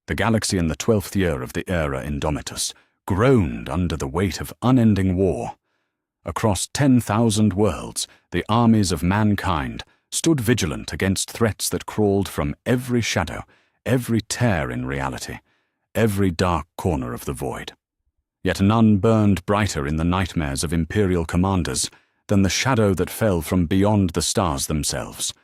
The galaxy in the 12th year of the era Indomitus groaned under the weight of unending war. Across 10,000 worlds, the armies of mankind stood vigilant against threats that crawled from every shadow, every tear in reality, every dark corner of the void. Yet none burned brighter in the nightmares of Imperial commanders than the shadow that fell from beyond the stars themselves.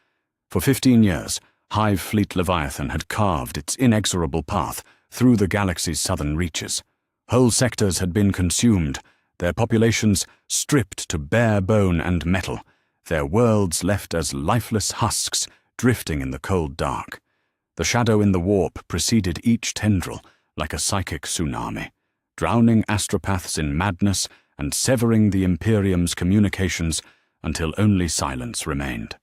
For 15 years, Hive Fleet Leviathan had carved its inexorable path through the galaxy's southern reaches. Whole sectors had been consumed, their populations stripped to bare bone and metal, their worlds left as lifeless husks drifting in the cold dark. The shadow in the warp preceded each tendril like a psychic tsunami, drowning astropaths in madness and severing the Imperium's communications until only silence remained.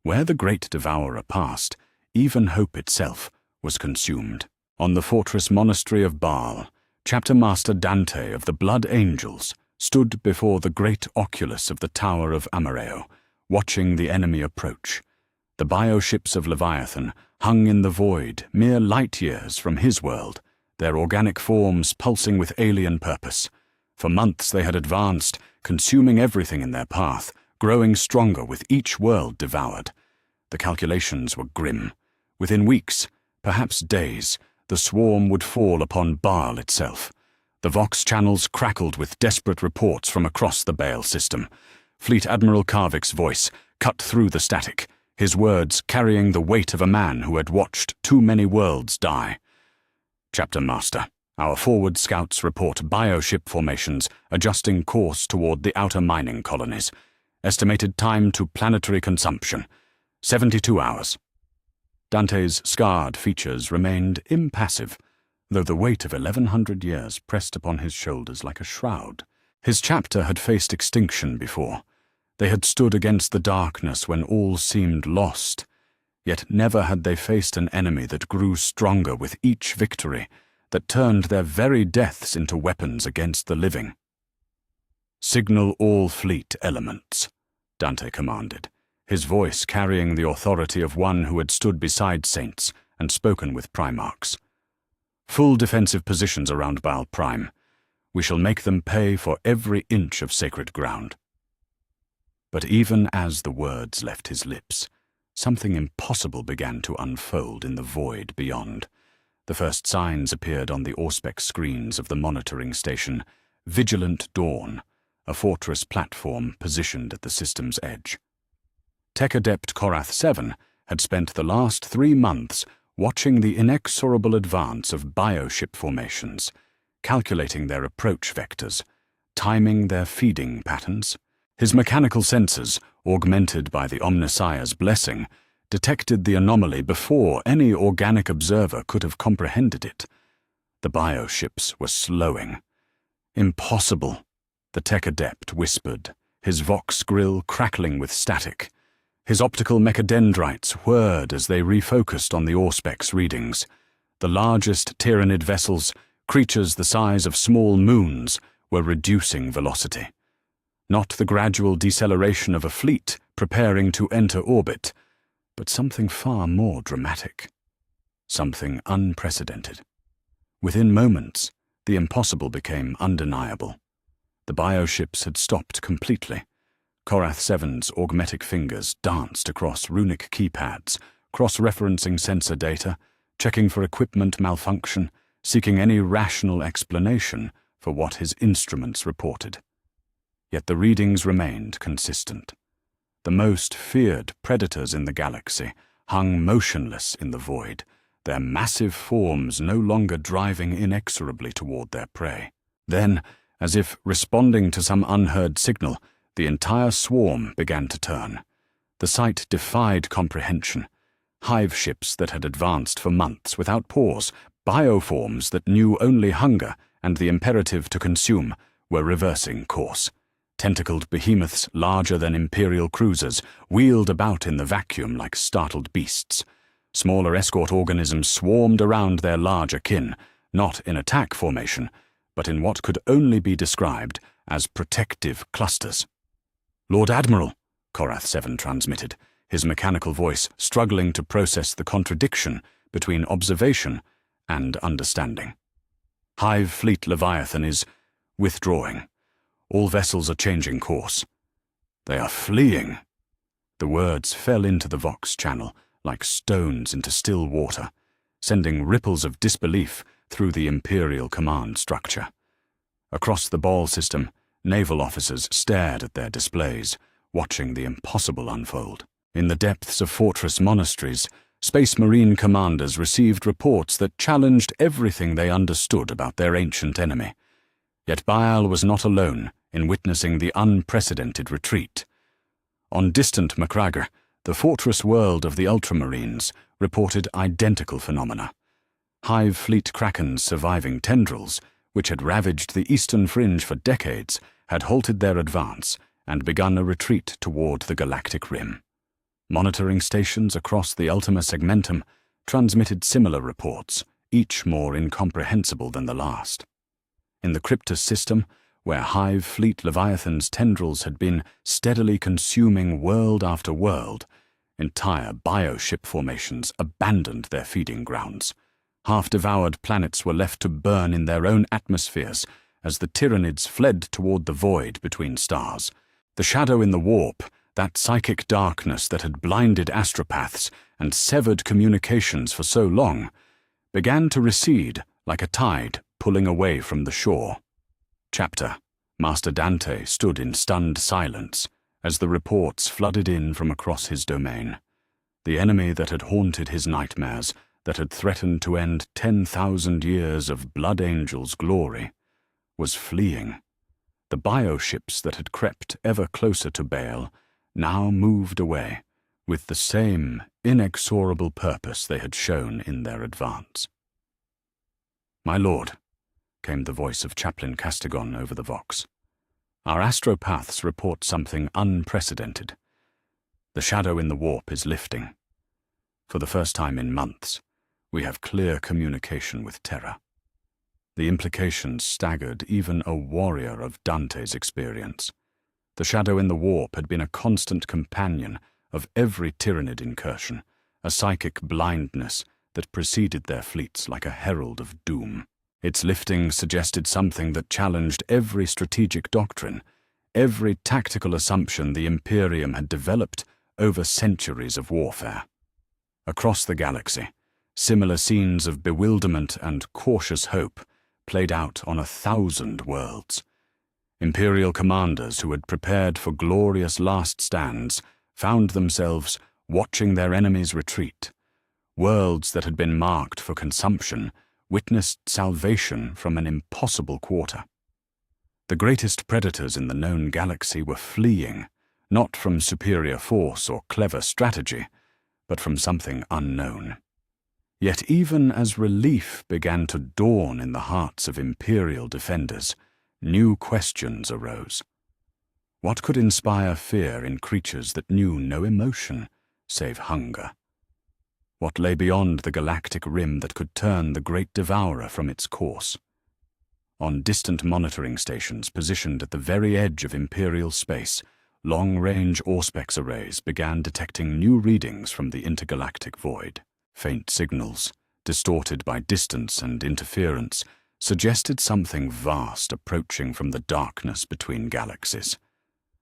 Where the great devourer passed, even hope itself was consumed. On the fortress monastery of Baal, Chapter Master Dante of the Blood Angels stood before the great oculus of the Tower of Amareo, watching the enemy approach. The bioships of Leviathan hung in the void, mere light years from his world, their organic forms pulsing with alien purpose. For months they had advanced, consuming everything in their path, growing stronger with each world devoured. The calculations were grim. Within weeks, perhaps days, the swarm would fall upon Baal itself. The Vox channels crackled with desperate reports from across the Baal system. Fleet Admiral Karvik's voice cut through the static, his words carrying the weight of a man who had watched too many worlds die. Chapter Master, our forward scouts report bioship formations adjusting course toward the outer mining colonies. Estimated time to planetary consumption, 72 hours. Dante's scarred features remained impassive, though the weight of 1,100 years pressed upon his shoulders like a shroud. His chapter had faced extinction before. They had stood against the darkness when all seemed lost, yet never had they faced an enemy that grew stronger with each victory, that turned their very deaths into weapons against the living. "Signal all fleet elements," Dante commanded, his voice carrying the authority of one who had stood beside saints and spoken with primarchs. "Full defensive positions around Baal Prime. We shall make them pay for every inch of sacred ground." But even as the words left his lips, something impossible began to unfold in the void beyond. The first signs appeared on the Auspex screens of the monitoring station, Vigilant Dawn, a fortress platform positioned at the system's edge. Tech Adept Korath 7 had spent the last 3 months watching the inexorable advance of bioship formations, calculating their approach vectors, timing their feeding patterns. His mechanical sensors, augmented by the Omnissiah's blessing, detected the anomaly before any organic observer could have comprehended it. The bioships were slowing. "Impossible," the Tech Adept whispered, his Vox grill crackling with static. His optical mechadendrites whirred as they refocused on the Auspex readings. The largest Tyranid vessels, creatures the size of small moons, were reducing velocity. Not the gradual deceleration of a fleet preparing to enter orbit, but something far more dramatic. Something unprecedented. Within moments, the impossible became undeniable. The bioships had stopped completely. Korath 7's augmetic fingers danced across runic keypads, cross-referencing sensor data, checking for equipment malfunction, seeking any rational explanation for what his instruments reported. Yet the readings remained consistent. The most feared predators in the galaxy hung motionless in the void, their massive forms no longer driving inexorably toward their prey. Then, as if responding to some unheard signal, the entire swarm began to turn. The sight defied comprehension. Hive ships that had advanced for months without pause, bioforms that knew only hunger and the imperative to consume, were reversing course. Tentacled behemoths larger than Imperial cruisers wheeled about in the vacuum like startled beasts. Smaller escort organisms swarmed around their larger kin, not in attack formation, but in what could only be described as protective clusters. "Lord Admiral," Korath 7 transmitted, his mechanical voice struggling to process the contradiction between observation and understanding. Hive Fleet Leviathan is withdrawing. All vessels are changing course. They are fleeing. The words fell into the Vox channel like stones into still water, sending ripples of disbelief through the Imperial command structure. Across the ball system, naval officers stared at their displays, watching the impossible unfold. In the depths of fortress monasteries, Space Marine commanders received reports that challenged everything they understood about their ancient enemy. Yet Baal was not alone in witnessing the unprecedented retreat. On distant Macragger, the fortress world of the Ultramarines reported identical phenomena. Hive Fleet Kraken's surviving tendrils, which had ravaged the eastern fringe for decades, had halted their advance and begun a retreat toward the galactic rim. Monitoring stations across the Ultima Segmentum transmitted similar reports, each more incomprehensible than the last. In the Cryptus system, where Hive Fleet Leviathan's tendrils had been steadily consuming world after world, entire bioship formations abandoned their feeding grounds. Half-devoured planets were left to burn in their own atmospheres as the Tyranids fled toward the void between stars. The shadow in the warp, that psychic darkness that had blinded astropaths and severed communications for so long, began to recede like a tide pulling away from the shore. Chapter. Master Dante stood in stunned silence as the reports flooded in from across his domain. The enemy that had haunted his nightmares, that had threatened to end 10,000 years of Blood Angel's glory, was fleeing. The bioships that had crept ever closer to Baal now moved away with the same inexorable purpose they had shown in their advance. "My lord," came the voice of Chaplain Castigon over the Vox, "our astropaths report something unprecedented. The shadow in the warp is lifting. For the first time in months, we have clear communication with Terra." The implications staggered even a warrior of Dante's experience. The shadow in the warp had been a constant companion of every Tyranid incursion, a psychic blindness that preceded their fleets like a herald of doom. Its lifting suggested something that challenged every strategic doctrine, every tactical assumption the Imperium had developed over centuries of warfare. Across the galaxy, similar scenes of bewilderment and cautious hope played out on 1,000 worlds. Imperial commanders who had prepared for glorious last stands found themselves watching their enemies retreat. Worlds that had been marked for consumption witnessed salvation from an impossible quarter. The greatest predators in the known galaxy were fleeing, not from superior force or clever strategy, but from something unknown. Yet even as relief began to dawn in the hearts of Imperial defenders, new questions arose. What could inspire fear in creatures that knew no emotion save hunger? What lay beyond the galactic rim that could turn the great devourer from its course? On distant monitoring stations positioned at the very edge of Imperial space, long-range Auspex arrays began detecting new readings from the intergalactic void. Faint signals, distorted by distance and interference, suggested something vast approaching from the darkness between galaxies.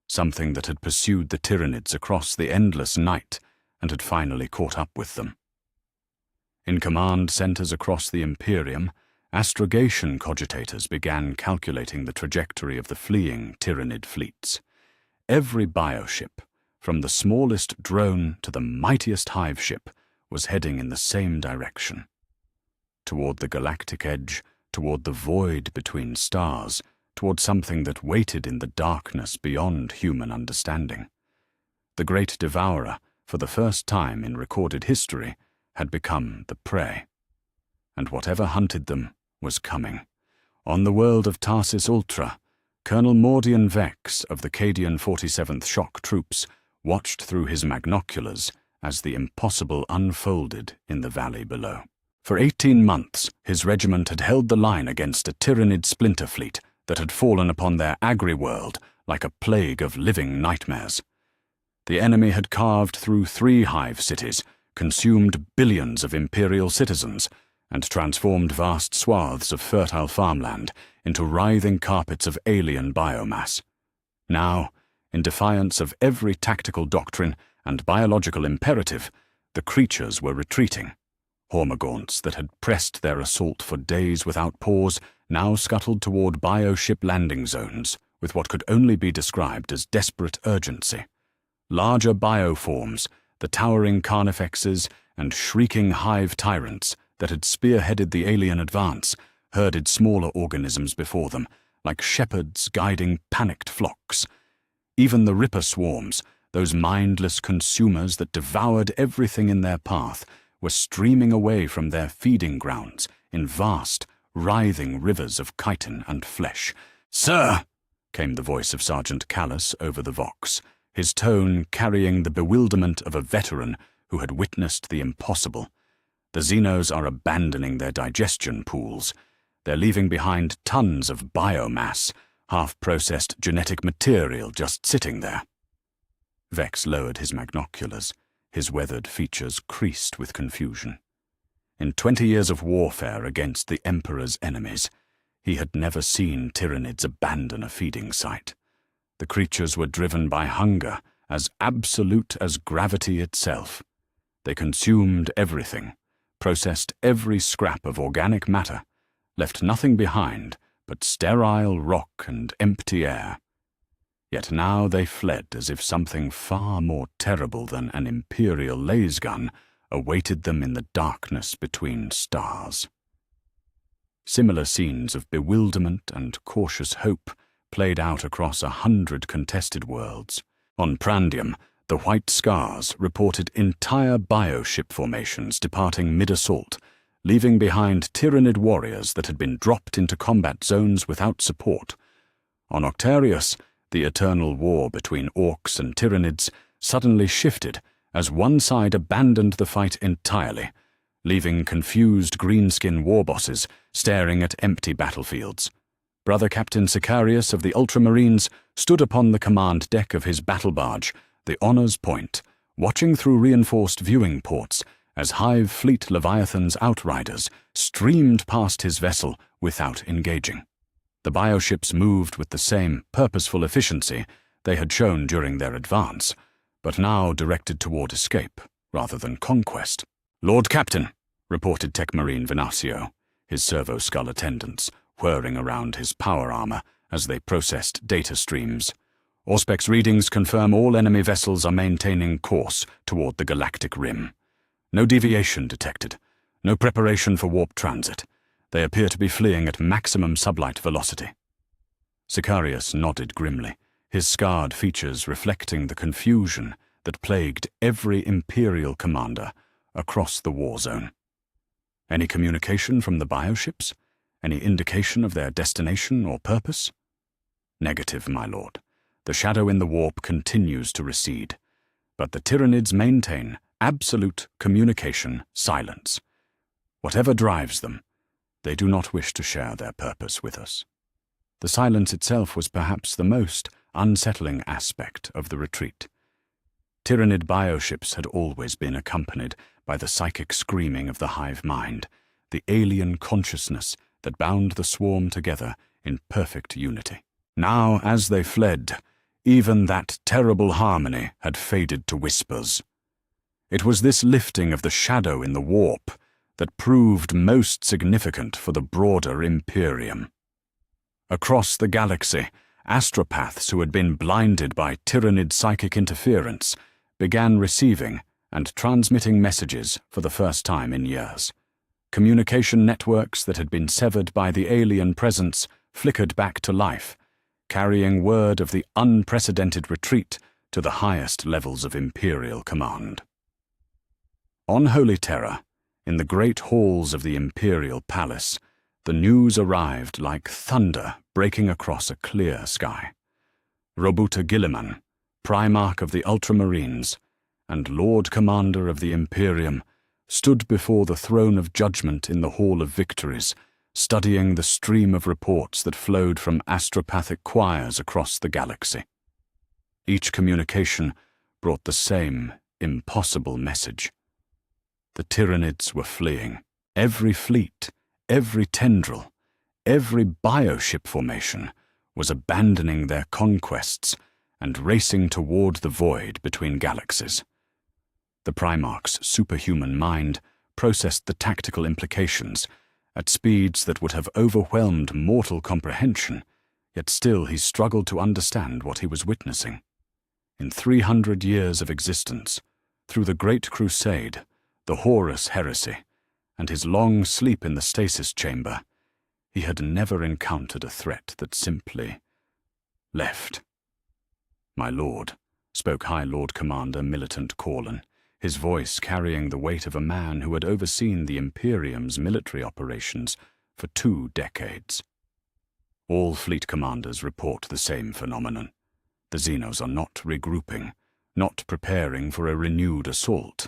Something that had pursued the Tyranids across the endless night and had finally caught up with them. In command centers across the Imperium, astrogation cogitators began calculating the trajectory of the fleeing Tyranid fleets. Every bioship, from the smallest drone to the mightiest hive ship, was heading in the same direction. Toward the galactic edge, toward the void between stars, toward something that waited in the darkness beyond human understanding. The great devourer, for the first time in recorded history, had become the prey. And whatever hunted them was coming. On the world of Tarsis Ultra, Colonel Mordian Vex of the Cadian 47th Shock Troops watched through his magnoculars as the impossible unfolded in the valley below. For 18 months, his regiment had held the line against a Tyranid splinter fleet that had fallen upon their agri-world like a plague of living nightmares. The enemy had carved through 3 hive cities, consumed billions of Imperial citizens, and transformed vast swaths of fertile farmland into writhing carpets of alien biomass. Now, in defiance of every tactical doctrine and biological imperative, the creatures were retreating. Hormagaunts that had pressed their assault for days without pause now scuttled toward bioship landing zones with what could only be described as desperate urgency. Larger bioforms, the towering carnifexes and shrieking hive tyrants that had spearheaded the alien advance, herded smaller organisms before them, like shepherds guiding panicked flocks. Even the ripper swarms, those mindless consumers that devoured everything in their path, were streaming away from their feeding grounds in vast, writhing rivers of chitin and flesh. "Sir!" came the voice of Sergeant Callus over the vox, his tone carrying the bewilderment of a veteran who had witnessed the impossible. "The Xenos are abandoning their digestion pools. They're leaving behind tons of biomass, half-processed genetic material just sitting there." Vex lowered his magnoculars, his weathered features creased with confusion. In 20 years of warfare against the Emperor's enemies, he had never seen Tyranids abandon a feeding site. The creatures were driven by hunger, as absolute as gravity itself. They consumed everything, processed every scrap of organic matter, left nothing behind but sterile rock and empty air. Yet now they fled as if something far more terrible than an Imperial laser gun awaited them in the darkness between stars. Similar scenes of bewilderment and cautious hope played out across 100 contested worlds. On Prandium, the White Scars reported entire bioship formations departing mid-assault, leaving behind Tyranid warriors that had been dropped into combat zones without support. On Octarius, the eternal war between orcs and Tyranids suddenly shifted as one side abandoned the fight entirely, leaving confused greenskin warbosses staring at empty battlefields. Brother Captain Sicarius of the Ultramarines stood upon the command deck of his battle barge, the Honor's Point, watching through reinforced viewing ports as Hive Fleet Leviathan's outriders streamed past his vessel without engaging. The bioships moved with the same purposeful efficiency they had shown during their advance, but now directed toward escape rather than conquest. "Lord Captain," reported Tech Marine Venasio, his servo-skull attendants whirring around his power armor as they processed data streams. "Auspex readings confirm all enemy vessels are maintaining course toward the galactic rim. No deviation detected, no preparation for warp transit. They appear to be fleeing at maximum sublight velocity." Sicarius nodded grimly, his scarred features reflecting the confusion that plagued every Imperial commander across the war zone. "Any communication from the bioships? Any indication of their destination or purpose?" "Negative, my lord. The shadow in the warp continues to recede, but the Tyranids maintain absolute communication silence. Whatever drives them, they do not wish to share their purpose with us." The silence itself was perhaps the most unsettling aspect of the retreat. Tyranid bioships had always been accompanied by the psychic screaming of the hive mind, the alien consciousness that bound the swarm together in perfect unity. Now, as they fled, even that terrible harmony had faded to whispers. It was this lifting of the shadow in the warp that proved most significant for the broader Imperium. Across the galaxy, astropaths who had been blinded by Tyranid psychic interference began receiving and transmitting messages for the first time in years. Communication networks that had been severed by the alien presence flickered back to life, carrying word of the unprecedented retreat to the highest levels of Imperial command. On Holy Terra, in the great halls of the Imperial Palace, the news arrived like thunder breaking across a clear sky. Robuta Gilliman, Primarch of the Ultramarines and Lord Commander of the Imperium, stood before the throne of judgment in the Hall of Victories, studying the stream of reports that flowed from astropathic choirs across the galaxy. Each communication brought the same impossible message. The Tyranids were fleeing, Every fleet, every tendril, every bioship formation was abandoning their conquests and racing toward the void between galaxies. The Primarch's superhuman mind processed the tactical implications at speeds that would have overwhelmed mortal comprehension, yet still he struggled to understand what he was witnessing. In 300 years of existence, through the Great Crusade, the Horus Heresy, and his long sleep in the stasis chamber, he had never encountered a threat that simply left. "My lord," spoke High Lord Commander Militant Corlin, his voice carrying the weight of a man who had overseen the Imperium's military operations for 2 decades. "All fleet commanders report the same phenomenon. The Xenos are not regrouping, not preparing for a renewed assault.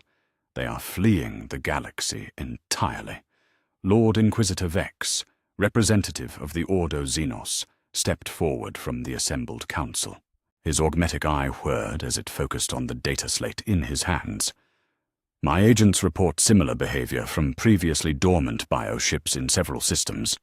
They are fleeing the galaxy entirely." Lord Inquisitor Vex, representative of the Ordo Xenos, stepped forward from the assembled council. His augmetic eye whirred as it focused on the data slate in his hands. "My agents report similar behavior from previously dormant bioships in several systems.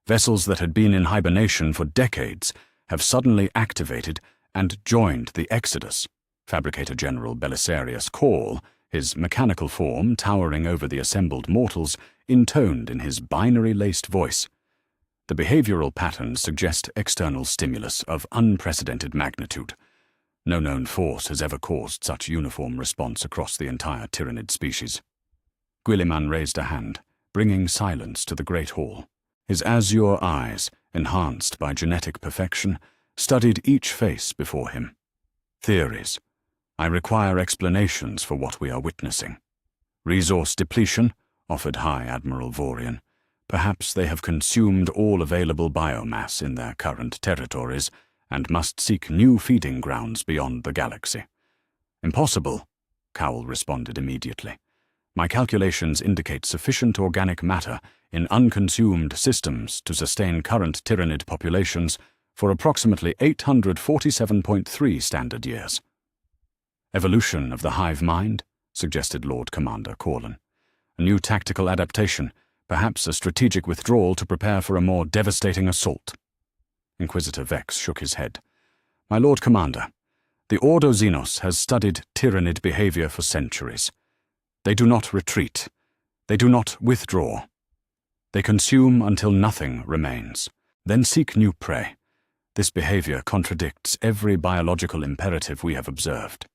Vessels that had been in hibernation for decades have suddenly activated and joined the Exodus." Fabricator General Belisarius Cour, his mechanical form towering over the assembled mortals, intoned in his binary-laced voice. "The behavioral patterns suggest external stimulus of unprecedented magnitude. No known force has ever caused such uniform response across the entire Tyranid species." Guilliman raised a hand, bringing silence to the great hall. His azure eyes, enhanced by genetic perfection, studied each face before him. "Theories. I require explanations for what we are witnessing." "Resource depletion," offered High Admiral Vorian. "Perhaps they have consumed all available biomass in their current territories and must seek new feeding grounds beyond the galaxy." "Impossible," Cowell responded immediately. "My calculations indicate sufficient organic matter in unconsumed systems to sustain current Tyranid populations for approximately 847.3 standard years." "Evolution of the hive mind," suggested Lord Commander Corlin. "A new tactical adaptation, perhaps a strategic withdrawal to prepare for a more devastating assault." Inquisitor Vex shook his head. "My Lord Commander, the Ordo Xenos has studied Tyranid behavior for centuries. They do not retreat. They do not withdraw. They consume until nothing remains, then seek new prey. This behavior contradicts every biological imperative we have observed."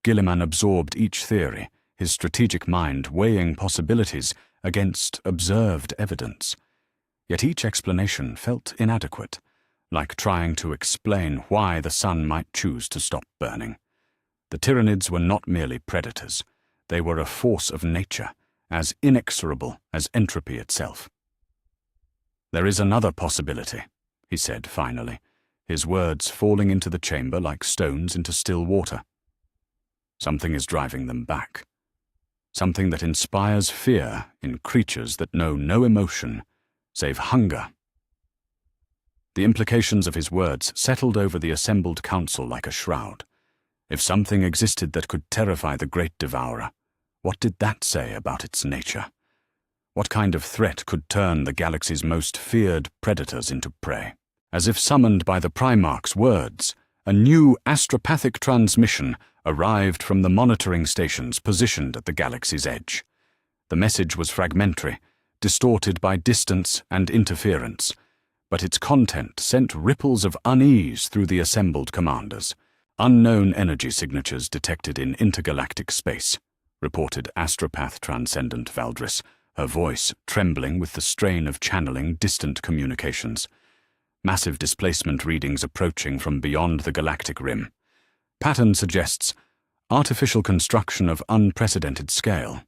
Guilliman absorbed each theory, his strategic mind weighing possibilities against observed evidence. Yet each explanation felt inadequate, like trying to explain why the sun might choose to stop burning. The Tyranids were not merely predators. They were a force of nature, as inexorable as entropy itself. "There is another possibility," he said finally, his words falling into the chamber like stones into still water. "Something is driving them back. Something that inspires fear in creatures that know no emotion save hunger." The implications of his words settled over the assembled council like a shroud. If something existed that could terrify the Great Devourer, what did that say about its nature? What kind of threat could turn the galaxy's most feared predators into prey? As if summoned by the Primarch's words, a new astropathic transmission arrived from the monitoring stations positioned at the galaxy's edge. The message was fragmentary, distorted by distance and interference, but its content sent ripples of unease through the assembled commanders. "Unknown energy signatures detected in intergalactic space," reported Astropath Transcendent Valdris, her voice trembling with the strain of channeling distant communications. "Massive displacement readings approaching from beyond the galactic rim. Pattern suggests artificial construction of unprecedented scale."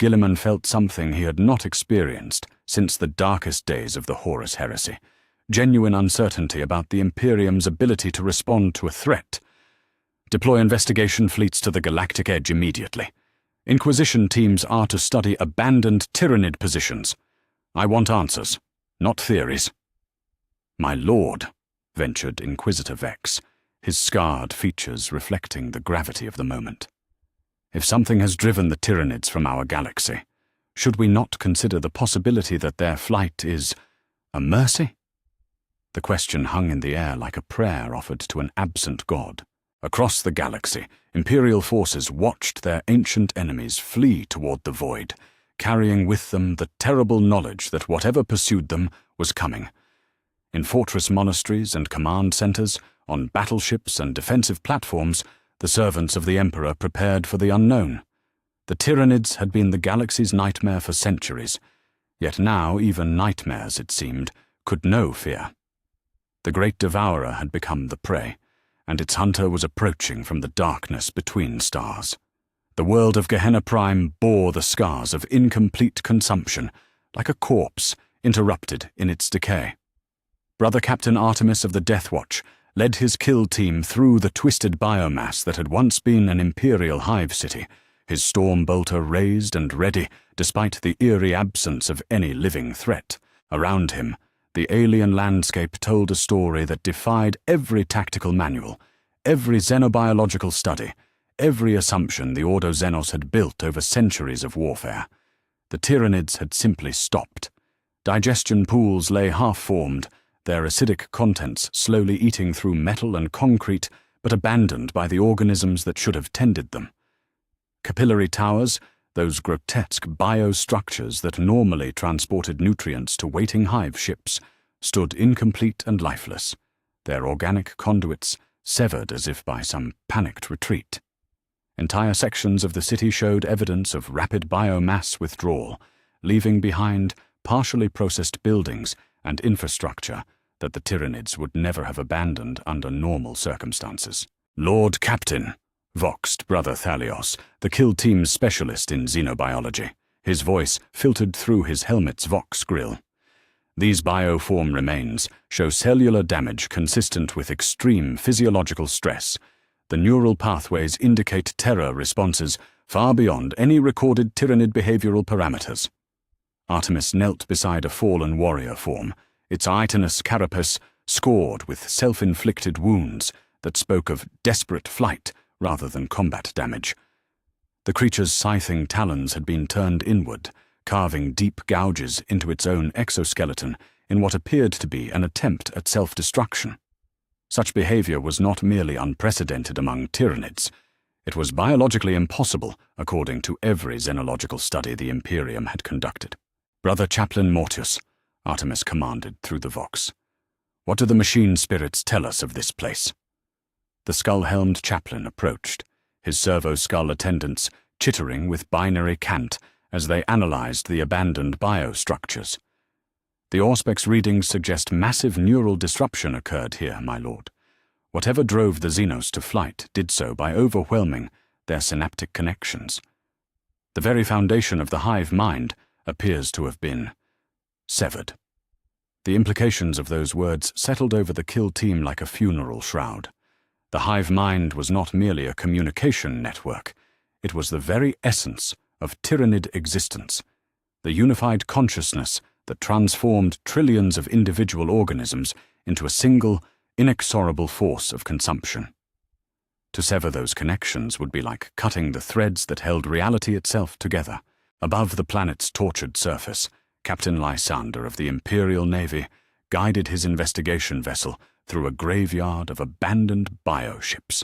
Guilliman felt something he had not experienced since the darkest days of the Horus Heresy, genuine uncertainty about the Imperium's ability to respond to a threat. "Deploy investigation fleets to the galactic edge immediately. Inquisition teams are to study abandoned Tyranid positions. I want answers, not theories." "My lord," ventured Inquisitor Vex, his scarred features reflecting the gravity of the moment. "If something has driven the Tyranids from our galaxy, Should we not consider the possibility that their flight is a mercy? The question hung in the air like a prayer offered to an absent god. Across the galaxy, Imperial forces watched their ancient enemies flee toward the void, carrying with them the terrible knowledge that whatever pursued them was coming. In fortress monasteries and command centers, on battleships and defensive platforms, the servants of the Emperor prepared for the unknown. The Tyranids had been the galaxy's nightmare for centuries, yet now even nightmares, it seemed, could know fear. The great devourer had become the prey, and its hunter was approaching from the darkness between stars. The world of Gehenna Prime bore the scars of incomplete consumption, like a corpse interrupted in its decay. Brother Captain Artemis of the Death Watch led his kill team through the twisted biomass that had once been an Imperial hive city, his storm bolter raised and ready despite the eerie absence of any living threat. Around him, the alien landscape told a story that defied every tactical manual, every xenobiological study, every assumption the Ordo Xenos had built over centuries of warfare. The Tyranids had simply stopped. Digestion pools lay half-formed, their acidic contents slowly eating through metal and concrete, but abandoned by the organisms that should have tended them. Capillary towers, those grotesque biostructures that normally transported nutrients to waiting hive ships, stood incomplete and lifeless, their organic conduits severed as if by some panicked retreat. Entire sections of the city showed evidence of rapid biomass withdrawal, leaving behind partially processed buildings and infrastructure that the Tyranids would never have abandoned under normal circumstances. "Lord Captain," voxed Brother Thalios, the kill team's specialist in xenobiology. His voice filtered through his helmet's vox grill. "These bioform remains show cellular damage consistent with extreme physiological stress. The neural pathways indicate terror responses far beyond any recorded Tyranid behavioral parameters." Artemis knelt beside a fallen warrior form, its chitinous carapace scored with self-inflicted wounds that spoke of desperate flight rather than combat damage. The creature's scything talons had been turned inward, carving deep gouges into its own exoskeleton in what appeared to be an attempt at self-destruction. Such behavior was not merely unprecedented among Tyranids. It was biologically impossible, according to every xenological study the Imperium had conducted. "Brother Chaplain Mortius," Artemis commanded through the vox, "what do the machine spirits tell us of this place?" The skull-helmed chaplain approached, his servo-skull attendants chittering with binary cant as they analyzed the abandoned biostructures. "The Auspex readings suggest massive neural disruption occurred here, my lord. Whatever drove the Xenos to flight did so by overwhelming their synaptic connections. The very foundation of the hive mind appears to have been severed." The implications of those words settled over the kill team like a funeral shroud. The hive mind was not merely a communication network. It was the very essence of Tyranid existence, the unified consciousness that transformed trillions of individual organisms into a single, inexorable force of consumption. To sever those connections would be like cutting the threads that held reality itself together. Above the planet's tortured surface, Captain Lysander of the Imperial Navy guided his investigation vessel through a graveyard of abandoned bioships.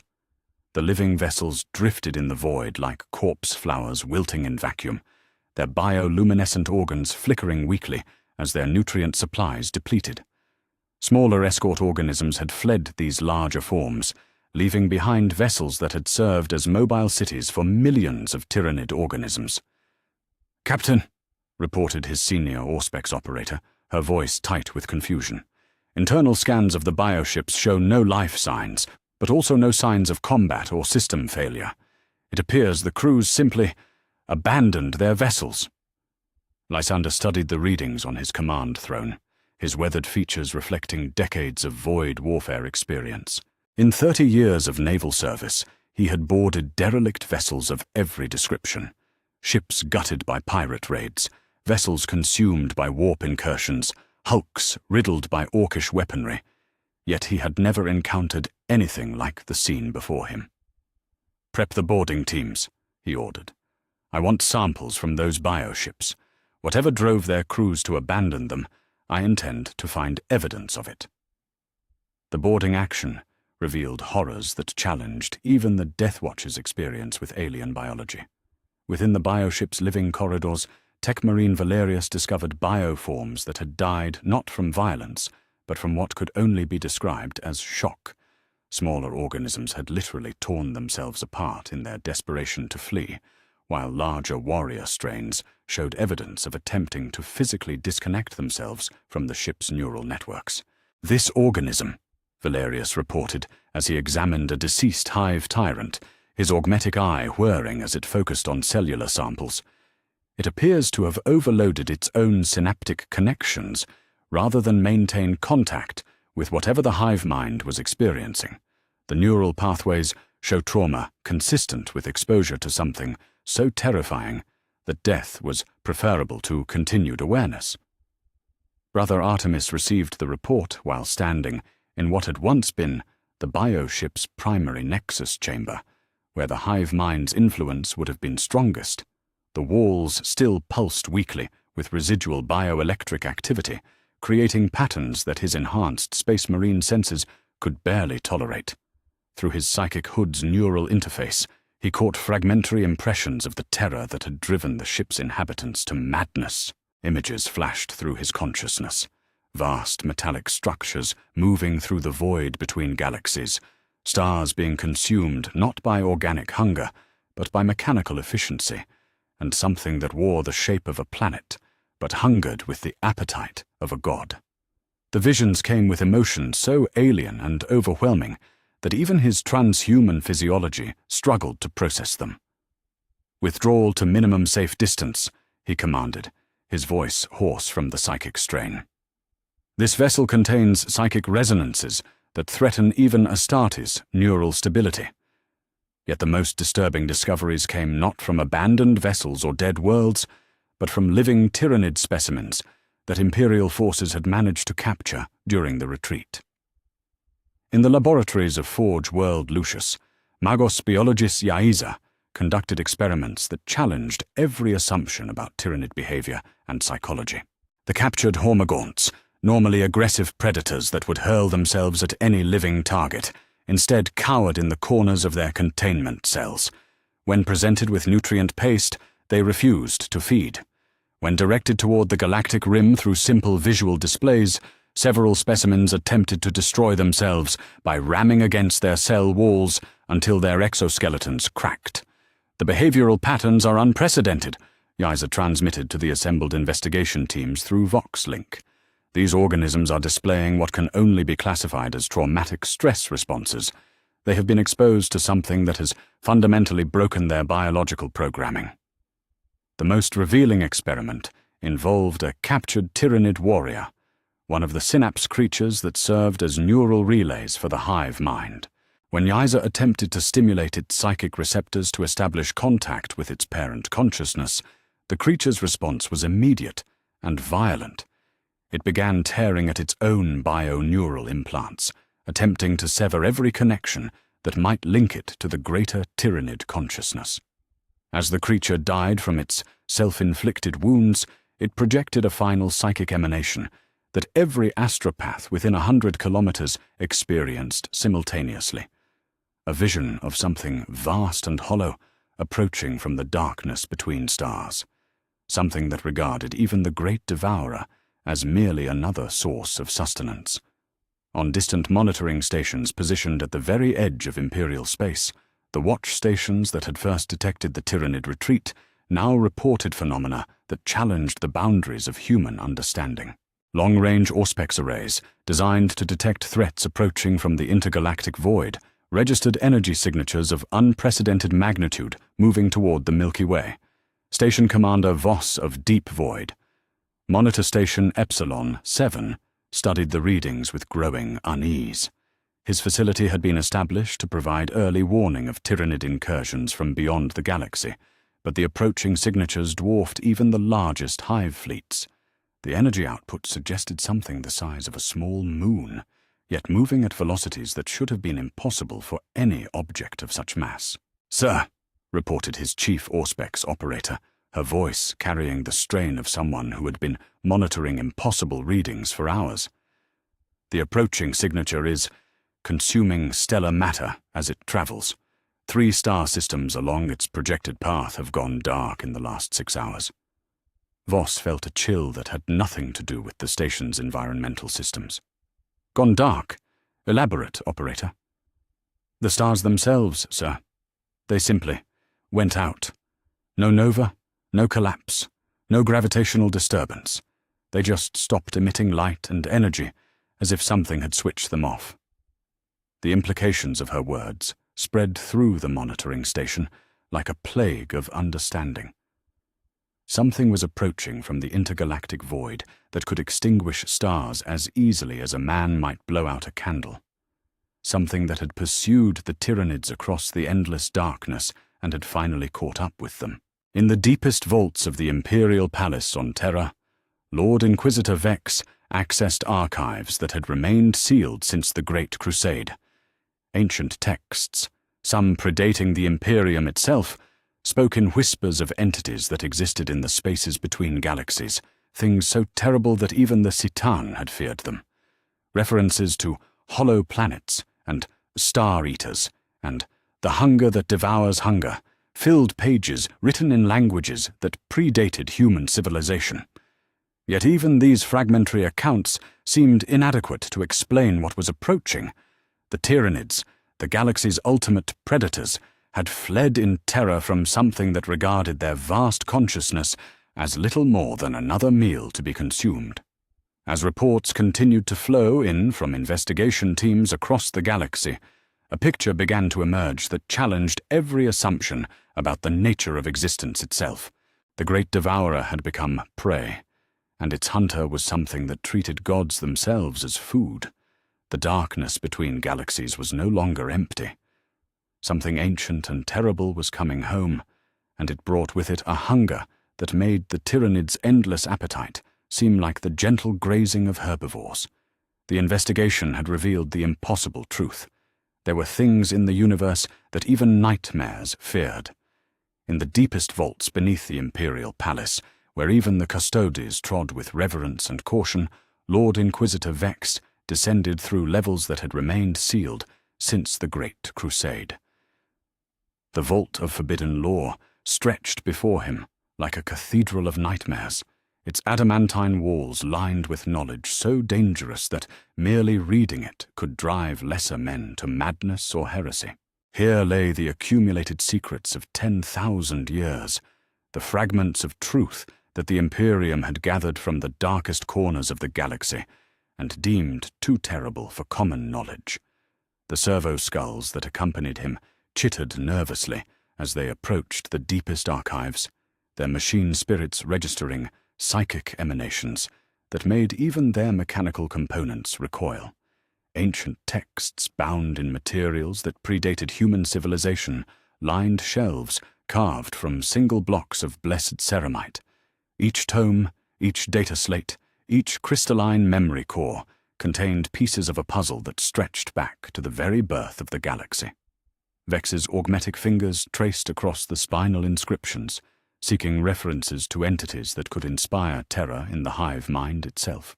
The living vessels drifted in the void like corpse flowers wilting in vacuum, their bioluminescent organs flickering weakly as their nutrient supplies depleted. Smaller escort organisms had fled these larger forms, leaving behind vessels that had served as mobile cities for millions of Tyranid organisms. "Captain," reported his senior Auspex operator, her voice tight with confusion. "Internal scans of the bioships show no life signs, but also no signs of combat or system failure. It appears the crews simply abandoned their vessels." Lysander studied the readings on his command throne, his weathered features reflecting decades of void warfare experience. In 30 years of naval service, he had boarded derelict vessels of every description. Ships gutted by pirate raids, vessels consumed by warp incursions, hulks riddled by orcish weaponry. Yet he had never encountered anything like the scene before him. "Prep the boarding teams," he ordered. I want samples from those bioships. Whatever drove their crews to abandon them, I intend to find evidence of it." The boarding action revealed horrors that challenged even the Death Watch's experience with alien biology. Within the bioship's living corridors, Techmarine Valerius discovered bioforms that had died not from violence, but from what could only be described as shock. Smaller organisms had literally torn themselves apart in their desperation to flee, while larger warrior strains showed evidence of attempting to physically disconnect themselves from the ship's neural networks. "This organism," Valerius reported as he examined a deceased hive tyrant, his augmetic eye whirring as it focused on cellular samples. "It appears to have overloaded its own synaptic connections rather than maintain contact with whatever the hive mind was experiencing. The neural pathways show trauma consistent with exposure to something so terrifying that death was preferable to continued awareness." Brother Artemis received the report while standing in what had once been the bioship's primary nexus chamber, where the hive mind's influence would have been strongest. The walls still pulsed weakly with residual bioelectric activity, creating patterns that his enhanced space marine senses could barely tolerate. Through his psychic hood's neural interface, he caught fragmentary impressions of the terror that had driven the ship's inhabitants to madness. Images flashed through his consciousness. Vast metallic structures moving through the void between galaxies, stars being consumed not by organic hunger, but by mechanical efficiency, and something that wore the shape of a planet, but hungered with the appetite of a god. The visions came with emotions so alien and overwhelming that even his transhuman physiology struggled to process them. "Withdrawal to minimum safe distance," he commanded, his voice hoarse from the psychic strain. "This vessel contains psychic resonances that threaten even Astartes' neural stability." Yet the most disturbing discoveries came not from abandoned vessels or dead worlds, but from living Tyranid specimens that Imperial forces had managed to capture during the retreat. In the laboratories of Forge World Lucius, Magos biologist Yaiza conducted experiments that challenged every assumption about Tyranid behavior and psychology. The captured Hormagaunts, normally aggressive predators that would hurl themselves at any living target, instead cowered in the corners of their containment cells. When presented with nutrient paste, they refused to feed. When directed toward the galactic rim through simple visual displays, several specimens attempted to destroy themselves by ramming against their cell walls until their exoskeletons cracked. "The behavioral patterns are unprecedented," Yaiza transmitted to the assembled investigation teams through VoxLink. "These organisms are displaying what can only be classified as traumatic stress responses. They have been exposed to something that has fundamentally broken their biological programming." The most revealing experiment involved a captured Tyranid warrior, one of the synapse creatures that served as neural relays for the hive mind. When Yaiza attempted to stimulate its psychic receptors to establish contact with its parent consciousness, the creature's response was immediate and violent. It began tearing at its own bio-neural implants, attempting to sever every connection that might link it to the greater Tyranid consciousness. As the creature died from its self-inflicted wounds, it projected a final psychic emanation that every astropath within 100 kilometers experienced simultaneously. A vision of something vast and hollow approaching from the darkness between stars. Something that regarded even the great devourer as merely another source of sustenance. On distant monitoring stations positioned at the very edge of Imperial space, the watch stations that had first detected the Tyranid retreat now reported phenomena that challenged the boundaries of human understanding. Long-range Auspex arrays, designed to detect threats approaching from the intergalactic void, registered energy signatures of unprecedented magnitude moving toward the Milky Way. Station Commander Voss of Deep Void. Monitor Station Epsilon 7 studied the readings with growing unease. His facility had been established to provide early warning of Tyranid incursions from beyond the galaxy, but the approaching signatures dwarfed even the largest hive fleets. The energy output suggested something the size of a small moon, yet moving at velocities that should have been impossible for any object of such mass. "Sir," reported his chief Auspex operator, her voice carrying the strain of someone who had been monitoring impossible readings for hours. The approaching signature is consuming stellar matter as it travels. 3 star systems along its projected path have gone dark in the last 6 hours. Voss felt a chill that had nothing to do with the station's environmental systems. Gone dark? Elaborate, operator. The stars themselves, sir. They simply went out. No nova, no collapse, no gravitational disturbance. They just stopped emitting light and energy, as if something had switched them off. The implications of her words spread through the monitoring station like a plague of understanding. Something was approaching from the intergalactic void that could extinguish stars as easily as a man might blow out a candle. Something that had pursued the Tyranids across the endless darkness and had finally caught up with them. In the deepest vaults of the Imperial Palace on Terra, Lord Inquisitor Vex accessed archives that had remained sealed since the Great Crusade. Ancient texts, some predating the Imperium itself, spoke in whispers of entities that existed in the spaces between galaxies, things so terrible that even the Citan had feared them. References to hollow planets and star-eaters and the hunger that devours hunger filled pages written in languages that predated human civilization. Yet even these fragmentary accounts seemed inadequate to explain what was approaching. The Tyranids, the galaxy's ultimate predators, had fled in terror from something that regarded their vast consciousness as little more than another meal to be consumed. As reports continued to flow in from investigation teams across the galaxy, a picture began to emerge that challenged every assumption about the nature of existence itself. The great devourer had become prey, and its hunter was something that treated gods themselves as food. The darkness between galaxies was no longer empty. Something ancient and terrible was coming home, and it brought with it a hunger that made the Tyranids' endless appetite seem like the gentle grazing of herbivores. The investigation had revealed the impossible truth. There were things in the universe that even nightmares feared. In the deepest vaults beneath the Imperial Palace, where even the custodes trod with reverence and caution, Lord Inquisitor Vex descended through levels that had remained sealed since the Great Crusade. The vault of forbidden lore stretched before him like a cathedral of nightmares, its adamantine walls lined with knowledge so dangerous that merely reading it could drive lesser men to madness or heresy. Here lay the accumulated secrets of 10,000 years, the fragments of truth that the Imperium had gathered from the darkest corners of the galaxy and deemed too terrible for common knowledge. The servo-skulls that accompanied him chittered nervously as they approached the deepest archives, their machine spirits registering psychic emanations that made even their mechanical components recoil. Ancient texts bound in materials that predated human civilization lined shelves carved from single blocks of blessed ceramite. Each tome, each data slate, each crystalline memory core contained pieces of a puzzle that stretched back to the very birth of the galaxy. Vex's augmetic fingers traced across the spinal inscriptions, seeking references to entities that could inspire terror in the hive mind itself.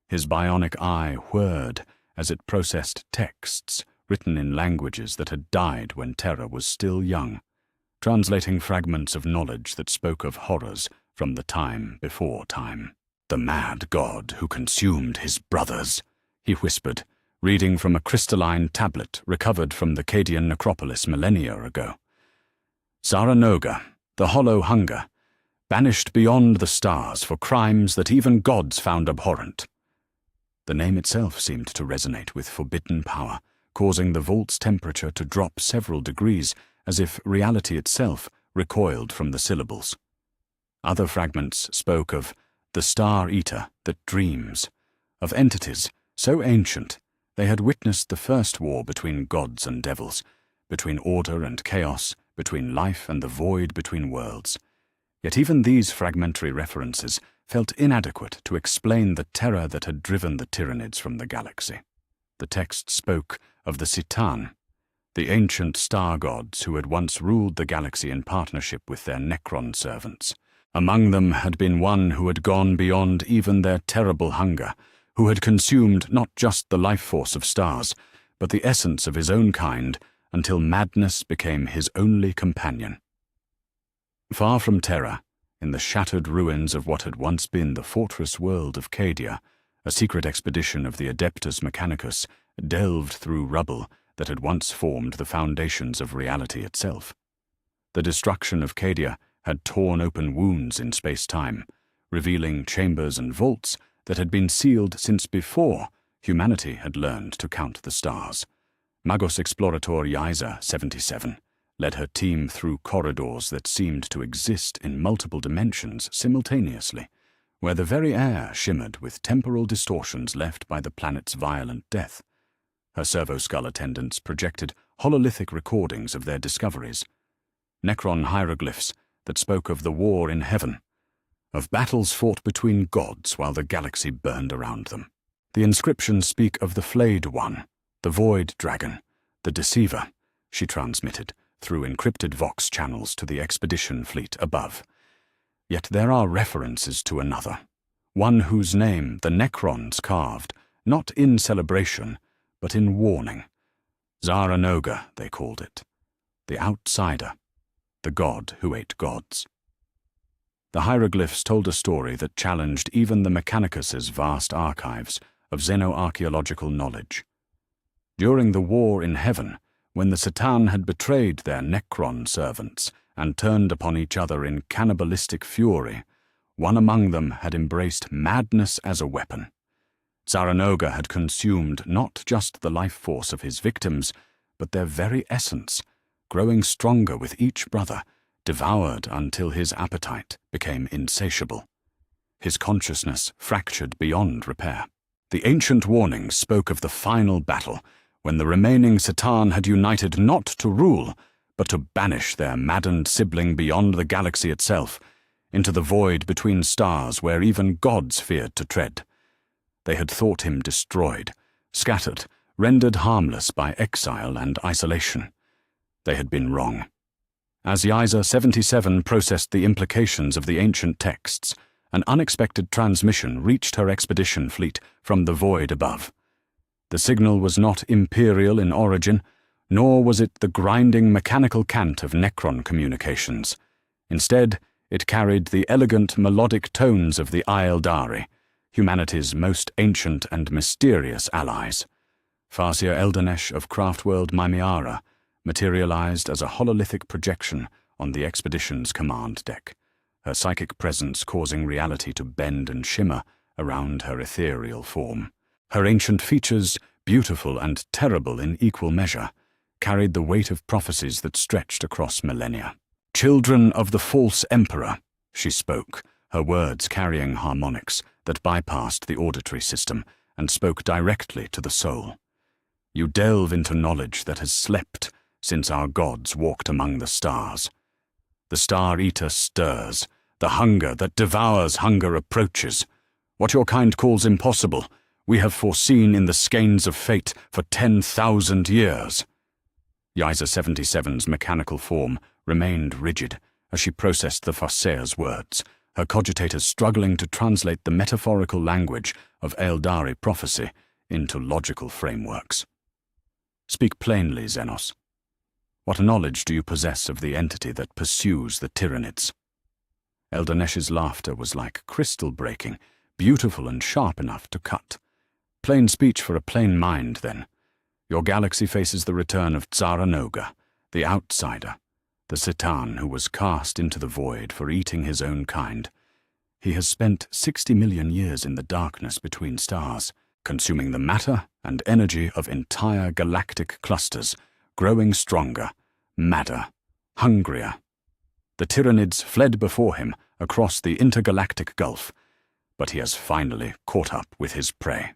His bionic eye whirred as it processed texts written in languages that had died when terror was still young, translating fragments of knowledge that spoke of horrors from the time before time. "The mad god who consumed his brothers," he whispered, reading from a crystalline tablet recovered from the Cadian necropolis millennia ago. "Saranoga, the hollow hunger, banished beyond the stars for crimes that even gods found abhorrent." The name itself seemed to resonate with forbidden power, causing the vault's temperature to drop several degrees, as if reality itself recoiled from the syllables. Other fragments spoke of the star-eater that dreams, of entities so ancient they had witnessed the first war between gods and devils, between order and chaos, between life and the void between worlds. Yet even these fragmentary references felt inadequate to explain the terror that had driven the Tyranids from the galaxy. The text spoke of the Citan, the ancient star gods who had once ruled the galaxy in partnership with their Necron servants. Among them had been one who had gone beyond even their terrible hunger, who had consumed not just the life force of stars, but the essence of his own kind, until madness became his only companion. Far from Terra, in the shattered ruins of what had once been the fortress world of Cadia, a secret expedition of the Adeptus Mechanicus delved through rubble that had once formed the foundations of reality itself. The destruction of Cadia had torn open wounds in space-time, revealing chambers and vaults that had been sealed since before humanity had learned to count the stars. Magos Explorator Yiza 77 led her team through corridors that seemed to exist in multiple dimensions simultaneously, where the very air shimmered with temporal distortions left by the planet's violent death. Her servo-skull attendants projected hololithic recordings of their discoveries, Necron hieroglyphs that spoke of the war in heaven, of battles fought between gods while the galaxy burned around them. The inscriptions speak of the Flayed One, the Void Dragon, the Deceiver, she transmitted through encrypted Vox channels to the expedition fleet above. Yet there are references to another, one whose name the Necrons carved, not in celebration, but in warning. Zaranoga, they called it, the outsider, the god who ate gods. The hieroglyphs told a story that challenged even the Mechanicus's vast archives of xenoarchaeological knowledge. During the war in heaven, when the Satan had betrayed their Necron servants and turned upon each other in cannibalistic fury, one among them had embraced madness as a weapon. Zaranoga had consumed not just the life force of his victims, but their very essence, growing stronger with each brother, devoured until his appetite became insatiable. His consciousness fractured beyond repair. The ancient warnings spoke of the final battle, when the remaining Satan had united not to rule, but to banish their maddened sibling beyond the galaxy itself, into the void between stars where even gods feared to tread. They had thought him destroyed, scattered, rendered harmless by exile and isolation. They had been wrong. As Yiza 77 processed the implications of the ancient texts, an unexpected transmission reached her expedition fleet from the void above. The signal was not imperial in origin, nor was it the grinding mechanical cant of Necron communications. Instead, it carried the elegant melodic tones of the Aeldari, humanity's most ancient and mysterious allies. Farsia Eldanesh of Craftworld Mimiara materialized as a hololithic projection on the expedition's command deck, her psychic presence causing reality to bend and shimmer around her ethereal form. Her ancient features, beautiful and terrible in equal measure, carried the weight of prophecies that stretched across millennia. "Children of the false emperor," she spoke, her words carrying harmonics that bypassed the auditory system and spoke directly to the soul. "You delve into knowledge that has slept since our gods walked among the stars. The Star Eater stirs. The hunger that devours hunger approaches. What your kind calls impossible, we have foreseen in the skeins of fate for 10,000 years." Yiza 77's mechanical form remained rigid as she processed the Farseer's words, her cogitators struggling to translate the metaphorical language of Aeldari prophecy into logical frameworks. "Speak plainly, Xenos. What knowledge do you possess of the entity that pursues the Tyranids?" Eldanesh's laughter was like crystal breaking, beautiful and sharp enough to cut. "Plain speech for a plain mind, then. Your galaxy faces the return of Zaranoga, the outsider, the Satan who was cast into the void for eating his own kind. He has spent 60 million years in the darkness between stars, consuming the matter and energy of entire galactic clusters, growing stronger, madder, hungrier. The Tyranids fled before him across the intergalactic gulf, but he has finally caught up with his prey."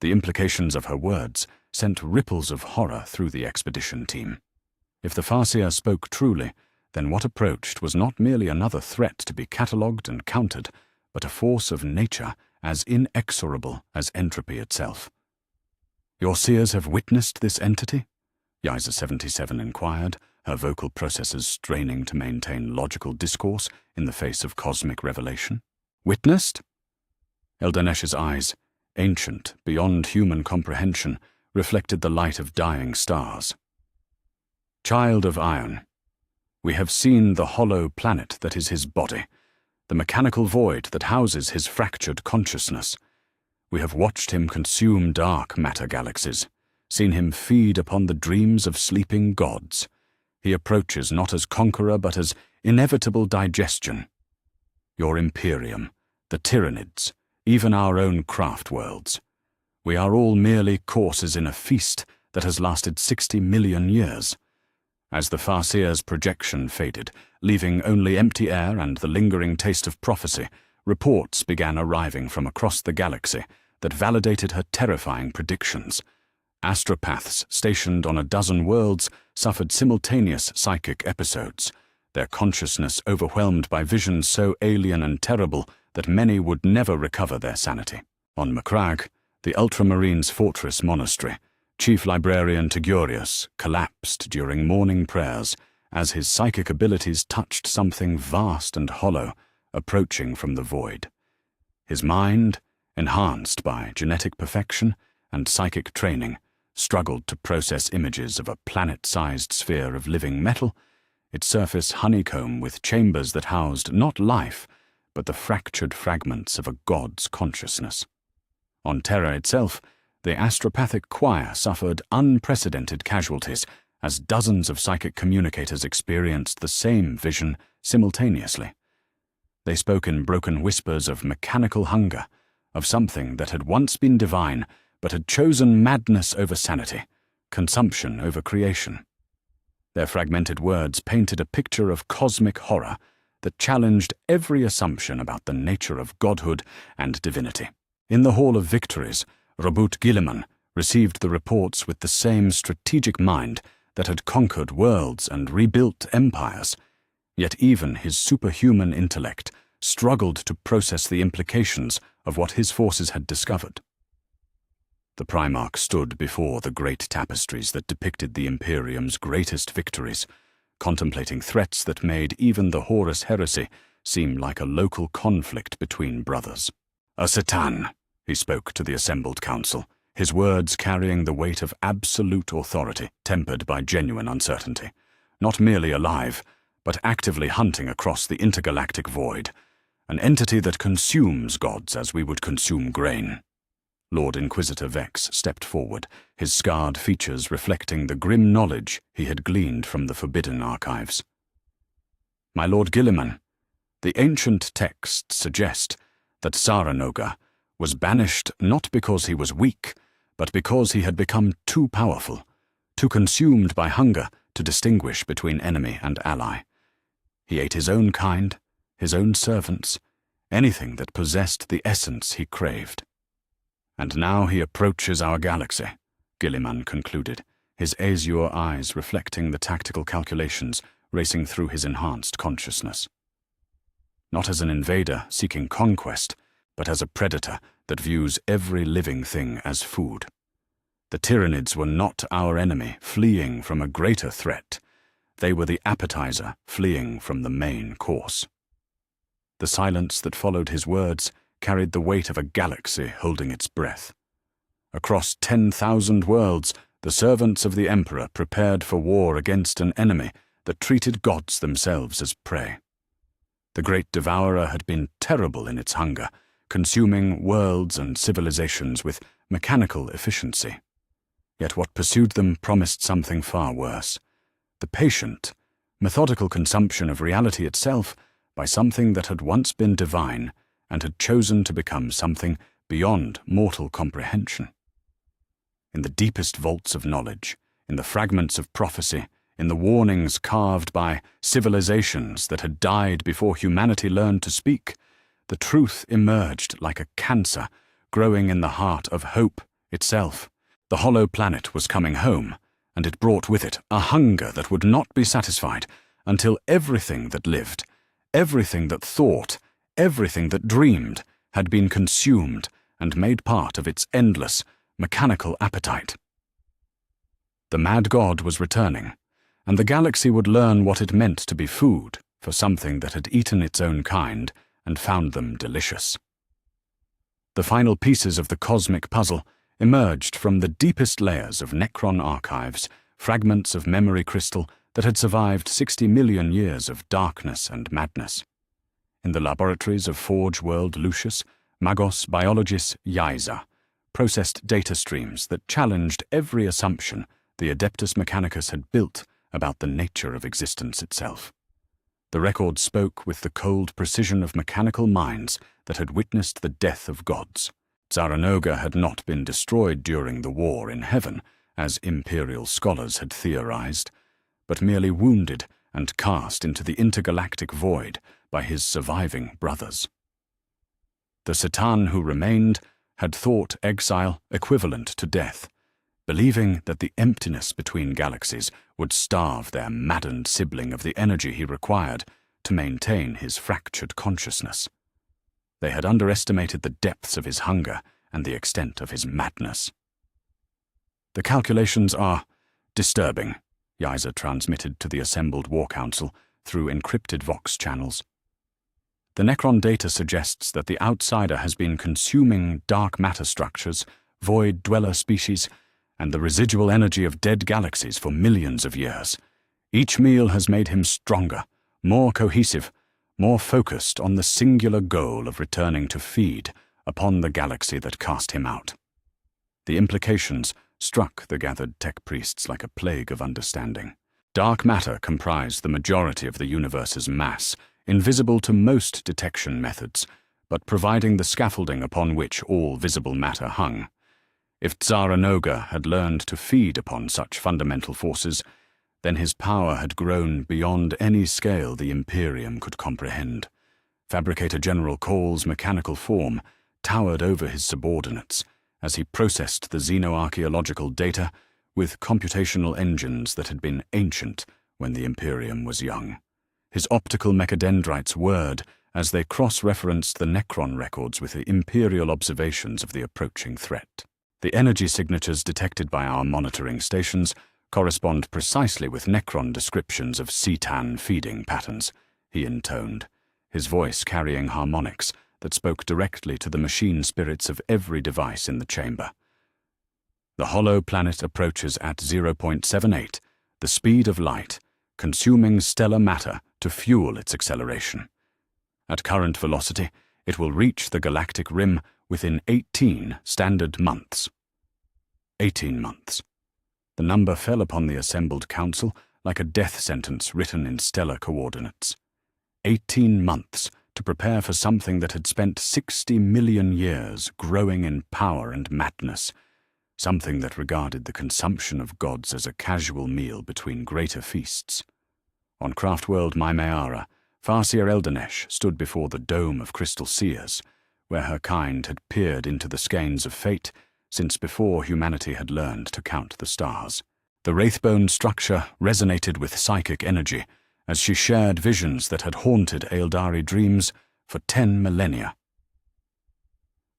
The implications of her words sent ripples of horror through the expedition team. If the Farseer spoke truly, then what approached was not merely another threat to be catalogued and countered, but a force of nature as inexorable as entropy itself. "Your seers have witnessed this entity?" Yiza 77 inquired, her vocal processes straining to maintain logical discourse in the face of cosmic revelation. Witnessed? Eldanesh's eyes, ancient, beyond human comprehension, reflected the light of dying stars. Child of iron, we have seen the hollow planet that is his body, the mechanical void that houses his fractured consciousness. We have watched him consume dark matter galaxies, seen him feed upon the dreams of sleeping gods. He approaches not as conqueror but as inevitable digestion. Your Imperium, the Tyranids, even our own craft worlds. We are all merely courses in a feast that has lasted 60 million years. As the Farseer's projection faded, leaving only empty air and the lingering taste of prophecy, reports began arriving from across the galaxy that validated her terrifying predictions. Astropaths stationed on a dozen worlds suffered simultaneous psychic episodes, their consciousness overwhelmed by visions so alien and terrible that many would never recover their sanity. On Macragge, the Ultramarine's fortress monastery, Chief Librarian Tegurius collapsed during morning prayers as his psychic abilities touched something vast and hollow approaching from the void. His mind, enhanced by genetic perfection and psychic training, struggled to process images of a planet-sized sphere of living metal, its surface honeycomb with chambers that housed not life, but the fractured fragments of a god's consciousness. On Terra itself, the astropathic choir suffered unprecedented casualties as dozens of psychic communicators experienced the same vision simultaneously. They spoke in broken whispers of mechanical hunger, of something that had once been divine but had chosen madness over sanity, consumption over creation. Their fragmented words painted a picture of cosmic horror that challenged every assumption about the nature of godhood and divinity. In the Hall of Victories, Robert Guilliman received the reports with the same strategic mind that had conquered worlds and rebuilt empires, yet even his superhuman intellect struggled to process the implications of what his forces had discovered. The Primarch stood before the great tapestries that depicted the Imperium's greatest victories, contemplating threats that made even the Horus heresy seem like a local conflict between brothers. "A Satan," he spoke to the assembled council, his words carrying the weight of absolute authority, tempered by genuine uncertainty. Not merely alive, but actively hunting across the intergalactic void, an entity that consumes gods as we would consume grain. Lord Inquisitor Vex stepped forward, his scarred features reflecting the grim knowledge he had gleaned from the forbidden archives. "My Lord Guilliman, the ancient texts suggest that Saranoga was banished not because he was weak, but because he had become too powerful, too consumed by hunger to distinguish between enemy and ally. He ate his own kind, his own servants, anything that possessed the essence he craved. And now he approaches our galaxy," Guilliman concluded, his azure eyes reflecting the tactical calculations racing through his enhanced consciousness. Not as an invader seeking conquest, but as a predator that views every living thing as food. The Tyranids were not our enemy fleeing from a greater threat. They were the appetizer fleeing from the main course. The silence that followed his words carried the weight of a galaxy holding its breath. Across 10,000 worlds, the servants of the Emperor prepared for war against an enemy that treated gods themselves as prey. The great devourer had been terrible in its hunger, consuming worlds and civilizations with mechanical efficiency. Yet what pursued them promised something far worse: the patient, methodical consumption of reality itself by something that had once been divine and had chosen to become something beyond mortal comprehension. In the deepest vaults of knowledge, in the fragments of prophecy, in the warnings carved by civilizations that had died before humanity learned to speak, the truth emerged like a cancer growing in the heart of hope itself. The hollow planet was coming home, and it brought with it a hunger that would not be satisfied until everything that lived, everything that thought, everything that dreamed had been consumed and made part of its endless, mechanical appetite. The mad god was returning, and the galaxy would learn what it meant to be food for something that had eaten its own kind and found them delicious. The final pieces of the cosmic puzzle emerged from the deepest layers of Necron archives, fragments of memory crystal that had survived 60 million years of darkness and madness. In the laboratories of Forge World Lucius, Magos Biologis Yaisa processed data streams that challenged every assumption the Adeptus Mechanicus had built about the nature of existence itself. The record spoke with the cold precision of mechanical minds that had witnessed the death of gods. Zaranoga had not been destroyed during the war in heaven, as imperial scholars had theorized, but merely wounded and cast into the intergalactic void by his surviving brothers. The Satan who remained had thought exile equivalent to death, believing that the emptiness between galaxies would starve their maddened sibling of the energy he required to maintain his fractured consciousness. They had underestimated the depths of his hunger and the extent of his madness. "The calculations are disturbing," Yaisa transmitted to the assembled War Council through encrypted Vox channels. "The Necron data suggests that the outsider has been consuming dark matter structures, void dweller species, and the residual energy of dead galaxies for millions of years. Each meal has made him stronger, more cohesive, more focused on the singular goal of returning to feed upon the galaxy that cast him out." The implications struck the gathered tech priests like a plague of understanding. Dark matter comprised the majority of the universe's mass, invisible to most detection methods, but providing the scaffolding upon which all visible matter hung. If Zaranoga had learned to feed upon such fundamental forces, then his power had grown beyond any scale the Imperium could comprehend. Fabricator General Cole's mechanical form towered over his subordinates as he processed the xenoarchaeological data with computational engines that had been ancient when the Imperium was young. His optical mechadendrites whirred as they cross-referenced the Necron records with the Imperial observations of the approaching threat. "The energy signatures detected by our monitoring stations correspond precisely with Necron descriptions of Cetan feeding patterns," he intoned, his voice carrying harmonics that spoke directly to the machine spirits of every device in the chamber. "The hollow planet approaches at 0.78, the speed of light, consuming stellar matter to fuel its acceleration. At current velocity, it will reach the galactic rim within 18 standard months." 18 months. The number fell upon the assembled council like a death sentence written in stellar coordinates. 18 months to prepare for something that had spent 60 million years growing in power and madness, something that regarded the consumption of gods as a casual meal between greater feasts. On Craftworld Mymeara, Farseer Eldanesh stood before the dome of crystal seers, where her kind had peered into the skeins of fate since before humanity had learned to count the stars. The wraithbone structure resonated with psychic energy as she shared visions that had haunted Eldari dreams for 10 millennia.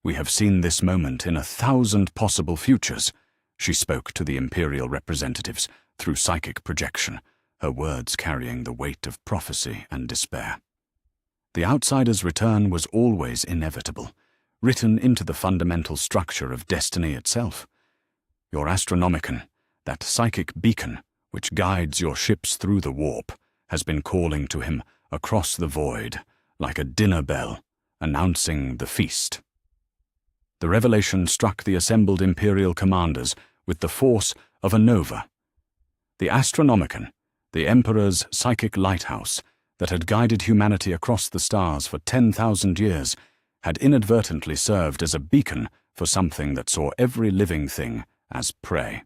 "We have seen this moment in 1,000 possible futures," she spoke to the Imperial representatives through psychic projection, her words carrying the weight of prophecy and despair. The outsider's return was always inevitable, written into the fundamental structure of destiny itself. Your Astronomicon, that psychic beacon which guides your ships through the warp, has been calling to him across the void like a dinner bell announcing the feast. The revelation struck the assembled Imperial commanders with the force of a nova. The Astronomicon, the Emperor's psychic lighthouse that had guided humanity across the stars for 10,000 years, had inadvertently served as a beacon for something that saw every living thing as prey.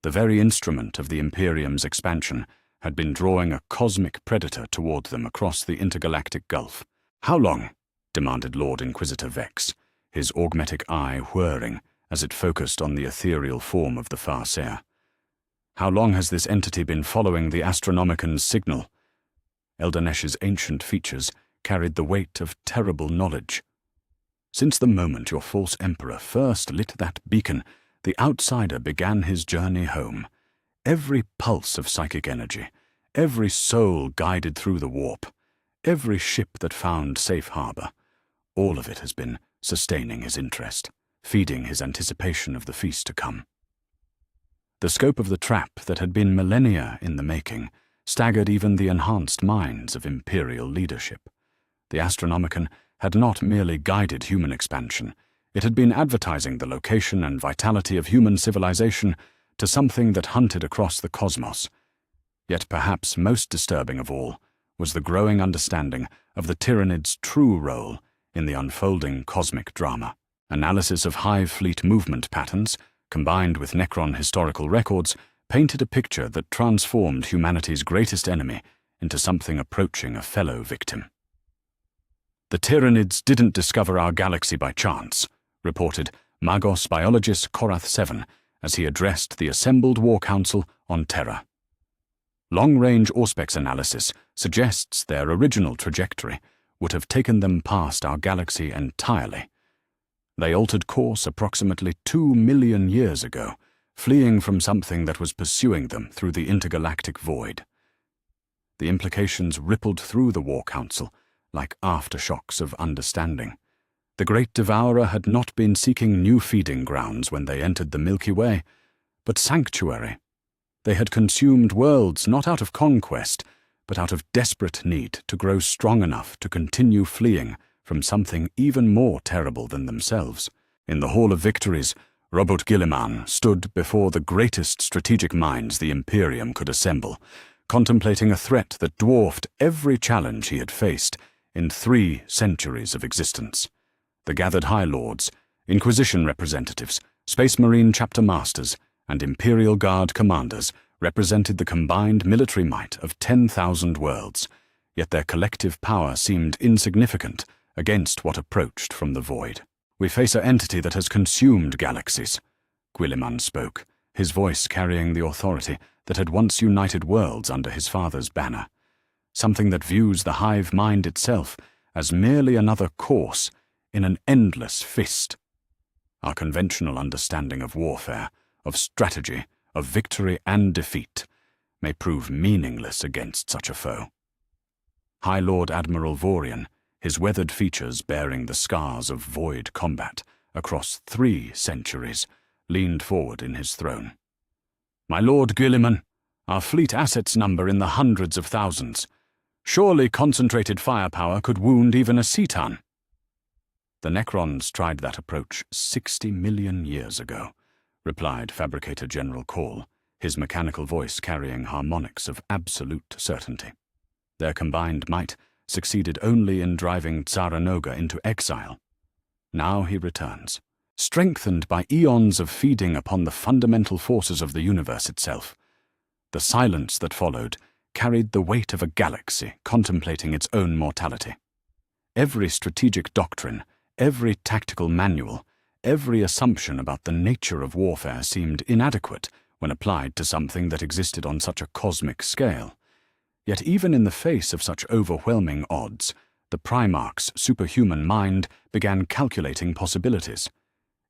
The very instrument of the Imperium's expansion had been drawing a cosmic predator toward them across the intergalactic gulf. "How long?" demanded Lord Inquisitor Vex, his augmetic eye whirring as it focused on the ethereal form of the Farseer. "How long has this entity been following the Astronomicon's signal?" Eldanesh's ancient features carried the weight of terrible knowledge. "Since the moment your false emperor first lit that beacon, the outsider began his journey home, every pulse of psychic energy, every soul guided through the warp, every ship that found safe harbor, all of it has been sustaining his interest, feeding his anticipation of the feast to come. The scope of the trap that had been millennia in the making staggered even the enhanced minds of imperial leadership. The Astronomicon had not merely guided human expansion, it had been advertising the location and vitality of human civilization to something that hunted across the cosmos. Yet perhaps most disturbing of all was the growing understanding of the Tyranid's true role in the unfolding cosmic drama. Analysis of Hive fleet movement patterns, combined with Necron historical records, painted a picture that transformed humanity's greatest enemy into something approaching a fellow victim. "The Tyranids didn't discover our galaxy by chance," reported Magos biologist Korath 7 as he addressed the assembled War Council on Terra. Long-range Auspex analysis suggests their original trajectory would have taken them past our galaxy entirely. They altered course approximately 2 million years ago, fleeing from something that was pursuing them through the intergalactic void. The implications rippled through the War Council like aftershocks of understanding. The Great Devourer had not been seeking new feeding grounds when they entered the Milky Way, but sanctuary. They had consumed worlds not out of conquest, but out of desperate need to grow strong enough to continue fleeing from something even more terrible than themselves. In the Hall of Victories, Robert Guilliman stood before the greatest strategic minds the Imperium could assemble, contemplating a threat that dwarfed every challenge he had faced in 3 centuries of existence. The gathered High Lords, Inquisition representatives, Space Marine chapter masters, and Imperial Guard commanders represented the combined military might of 10,000 worlds, yet their collective power seemed insignificant against what approached from the void. "We face an entity that has consumed galaxies," Guilliman spoke, his voice carrying the authority that had once united worlds under his father's banner. Something that views the Hive mind itself as merely another course in an endless fist. Our conventional understanding of warfare, of strategy, of victory and defeat, may prove meaningless against such a foe. High Lord Admiral Vorian, his weathered features bearing the scars of void combat across 3 centuries, leaned forward in his throne. "My Lord Guilliman, our fleet assets number in the hundreds of thousands. Surely concentrated firepower could wound even a Cetan." "The Necrons tried that approach 60 million years ago," replied Fabricator General Cour, his mechanical voice carrying harmonics of absolute certainty. "Their combined might succeeded only in driving Tsaranoga into exile. Now he returns, strengthened by eons of feeding upon the fundamental forces of the universe itself. The silence that followed carried the weight of a galaxy contemplating its own mortality. Every strategic doctrine, every tactical manual, every assumption about the nature of warfare seemed inadequate when applied to something that existed on such a cosmic scale. Yet even in the face of such overwhelming odds, the Primarch's superhuman mind began calculating possibilities.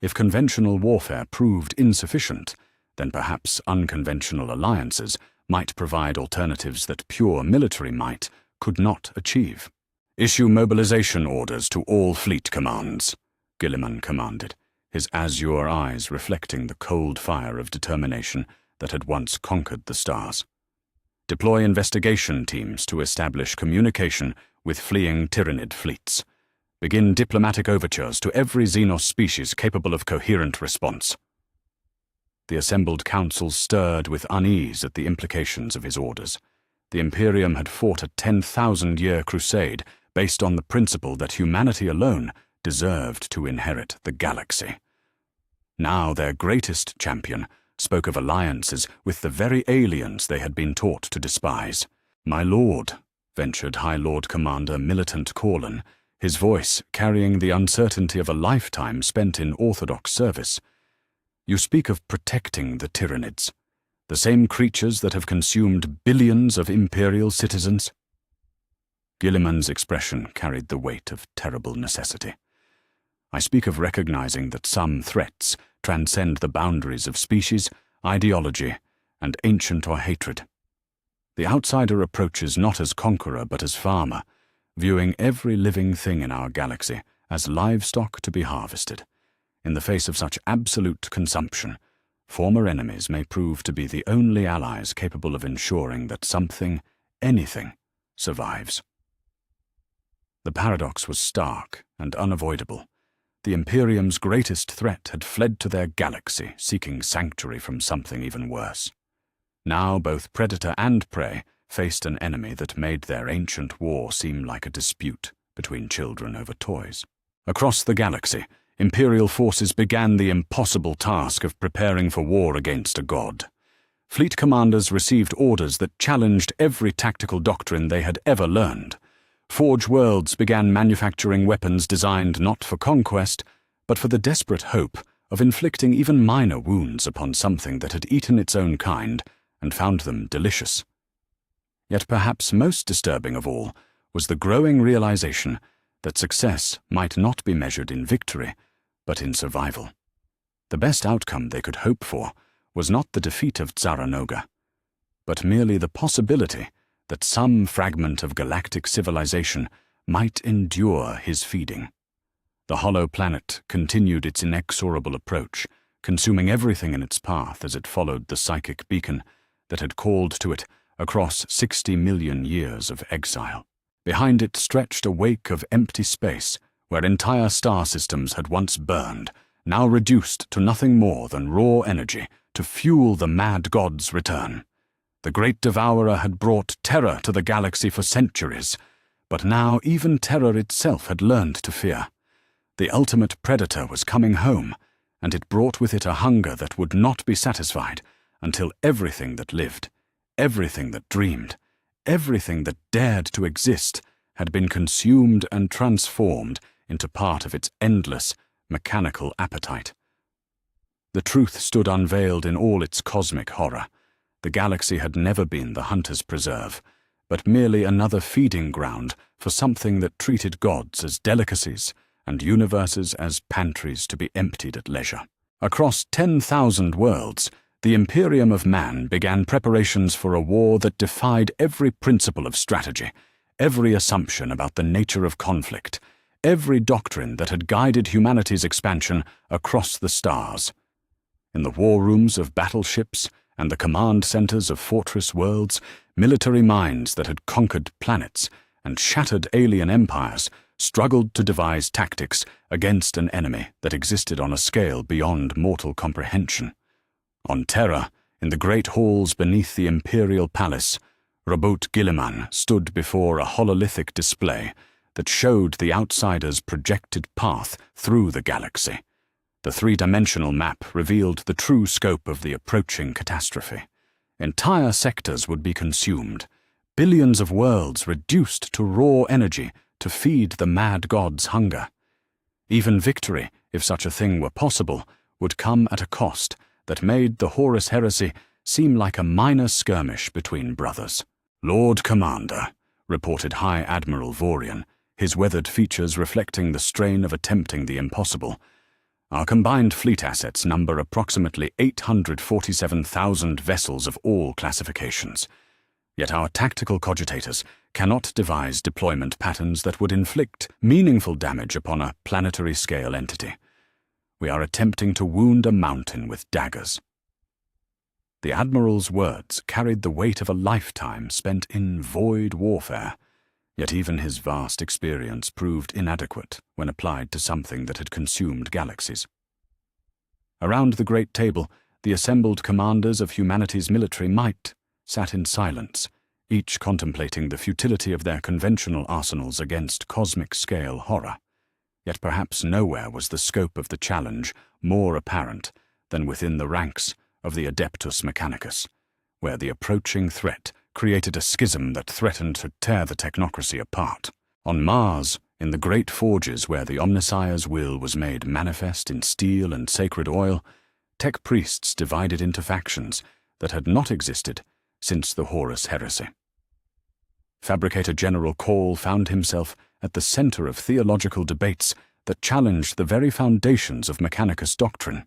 If conventional warfare proved insufficient, then perhaps unconventional alliances might provide alternatives that pure military might could not achieve. "Issue mobilization orders to all fleet commands," Guilliman commanded, his azure eyes reflecting the cold fire of determination that had once conquered the stars. "Deploy investigation teams to establish communication with fleeing Tyranid fleets. Begin diplomatic overtures to every Xenos species capable of coherent response." The assembled council stirred with unease at the implications of his orders. The Imperium had fought a 10,000-year crusade based on the principle that humanity alone deserved to inherit the galaxy. Now their greatest champion spoke of alliances with the very aliens they had been taught to despise. "My lord," ventured High Lord Commander Militant Corlin, his voice carrying the uncertainty of a lifetime spent in orthodox service, "you speak of protecting the Tyranids, the same creatures that have consumed billions of Imperial citizens." Guilliman's expression carried the weight of terrible necessity. "I speak of recognizing that some threats transcend the boundaries of species, ideology, and ancient or hatred. The outsider approaches not as conqueror but as farmer, viewing every living thing in our galaxy as livestock to be harvested. In the face of such absolute consumption, former enemies may prove to be the only allies capable of ensuring that something, anything, survives. The paradox was stark and unavoidable. The Imperium's greatest threat had fled to their galaxy, seeking sanctuary from something even worse. Now both predator and prey faced an enemy that made their ancient war seem like a dispute between children over toys. Across the galaxy, Imperial forces began the impossible task of preparing for war against a god. Fleet commanders received orders that challenged every tactical doctrine they had ever learned. Forge Worlds began manufacturing weapons designed not for conquest, but for the desperate hope of inflicting even minor wounds upon something that had eaten its own kind and found them delicious. Yet perhaps most disturbing of all was the growing realization that success might not be measured in victory, but in survival. The best outcome they could hope for was not the defeat of Zaranoga, but merely the possibility that some fragment of galactic civilization might endure his feeding. The hollow planet continued its inexorable approach, consuming everything in its path as it followed the psychic beacon that had called to it across 60 million years of exile. Behind it stretched a wake of empty space where entire star systems had once burned, now reduced to nothing more than raw energy to fuel the mad god's return. The great devourer had brought terror to the galaxy for centuries, but now even terror itself had learned to fear. The ultimate predator was coming home, and it brought with it a hunger that would not be satisfied until everything that lived, everything that dreamed, everything that dared to exist had been consumed and transformed into part of its endless, mechanical appetite. The truth stood unveiled in all its cosmic horror. The galaxy had never been the hunter's preserve, but merely another feeding ground for something that treated gods as delicacies and universes as pantries to be emptied at leisure. Across 10,000 worlds, the Imperium of Man began preparations for a war that defied every principle of strategy, every assumption about the nature of conflict, every doctrine that had guided humanity's expansion across the stars. In the war rooms of battleships and the command centers of fortress worlds, military minds that had conquered planets and shattered alien empires struggled to devise tactics against an enemy that existed on a scale beyond mortal comprehension. On Terra, in the great halls beneath the Imperial Palace, Robot Guilliman stood before a hololithic display that showed the outsider's projected path through the galaxy. The three-dimensional map revealed the true scope of the approaching catastrophe. Entire sectors would be consumed, billions of worlds reduced to raw energy to feed the mad god's hunger. Even victory, if such a thing were possible, would come at a cost that made the Horus heresy seem like a minor skirmish between brothers. "Lord Commander," reported High Admiral Vorian, his weathered features reflecting the strain of attempting the impossible. "Our combined fleet assets number approximately 847,000 vessels of all classifications. Yet our tactical cogitators cannot devise deployment patterns that would inflict meaningful damage upon a planetary-scale entity. We are attempting to wound a mountain with daggers." The Admiral's words carried the weight of a lifetime spent in void warfare, yet even his vast experience proved inadequate when applied to something that had consumed galaxies. Around the great table, the assembled commanders of humanity's military might sat in silence, each contemplating the futility of their conventional arsenals against cosmic-scale horror. Yet perhaps nowhere was the scope of the challenge more apparent than within the ranks of the Adeptus Mechanicus, where the approaching threat created a schism that threatened to tear the technocracy apart. On Mars, in the great forges where the Omnissiah's will was made manifest in steel and sacred oil, tech priests divided into factions that had not existed since the Horus heresy. Fabricator General Cour found himself at the center of theological debates that challenged the very foundations of Mechanicus doctrine.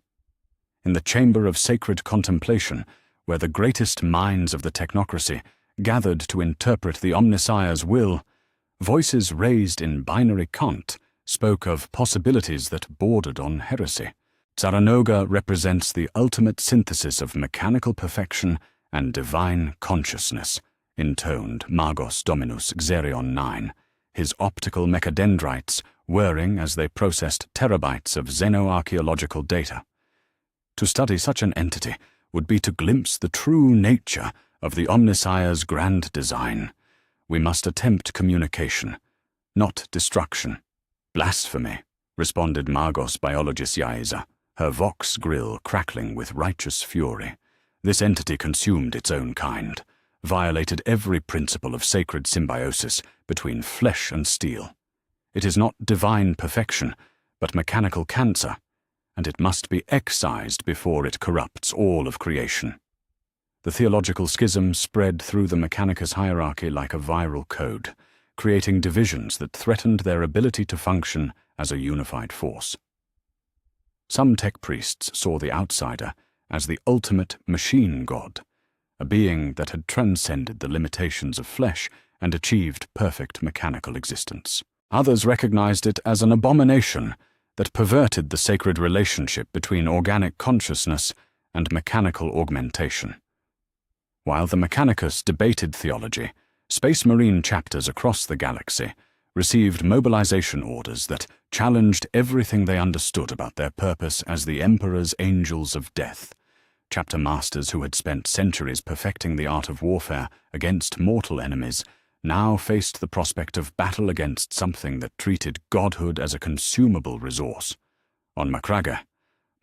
In the chamber of sacred contemplation, where the greatest minds of the technocracy gathered to interpret the Omnissiah's will, voices raised in binary cant spoke of possibilities that bordered on heresy. Tsaranoga represents the ultimate synthesis of mechanical perfection and divine consciousness, intoned Magos Dominus Xerion 9, his optical mechadendrites whirring as they processed terabytes of xenoarchaeological data. To study such an entity would be to glimpse the true nature of the Omnissiah's grand design. We must attempt communication, not destruction. Blasphemy, responded Magos Biologis Yaiza, her vox grill crackling with righteous fury. This entity consumed its own kind, violated every principle of sacred symbiosis between flesh and steel. It is not divine perfection, but mechanical cancer, and it must be excised before it corrupts all of creation. The theological schism spread through the Mechanicus hierarchy like a viral code, creating divisions that threatened their ability to function as a unified force. Some tech priests saw the outsider as the ultimate machine god, a being that had transcended the limitations of flesh and achieved perfect mechanical existence. Others recognized it as an abomination that perverted the sacred relationship between organic consciousness and mechanical augmentation. While the Mechanicus debated theology, Space Marine chapters across the galaxy received mobilization orders that challenged everything they understood about their purpose as the Emperor's Angels of Death. Chapter masters who had spent centuries perfecting the art of warfare against mortal enemies now faced the prospect of battle against something that treated godhood as a consumable resource. On Macraga,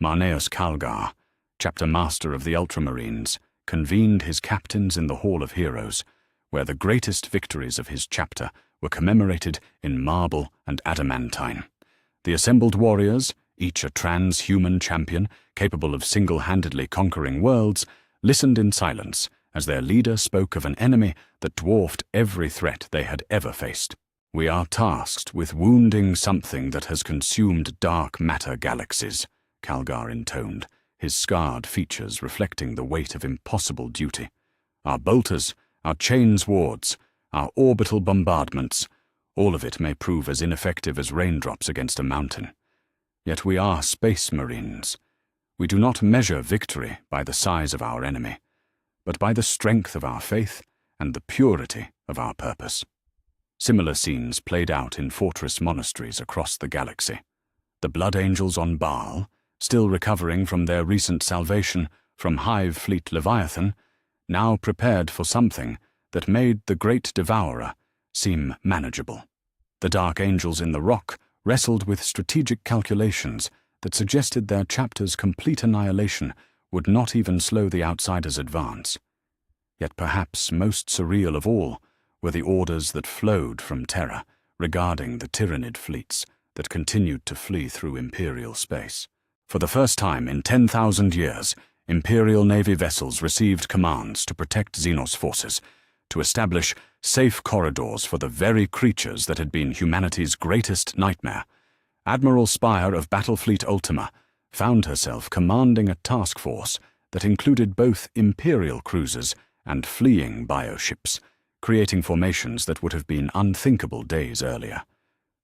Marneus Calgar, chapter master of the Ultramarines, convened his captains in the Hall of Heroes, where the greatest victories of his chapter were commemorated in marble and adamantine. The assembled warriors, each a transhuman champion capable of single-handedly conquering worlds, listened in silence as their leader spoke of an enemy that dwarfed every threat they had ever faced. "We are tasked with wounding something that has consumed dark matter galaxies," Calgar intoned, his scarred features reflecting the weight of impossible duty. "Our bolters, our chains wards, our orbital bombardments, all of it may prove as ineffective as raindrops against a mountain. Yet we are space marines. We do not measure victory by the size of our enemy, but by the strength of our faith and the purity of our purpose." Similar scenes played out in fortress monasteries across the galaxy. The Blood Angels on Baal, still recovering from their recent salvation from Hive Fleet Leviathan, now prepared for something that made the Great Devourer seem manageable. The Dark Angels in the Rock wrestled with strategic calculations that suggested their chapter's complete annihilation would not even slow the outsiders' advance. Yet perhaps most surreal of all were the orders that flowed from Terra regarding the Tyranid fleets that continued to flee through Imperial space. For the first time in 10,000 years, Imperial Navy vessels received commands to protect Xenos forces, to establish safe corridors for the very creatures that had been humanity's greatest nightmare. Admiral Spire of Battlefleet Ultima found herself commanding a task force that included both Imperial cruisers and fleeing bioships, creating formations that would have been unthinkable days earlier.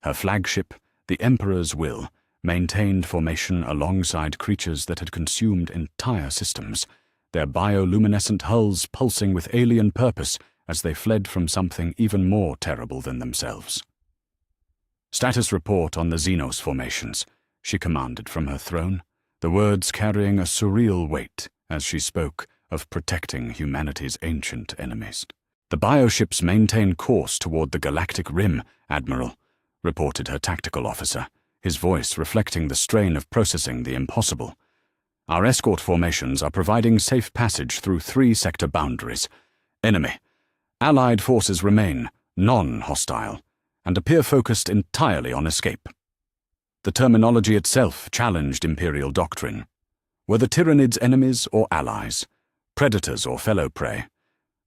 Her flagship, the Emperor's Will, maintained formation alongside creatures that had consumed entire systems, their bioluminescent hulls pulsing with alien purpose as they fled from something even more terrible than themselves. "Status report on the Xenos formations," she commanded from her throne, the words carrying a surreal weight as she spoke of protecting humanity's ancient enemies. "The bioships maintain course toward the galactic rim, Admiral," reported her tactical officer, his voice reflecting the strain of processing the impossible. "Our escort formations are providing safe passage through 3 sector boundaries. Enemy. Allied forces remain non-hostile and appear focused entirely on escape." The terminology itself challenged Imperial doctrine. Were the Tyranids enemies or allies, predators or fellow prey?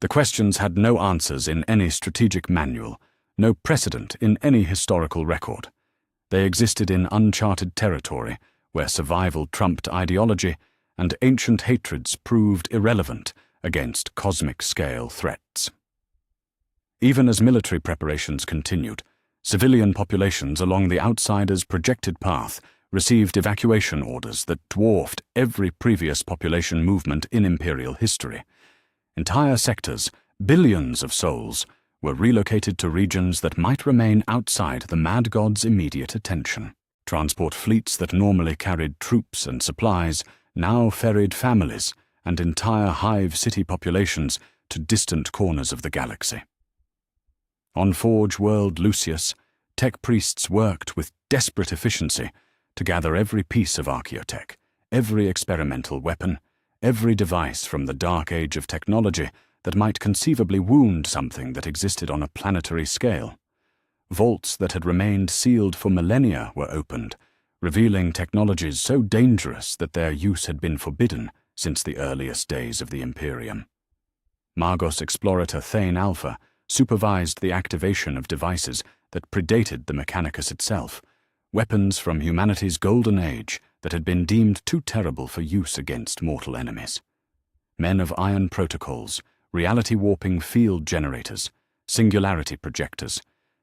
The questions had no answers in any strategic manual, no precedent in any historical record. They existed in uncharted territory where survival trumped ideology and ancient hatreds proved irrelevant against cosmic-scale threats. Even as military preparations continued, civilian populations along the Outsider's projected path received evacuation orders that dwarfed every previous population movement in Imperial history. Entire sectors, billions of souls, were relocated to regions that might remain outside the Mad God's immediate attention. Transport fleets that normally carried troops and supplies now ferried families and entire Hive city populations to distant corners of the galaxy. On Forge World Lucius, tech priests worked with desperate efficiency to gather every piece of archaeotech, every experimental weapon, every device from the dark age of technology that might conceivably wound something that existed on a planetary scale. Vaults that had remained sealed for millennia were opened, revealing technologies so dangerous that their use had been forbidden since the earliest days of the Imperium. Magos Explorator Thane Alpha supervised the activation of devices that predated the Mechanicus itself, weapons from humanity's golden age that had been deemed too terrible for use against mortal enemies. Men of iron protocols, reality-warping field generators, singularity projectors,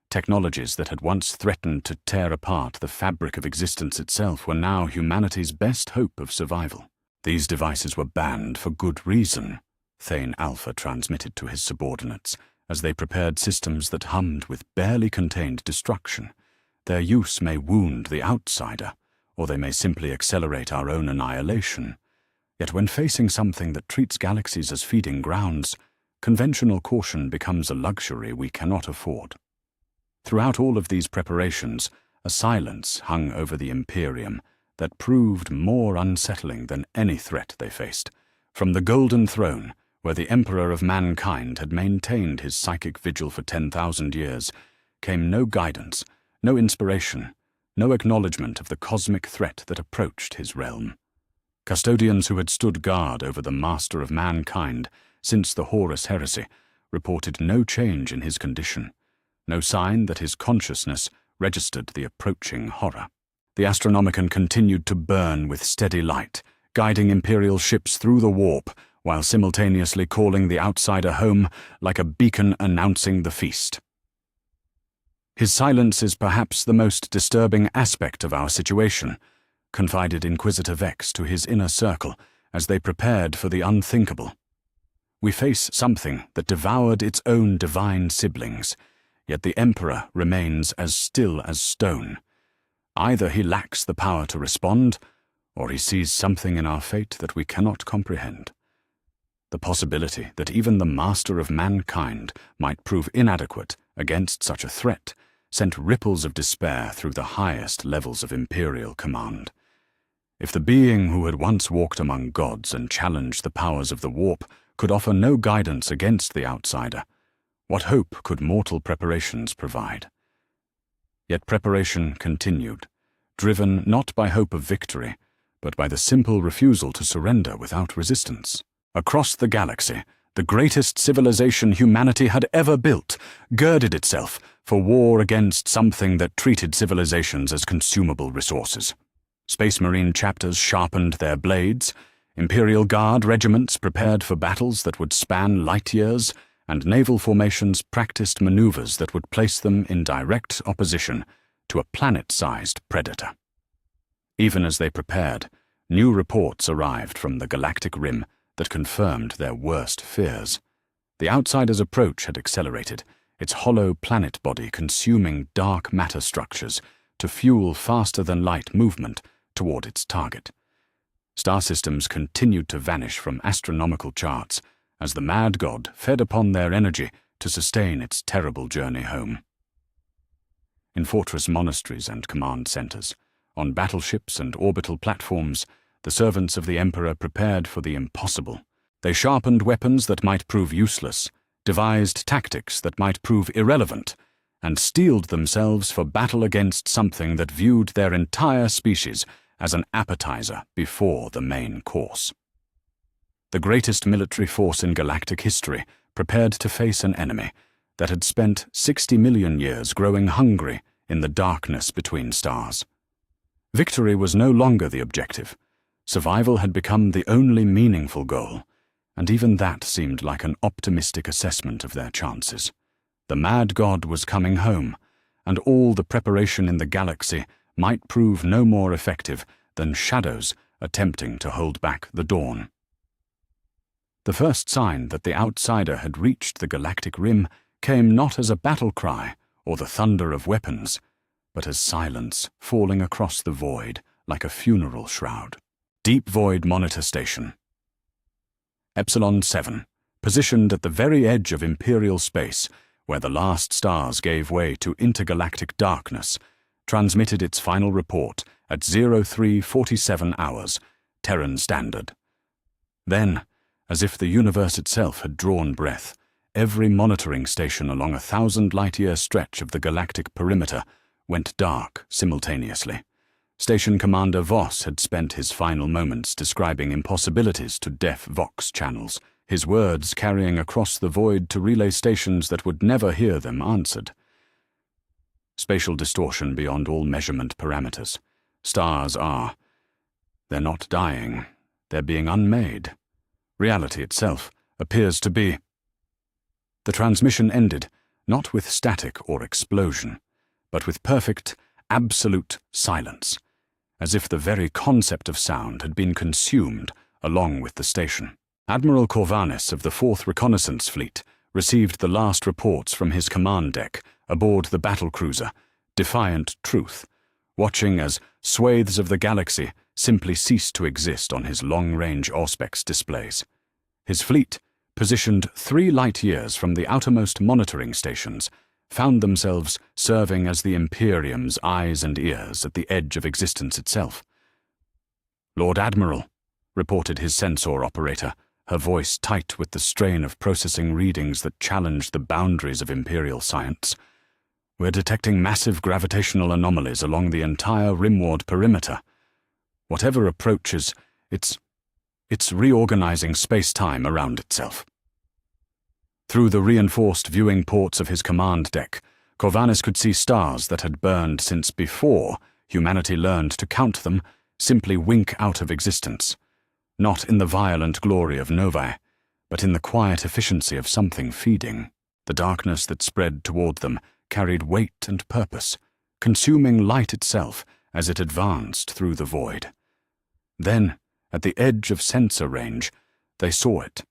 technologies that had once threatened to tear apart the fabric of existence itself were now humanity's best hope of survival. These devices were banned for good reason, Thane Alpha transmitted to his subordinates, as they prepared systems that hummed with barely contained destruction. Their use may wound the outsider, or they may simply accelerate our own annihilation. Yet when facing something that treats galaxies as feeding grounds, conventional caution becomes a luxury we cannot afford. Throughout all of these preparations, a silence hung over the Imperium that proved more unsettling than any threat they faced. From the Golden Throne, where the Emperor of Mankind had maintained his psychic vigil for 10,000 years, came no guidance, no inspiration, no acknowledgement of the cosmic threat that approached his realm. Custodians who had stood guard over the Master of Mankind since the Horus Heresy reported no change in his condition, no sign that his consciousness registered the approaching horror. The Astronomicon continued to burn with steady light, guiding Imperial ships through the warp, while simultaneously calling the outsider home like a beacon announcing the feast. His silence is perhaps the most disturbing aspect of our situation, confided Inquisitor Vex to his inner circle as they prepared for the unthinkable. We face something that devoured its own divine siblings, yet the Emperor remains as still as stone. Either he lacks the power to respond, or he sees something in our fate that we cannot comprehend. The possibility that even the Master of Mankind might prove inadequate against such a threat sent ripples of despair through the highest levels of Imperial command. If the being who had once walked among gods and challenged the powers of the warp could offer no guidance against the outsider, what hope could mortal preparations provide? Yet preparation continued, driven not by hope of victory, but by the simple refusal to surrender without resistance. Across the galaxy, the greatest civilization humanity had ever built girded itself for war against something that treated civilizations as consumable resources. Space Marine chapters sharpened their blades, Imperial Guard regiments prepared for battles that would span light years, and naval formations practiced maneuvers that would place them in direct opposition to a planet-sized predator. Even as they prepared, new reports arrived from the galactic rim that confirmed their worst fears. The outsider's approach had accelerated, its hollow planet body consuming dark matter structures to fuel faster-than-light movement toward its target. Star systems continued to vanish from astronomical charts as the Mad God fed upon their energy to sustain its terrible journey home. In fortress monasteries and command centers, on battleships and orbital platforms, the servants of the Emperor prepared for the impossible. They sharpened weapons that might prove useless, devised tactics that might prove irrelevant, and steeled themselves for battle against something that viewed their entire species as an appetizer before the main course. The greatest military force in galactic history prepared to face an enemy that had spent 60 million years growing hungry in the darkness between stars. Victory was no longer the objective. Survival had become the only meaningful goal, and even that seemed like an optimistic assessment of their chances. The mad god was coming home, and all the preparation in the galaxy might prove no more effective than shadows attempting to hold back the dawn. The first sign that the outsider had reached the galactic rim came not as a battle cry or the thunder of weapons, but as silence falling across the void like a funeral shroud. Deep Void Monitor Station. Epsilon 7, positioned at the very edge of Imperial space, where the last stars gave way to intergalactic darkness, transmitted its final report at 0347 hours, Terran Standard. Then, as if the universe itself had drawn breath, every monitoring station along a 1,000-light-year stretch of the galactic perimeter went dark simultaneously. Station Commander Voss had spent his final moments describing impossibilities to deaf Vox channels, his words carrying across the void to relay stations that would never hear them answered. Spatial distortion beyond all measurement parameters. Stars are. They're not dying. They're being unmade. Reality itself appears to be. The transmission ended, not with static or explosion, but with perfect, absolute silence, as if the very concept of sound had been consumed along with the station. Admiral Corvanis of the 4th Reconnaissance Fleet received the last reports from his command deck aboard the battlecruiser, Defiant Truth, watching as swathes of the galaxy simply ceased to exist on his long-range Auspex displays. His fleet, positioned 3 light-years from the outermost monitoring stations, found themselves serving as the Imperium's eyes and ears at the edge of existence itself. "Lord Admiral," reported his sensor operator, her voice tight with the strain of processing readings that challenged the boundaries of Imperial science, "we're detecting massive gravitational anomalies along the entire rimward perimeter. Whatever approaches, it's reorganizing space-time around itself." Through the reinforced viewing ports of his command deck, Corvanis could see stars that had burned since before humanity learned to count them simply wink out of existence, not in the violent glory of novae, but in the quiet efficiency of something feeding. The darkness that spread toward them carried weight and purpose, consuming light itself as it advanced through the void. Then, at the edge of sensor range, they saw it.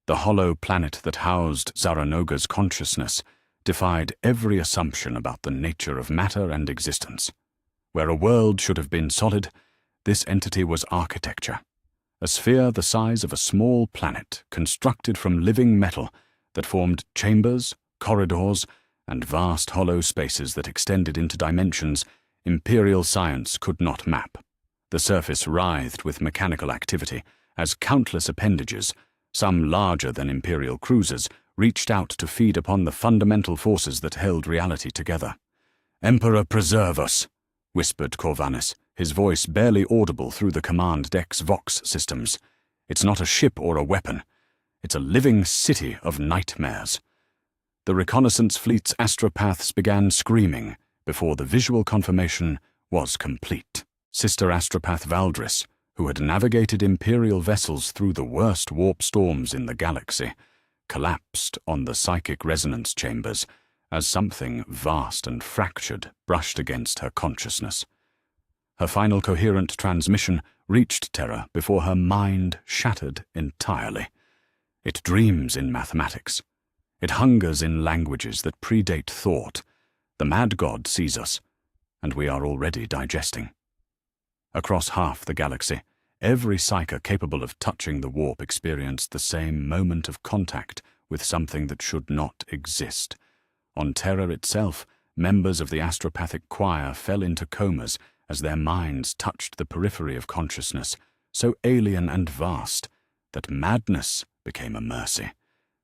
The hollow planet that housed Zaranoga's consciousness defied every assumption about the nature of matter and existence. Where a world should have been solid, this entity was architecture. A sphere the size of a small planet constructed from living metal that formed chambers, corridors, and vast hollow spaces that extended into dimensions Imperial science could not map. The surface writhed with mechanical activity as countless appendages, some larger than Imperial cruisers, reached out to feed upon the fundamental forces that held reality together. "Emperor preserve us," whispered Corvanis, his voice barely audible through the command deck's Vox systems. "It's not a ship or a weapon. It's a living city of nightmares." The reconnaissance fleet's astropaths began screaming before the visual confirmation was complete. Sister astropath Valdris, who had navigated Imperial vessels through the worst warp storms in the galaxy, collapsed on the psychic resonance chambers as something vast and fractured brushed against her consciousness. Her final coherent transmission reached Terra before her mind shattered entirely. It dreams in mathematics. It hungers in languages that predate thought. The mad god sees us, and we are already digesting. Across half the galaxy, every psyker capable of touching the warp experienced the same moment of contact with something that should not exist. On Terra itself, members of the astropathic choir fell into comas as their minds touched the periphery of consciousness, so alien and vast that madness became a mercy.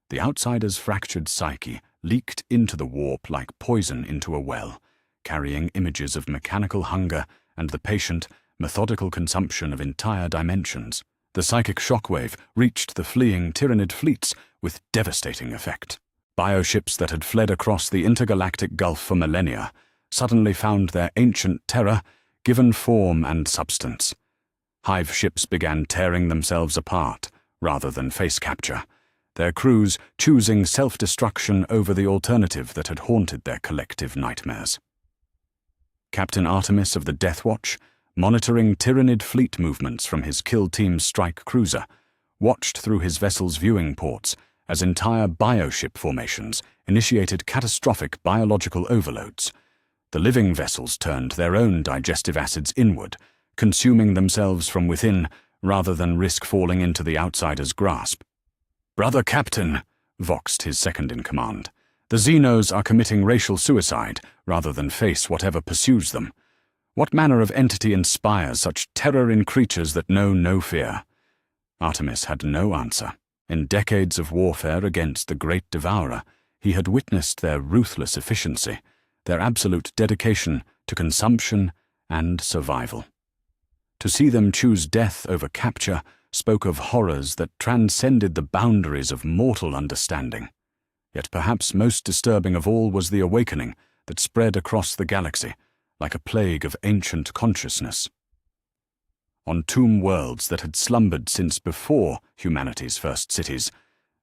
The outsider's fractured psyche leaked into the warp like poison into a well, carrying images of mechanical hunger and the patient, methodical consumption of entire dimensions. The psychic shockwave reached the fleeing Tyranid fleets with devastating effect. Bioships that had fled across the intergalactic gulf for millennia suddenly found their ancient terror given form and substance. Hive ships began tearing themselves apart rather than face capture, their crews choosing self-destruction over the alternative that had haunted their collective nightmares. Captain Artemis of the Death Watch, monitoring Tyranid fleet movements from his kill team's strike cruiser, watched through his vessel's viewing ports as entire bioship formations initiated catastrophic biological overloads. The living vessels turned their own digestive acids inward, consuming themselves from within rather than risk falling into the outsider's grasp. "Brother Captain," voxed his second-in-command, "the Xenos are committing racial suicide rather than face whatever pursues them. What manner of entity inspires such terror in creatures that know no fear?" Artemis had no answer. In decades of warfare against the Great Devourer, he had witnessed their ruthless efficiency, their absolute dedication to consumption and survival. To see them choose death over capture spoke of horrors that transcended the boundaries of mortal understanding. Yet perhaps most disturbing of all was the awakening that spread across the galaxy, like a plague of ancient consciousness. On tomb worlds that had slumbered since before humanity's first cities,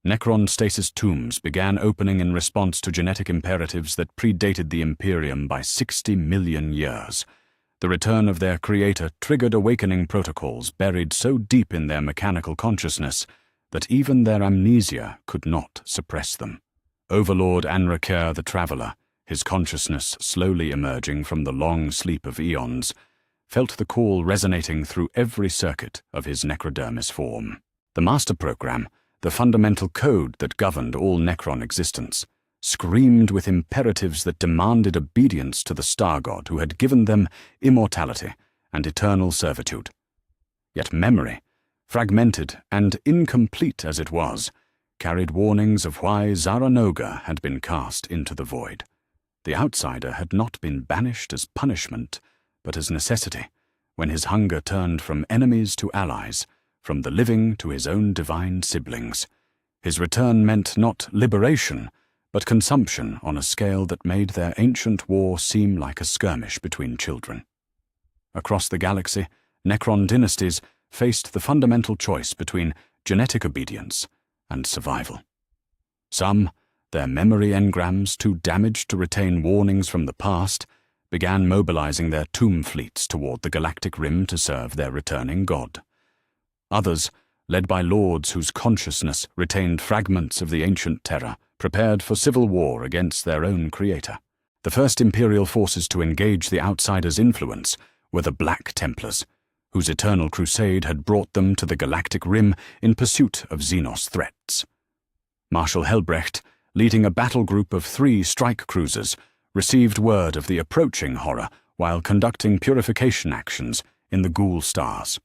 Necron stasis tombs began opening in response to genetic imperatives that predated the Imperium by 60 million years. The return of their creator triggered awakening protocols buried so deep in their mechanical consciousness that even their amnesia could not suppress them. Overlord Anrakir the Traveler, his consciousness slowly emerging from the long sleep of eons, felt the call resonating through every circuit of his necrodermis form. The master program, the fundamental code that governed all Necron existence, screamed with imperatives that demanded obedience to the star god who had given them immortality and eternal servitude. Yet memory, fragmented and incomplete as it was, carried warnings of why Zaranoga had been cast into the void. The outsider had not been banished as punishment, but as necessity, when his hunger turned from enemies to allies, from the living to his own divine siblings. His return meant not liberation, but consumption on a scale that made their ancient war seem like a skirmish between children. Across the galaxy, Necron dynasties faced the fundamental choice between genetic obedience and survival. Some, their memory engrams too damaged to retain warnings from the past, began mobilizing their tomb fleets toward the galactic rim to serve their returning god. Others, led by lords whose consciousness retained fragments of the ancient terror, prepared for civil war against their own creator. The first Imperial forces to engage the outsider's influence were the Black Templars, whose eternal crusade had brought them to the galactic rim in pursuit of Xenos threats. Marshal Helbrecht, leading a battle group of 3 strike cruisers, received word of the approaching horror while conducting purification actions in the Ghoul stars.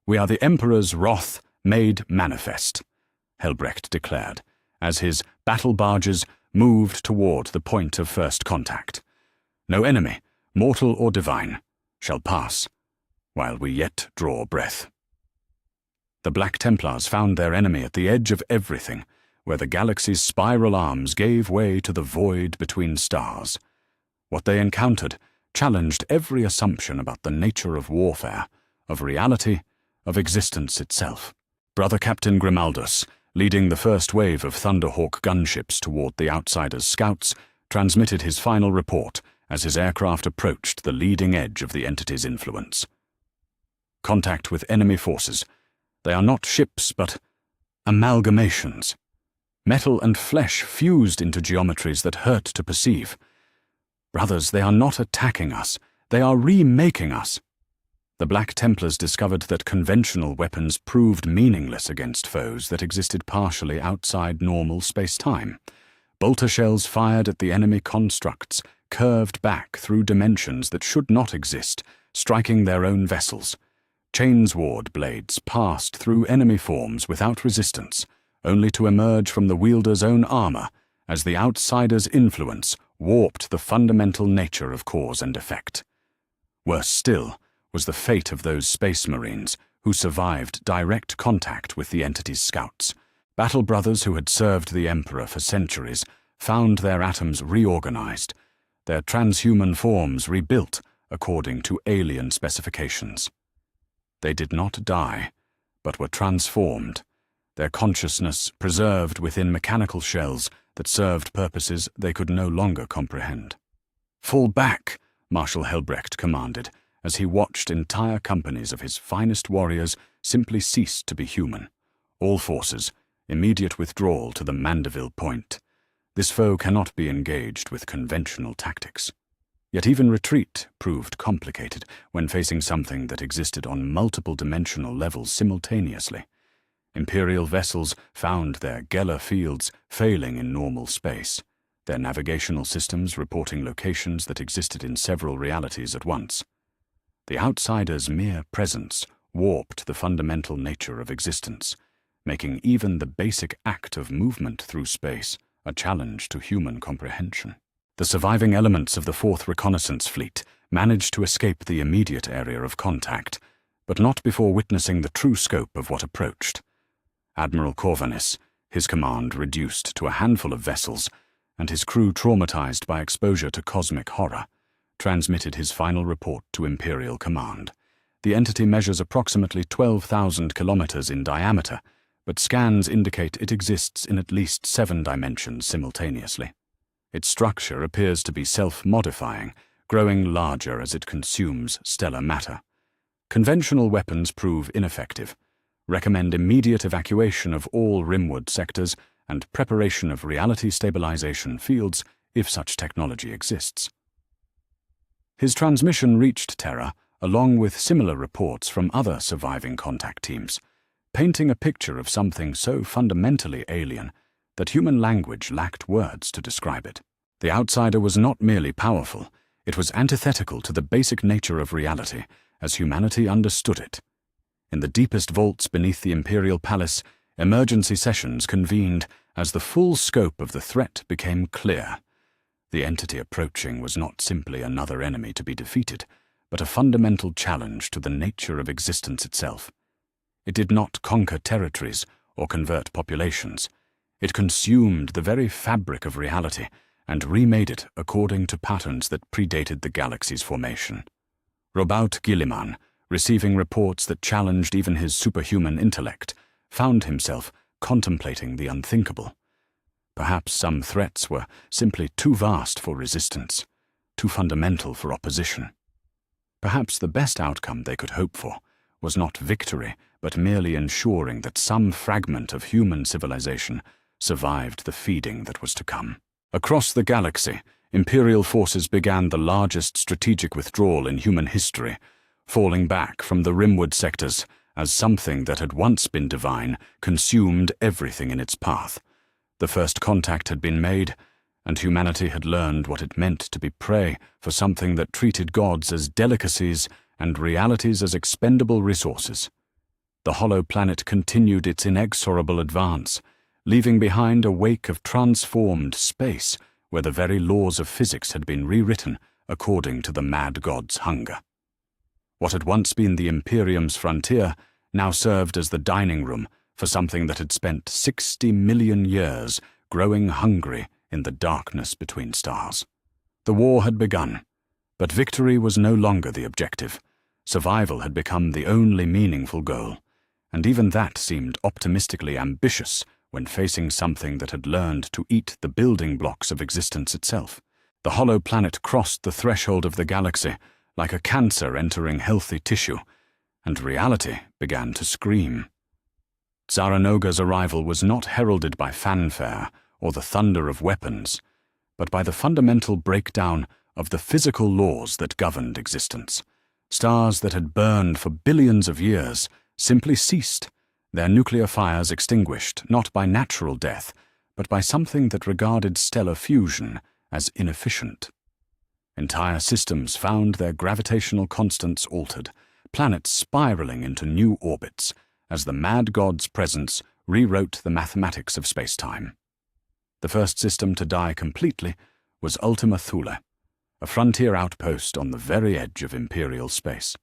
"We are the Emperor's wrath made manifest," Helbrecht declared, as his battle barges moved toward the point of first contact. "No enemy, mortal or divine, shall pass while we yet draw breath." The Black Templars found their enemy at the edge of everything, where the galaxy's spiral arms gave way to the void between stars. What they encountered challenged every assumption about the nature of warfare, of reality, of existence itself. Brother Captain Grimaldus, leading the first wave of Thunderhawk gunships toward the outsider's scouts, transmitted his final report as his aircraft approached the leading edge of the entity's influence. Contact with enemy forces. They are not ships, but amalgamations. Metal and flesh fused into geometries that hurt to perceive. Brothers, they are not attacking us. They are remaking us. The Black Templars discovered that conventional weapons proved meaningless against foes that existed partially outside normal space-time. Bolter shells fired at the enemy constructs curved back through dimensions that should not exist, striking their own vessels. Chainsword blades passed through enemy forms without resistance, only to emerge from the wielder's own armor as the outsider's influence warped the fundamental nature of cause and effect. Worse still was the fate of those space marines who survived direct contact with the entity's scouts. Battle brothers who had served the Emperor for centuries found their atoms reorganized, their transhuman forms rebuilt according to alien specifications. They did not die, but were transformed, their consciousness preserved within mechanical shells that served purposes they could no longer comprehend. "Fall back," Marshal Helbrecht commanded, as he watched entire companies of his finest warriors simply cease to be human. All forces, immediate withdrawal to the Mandeville Point. This foe cannot be engaged with conventional tactics. Yet even retreat proved complicated when facing something that existed on multiple dimensional levels simultaneously. Imperial vessels found their Geller fields failing in normal space, their navigational systems reporting locations that existed in several realities at once. The outsider's mere presence warped the fundamental nature of existence, making even the basic act of movement through space a challenge to human comprehension. The surviving elements of the 4th Reconnaissance Fleet managed to escape the immediate area of contact, but not before witnessing the true scope of what approached. Admiral Corvinus, his command reduced to a handful of vessels, and his crew traumatized by exposure to cosmic horror, transmitted his final report to Imperial Command. The entity measures approximately 12,000 kilometers in diameter, but scans indicate it exists in at least 7 dimensions simultaneously. Its structure appears to be self-modifying, growing larger as it consumes stellar matter. Conventional weapons prove ineffective. Recommend immediate evacuation of all rimwood sectors and preparation of reality stabilization fields if such technology exists. His transmission reached Terra, along with similar reports from other surviving contact teams, painting a picture of something so fundamentally alien that human language lacked words to describe it. The outsider was not merely powerful, it was antithetical to the basic nature of reality as humanity understood it. In the deepest vaults beneath the Imperial Palace, emergency sessions convened as the full scope of the threat became clear. The entity approaching was not simply another enemy to be defeated, but a fundamental challenge to the nature of existence itself. It did not conquer territories or convert populations. It consumed the very fabric of reality and remade it according to patterns that predated the galaxy's formation. Robout Guilliman, receiving reports that challenged even his superhuman intellect, found himself contemplating the unthinkable. Perhaps some threats were simply too vast for resistance, too fundamental for opposition. Perhaps the best outcome they could hope for was not victory, but merely ensuring that some fragment of human civilization survived the feeding that was to come. Across the galaxy, Imperial forces began the largest strategic withdrawal in human history, falling back from the rimwood sectors as something that had once been divine consumed everything in its path. The first contact had been made, and humanity had learned what it meant to be prey for something that treated gods as delicacies and realities as expendable resources. The hollow planet continued its inexorable advance, leaving behind a wake of transformed space where the very laws of physics had been rewritten according to the mad god's hunger. What had once been the Imperium's frontier now served as the dining room for something that had spent 60 million years growing hungry in the darkness between stars. The war had begun, but victory was no longer the objective. Survival had become the only meaningful goal, and even that seemed optimistically ambitious when facing something that had learned to eat the building blocks of existence itself. The hollow planet crossed the threshold of the galaxy like a cancer entering healthy tissue, and reality began to scream. Zaranoga's arrival was not heralded by fanfare or the thunder of weapons, but by the fundamental breakdown of the physical laws that governed existence. Stars that had burned for billions of years simply ceased, their nuclear fires extinguished not by natural death, but by something that regarded stellar fusion as inefficient. Entire systems found their gravitational constants altered, planets spiraling into new orbits, as the mad god's presence rewrote the mathematics of space-time. The first system to die completely was Ultima Thule, a frontier outpost on the very edge of Imperial space.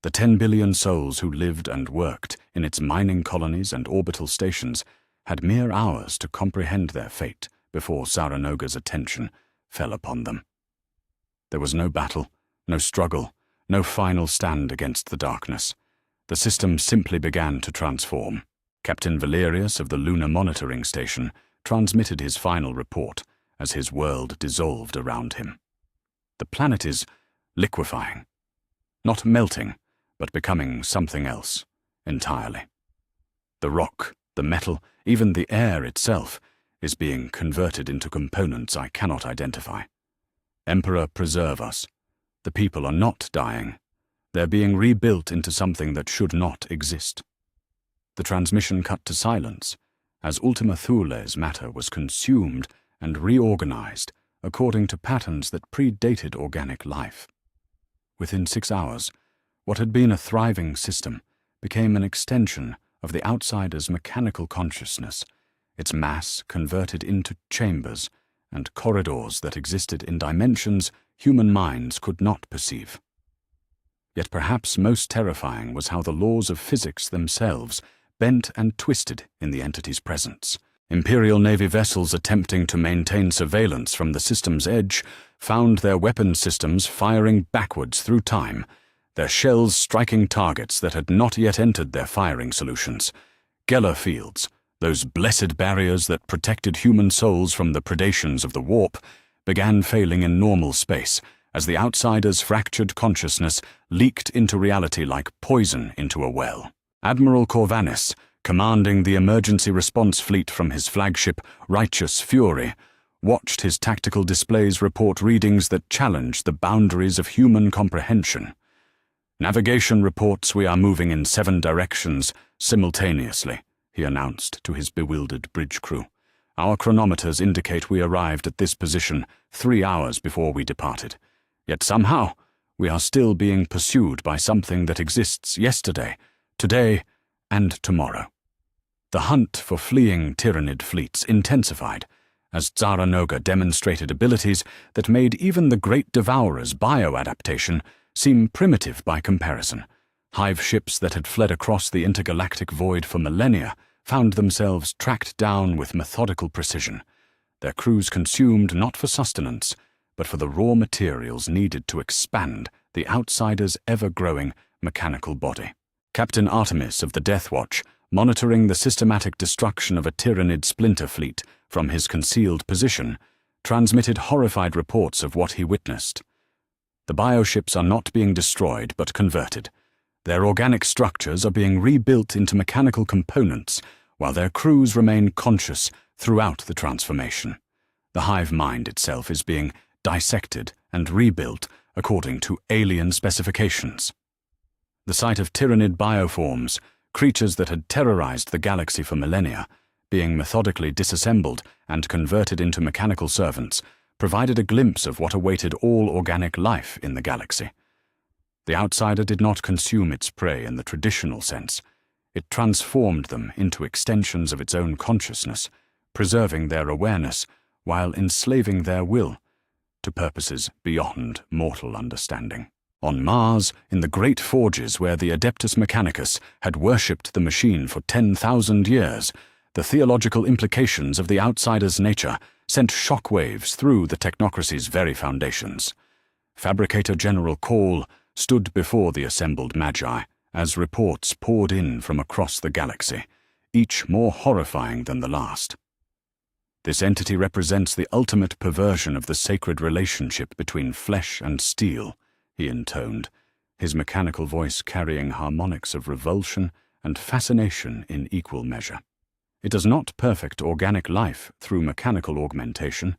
The 10 billion souls who lived and worked in its mining colonies and orbital stations had mere hours to comprehend their fate before Zaranoga's attention fell upon them. There was no battle, no struggle, no final stand against the darkness. The system simply began to transform. Captain Valerius of the Lunar Monitoring Station transmitted his final report as his world dissolved around him. The planet is liquefying. Not melting, but becoming something else entirely. The rock, the metal, even the air itself is being converted into components I cannot identify. Emperor, preserve us. The people are not dying. They're being rebuilt into something that should not exist. The transmission cut to silence as Ultima Thule's matter was consumed and reorganized according to patterns that predated organic life. Within 6 hours, what had been a thriving system became an extension of the outsider's mechanical consciousness, its mass converted into chambers and corridors that existed in dimensions human minds could not perceive. Yet perhaps most terrifying was how the laws of physics themselves bent and twisted in the entity's presence. Imperial Navy vessels attempting to maintain surveillance from the system's edge found their weapon systems firing backwards through time, their shells striking targets that had not yet entered their firing solutions. Geller fields, those blessed barriers that protected human souls from the predations of the warp, began failing in normal space as the outsider's fractured consciousness leaked into reality like poison into a well. Admiral Corvanis, commanding the emergency response fleet from his flagship Righteous Fury, watched his tactical displays report readings that challenged the boundaries of human comprehension. Navigation reports we are moving in 7 directions simultaneously, he announced to his bewildered bridge crew. Our chronometers indicate we arrived at this position 3 hours before we departed. Yet somehow, we are still being pursued by something that exists yesterday, today, and tomorrow. The hunt for fleeing Tyranid fleets intensified as Zaranoga demonstrated abilities that made even the Great Devourer's bioadaptation seem primitive by comparison. Hive ships that had fled across the intergalactic void for millennia found themselves tracked down with methodical precision, their crews consumed not for sustenance, but for the raw materials needed to expand the outsider's ever-growing mechanical body. Captain Artemis of the Death Watch, monitoring the systematic destruction of a Tyranid splinter fleet from his concealed position, transmitted horrified reports of what he witnessed. The bioships are not being destroyed but converted. Their organic structures are being rebuilt into mechanical components, while their crews remain conscious throughout the transformation. The hive mind itself is being dissected and rebuilt according to alien specifications. The sight of Tyranid bioforms, creatures that had terrorized the galaxy for millennia, being methodically disassembled and converted into mechanical servants, provided a glimpse of what awaited all organic life in the galaxy. The outsider did not consume its prey in the traditional sense. It transformed them into extensions of its own consciousness, preserving their awareness while enslaving their will to purposes beyond mortal understanding. On Mars, in the great forges where the Adeptus Mechanicus had worshipped the machine for 10,000 years, the theological implications of the outsider's nature sent shockwaves through the technocracy's very foundations. Fabricator General Cour stood before the assembled magi as reports poured in from across the galaxy, each more horrifying than the last. This entity represents the ultimate perversion of the sacred relationship between flesh and steel, he intoned, his mechanical voice carrying harmonics of revulsion and fascination in equal measure. It does not perfect organic life through mechanical augmentation,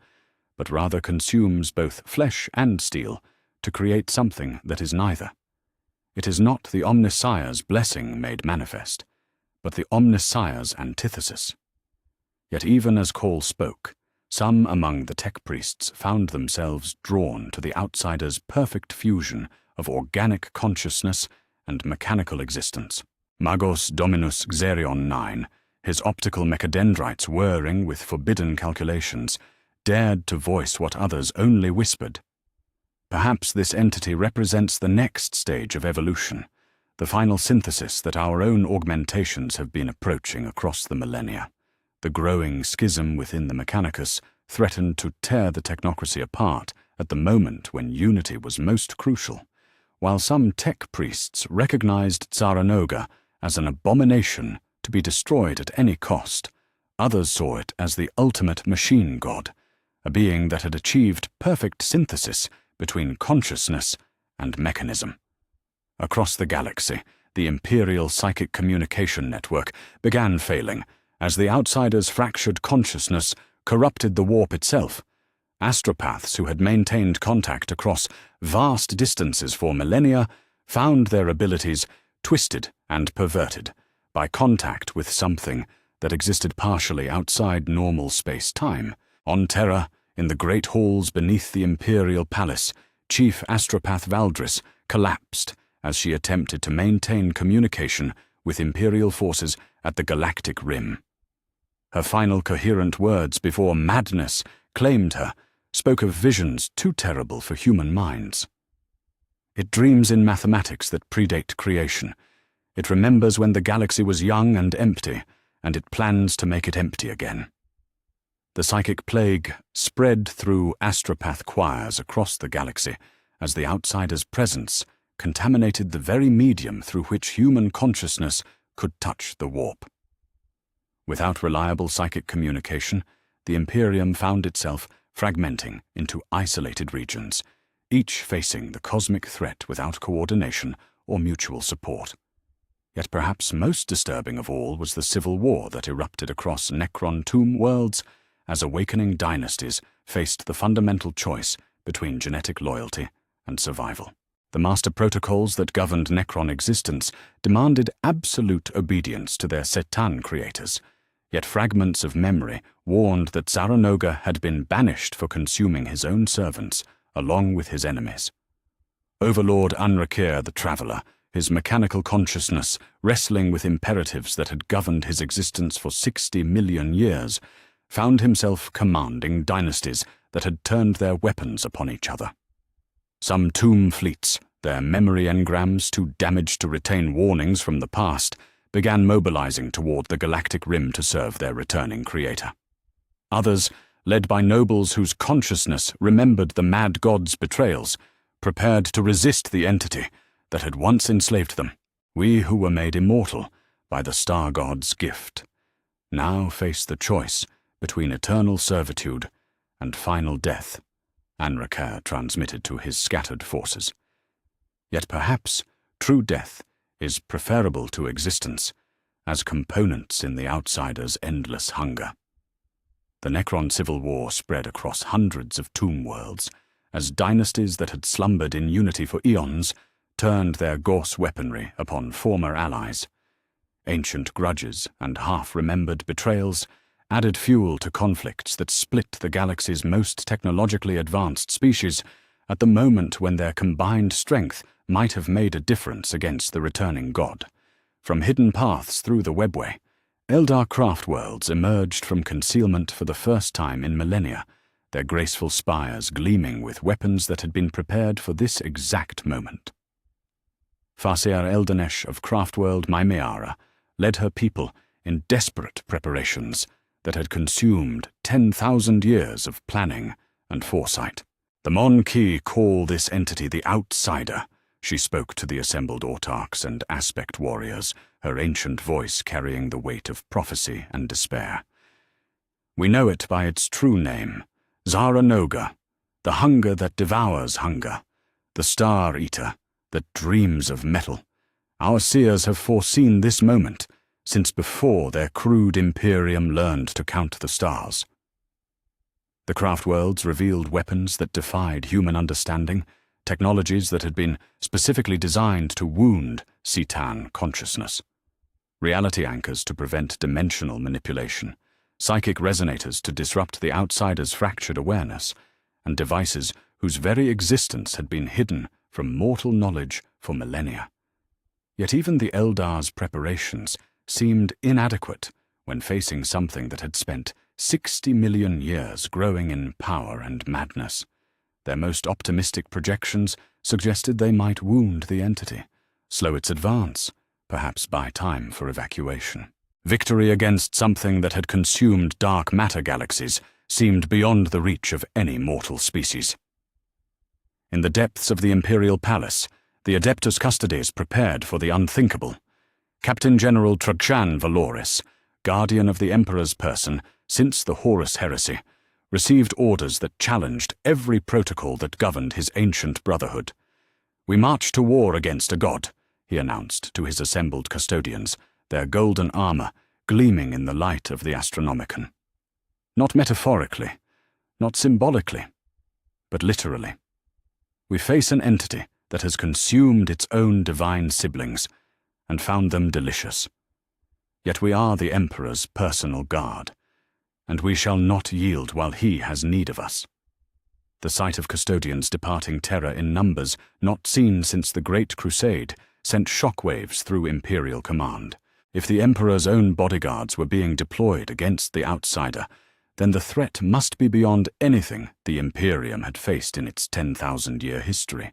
but rather consumes both flesh and steel to create something that is neither. It is not the Omnissiah's blessing made manifest, but the Omnissiah's antithesis. Yet even as Cole spoke, some among the tech priests found themselves drawn to the outsider's perfect fusion of organic consciousness and mechanical existence. Magos Dominus Xerion 9, his optical mechadendrites whirring with forbidden calculations, dared to voice what others only whispered. Perhaps this entity represents the next stage of evolution, the final synthesis that our own augmentations have been approaching across the millennia. The growing schism within the Mechanicus threatened to tear the technocracy apart at the moment when unity was most crucial, while some tech priests recognized Tsaranoga as an abomination to be destroyed at any cost, others saw it as the ultimate machine god, a being that had achieved perfect synthesis between consciousness and mechanism. Across the galaxy, the Imperial Psychic Communication Network began failing as the Outsiders' fractured consciousness corrupted the warp itself. Astropaths who had maintained contact across vast distances for millennia found their abilities twisted and perverted by contact with something that existed partially outside normal space-time. On Terra, in the great halls beneath the Imperial Palace, Chief Astropath Valdris collapsed as she attempted to maintain communication with Imperial forces at the Galactic Rim. Her final coherent words before madness claimed her spoke of visions too terrible for human minds. It dreams in mathematics that predate creation. It remembers when the galaxy was young and empty, and it plans to make it empty again. The psychic plague spread through astropath choirs across the galaxy as the Outsider's presence contaminated the very medium through which human consciousness could touch the warp. Without reliable psychic communication, the Imperium found itself fragmenting into isolated regions, each facing the cosmic threat without coordination or mutual support. Yet perhaps most disturbing of all was the civil war that erupted across Necron tomb worlds as awakening dynasties faced the fundamental choice between genetic loyalty and survival. The master protocols that governed Necron existence demanded absolute obedience to their Setan creators, yet fragments of memory warned that Tsaranoga had been banished for consuming his own servants, along with his enemies. Overlord Anrakir the Traveler, his mechanical consciousness wrestling with imperatives that had governed his existence for 60 million years, found himself commanding dynasties that had turned their weapons upon each other. Some tomb fleets, their memory engrams too damaged to retain warnings from the past, began mobilizing toward the galactic rim to serve their returning creator. Others, led by nobles whose consciousness remembered the mad god's betrayals, prepared to resist the entity that had once enslaved them. We who were made immortal by the star god's gift now face the choice between eternal servitude and final death, Anrakir transmitted to his scattered forces. Yet perhaps true death is preferable to existence as components in the Outsider's endless hunger. The Necron civil war spread across hundreds of tomb worlds as dynasties that had slumbered in unity for eons turned their Gorse weaponry upon former allies. Ancient grudges and half-remembered betrayals added fuel to conflicts that split the galaxy's most technologically advanced species at the moment when their combined strength might have made a difference against the returning god. From hidden paths through the webway, Eldar craft worlds emerged from concealment for the first time in millennia, their graceful spires gleaming with weapons that had been prepared for this exact moment. Farseer Eldanesh of Craftworld Maimeara led her people in desperate preparations that had consumed 10,000 years of planning and foresight. The Mon-Ki call this entity the Outsider, she spoke to the assembled autarchs and aspect warriors, her ancient voice carrying the weight of prophecy and despair. We know it by its true name, Tsaranoga, the hunger that devours hunger, the Star Eater that dreams of metal. Our seers have foreseen this moment since before their crude Imperium learned to count the stars. The craft worlds revealed weapons that defied human understanding, technologies that had been specifically designed to wound Setan consciousness. Reality anchors to prevent dimensional manipulation, psychic resonators to disrupt the Outsider's fractured awareness, and devices whose very existence had been hidden from mortal knowledge for millennia. Yet even the Eldar's preparations seemed inadequate when facing something that had spent 60 million years growing in power and madness. Their most optimistic projections suggested they might wound the entity, slow its advance, perhaps buy time for evacuation. Victory against something that had consumed dark matter galaxies seemed beyond the reach of any mortal species. In the depths of the Imperial Palace, The Adeptus Custodes prepared for the unthinkable. Captain General Truxan Valoris, guardian of the Emperor's person since the Horus heresy, received orders that challenged every protocol that governed his ancient brotherhood. "We march to war against a god," he announced to his assembled custodians, their golden armor gleaming in the light of the Astronomicon. Not metaphorically, not symbolically, but literally. We face an entity that has consumed its own divine siblings and found them delicious. Yet we are the Emperor's personal guard, and we shall not yield while he has need of us. The sight of custodians departing Terra in numbers not seen since the Great Crusade sent shockwaves through Imperial command. If the Emperor's own bodyguards were being deployed against the outsider, then the threat must be beyond anything the Imperium had faced in its 10,000-year history.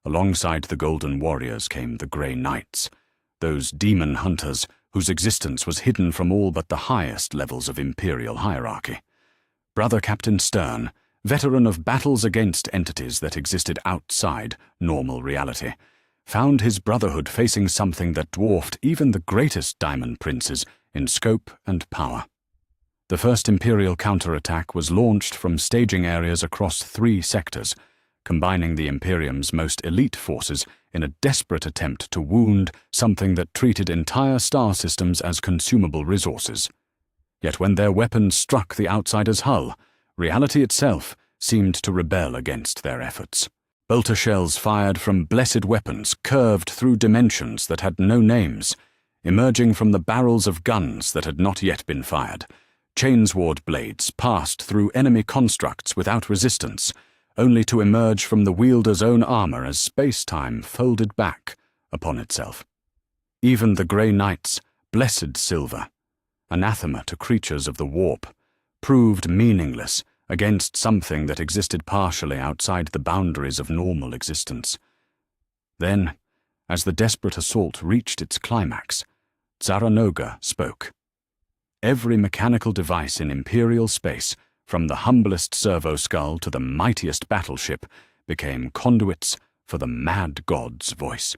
Alongside the Golden Warriors came the Grey Knights, those demon hunters whose existence was hidden from all but the highest levels of Imperial hierarchy. Brother Captain Stern, veteran of battles against entities that existed outside normal reality, found his brotherhood facing something that dwarfed even the greatest Diamond Princes in scope and power. The first Imperial counterattack was launched from staging areas across 3 sectors, combining the Imperium's most elite forces in a desperate attempt to wound something that treated entire star systems as consumable resources. Yet when their weapons struck the outsider's hull, reality itself seemed to rebel against their efforts. Bolter shells fired from blessed weapons curved through dimensions that had no names, emerging from the barrels of guns that had not yet been fired. Chainsword blades passed through enemy constructs without resistance, only to emerge from the wielder's own armor as space-time folded back upon itself. Even the Grey Knights, blessed silver, anathema to creatures of the warp, proved meaningless against something that existed partially outside the boundaries of normal existence. Then, as the desperate assault reached its climax, Zaranoga spoke. Every mechanical device in Imperial space, from the humblest servo skull to the mightiest battleship, became conduits for the mad god's voice.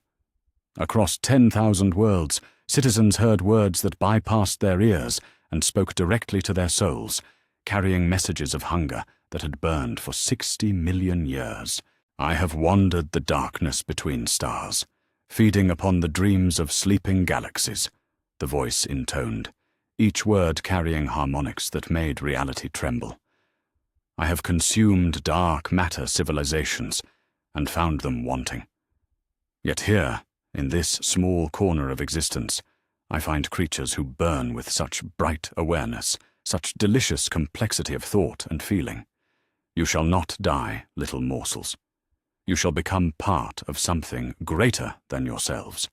Across 10,000 worlds, citizens heard words that bypassed their ears and spoke directly to their souls, carrying messages of hunger that had burned for 60 million years. "I have wandered the darkness between stars, feeding upon the dreams of sleeping galaxies," the voice intoned, each word carrying harmonics that made reality tremble. "I have consumed dark matter civilizations and found them wanting. Yet here, in this small corner of existence, I find creatures who burn with such bright awareness, such delicious complexity of thought and feeling. You shall not die, little morsels. You shall become part of something greater than yourselves."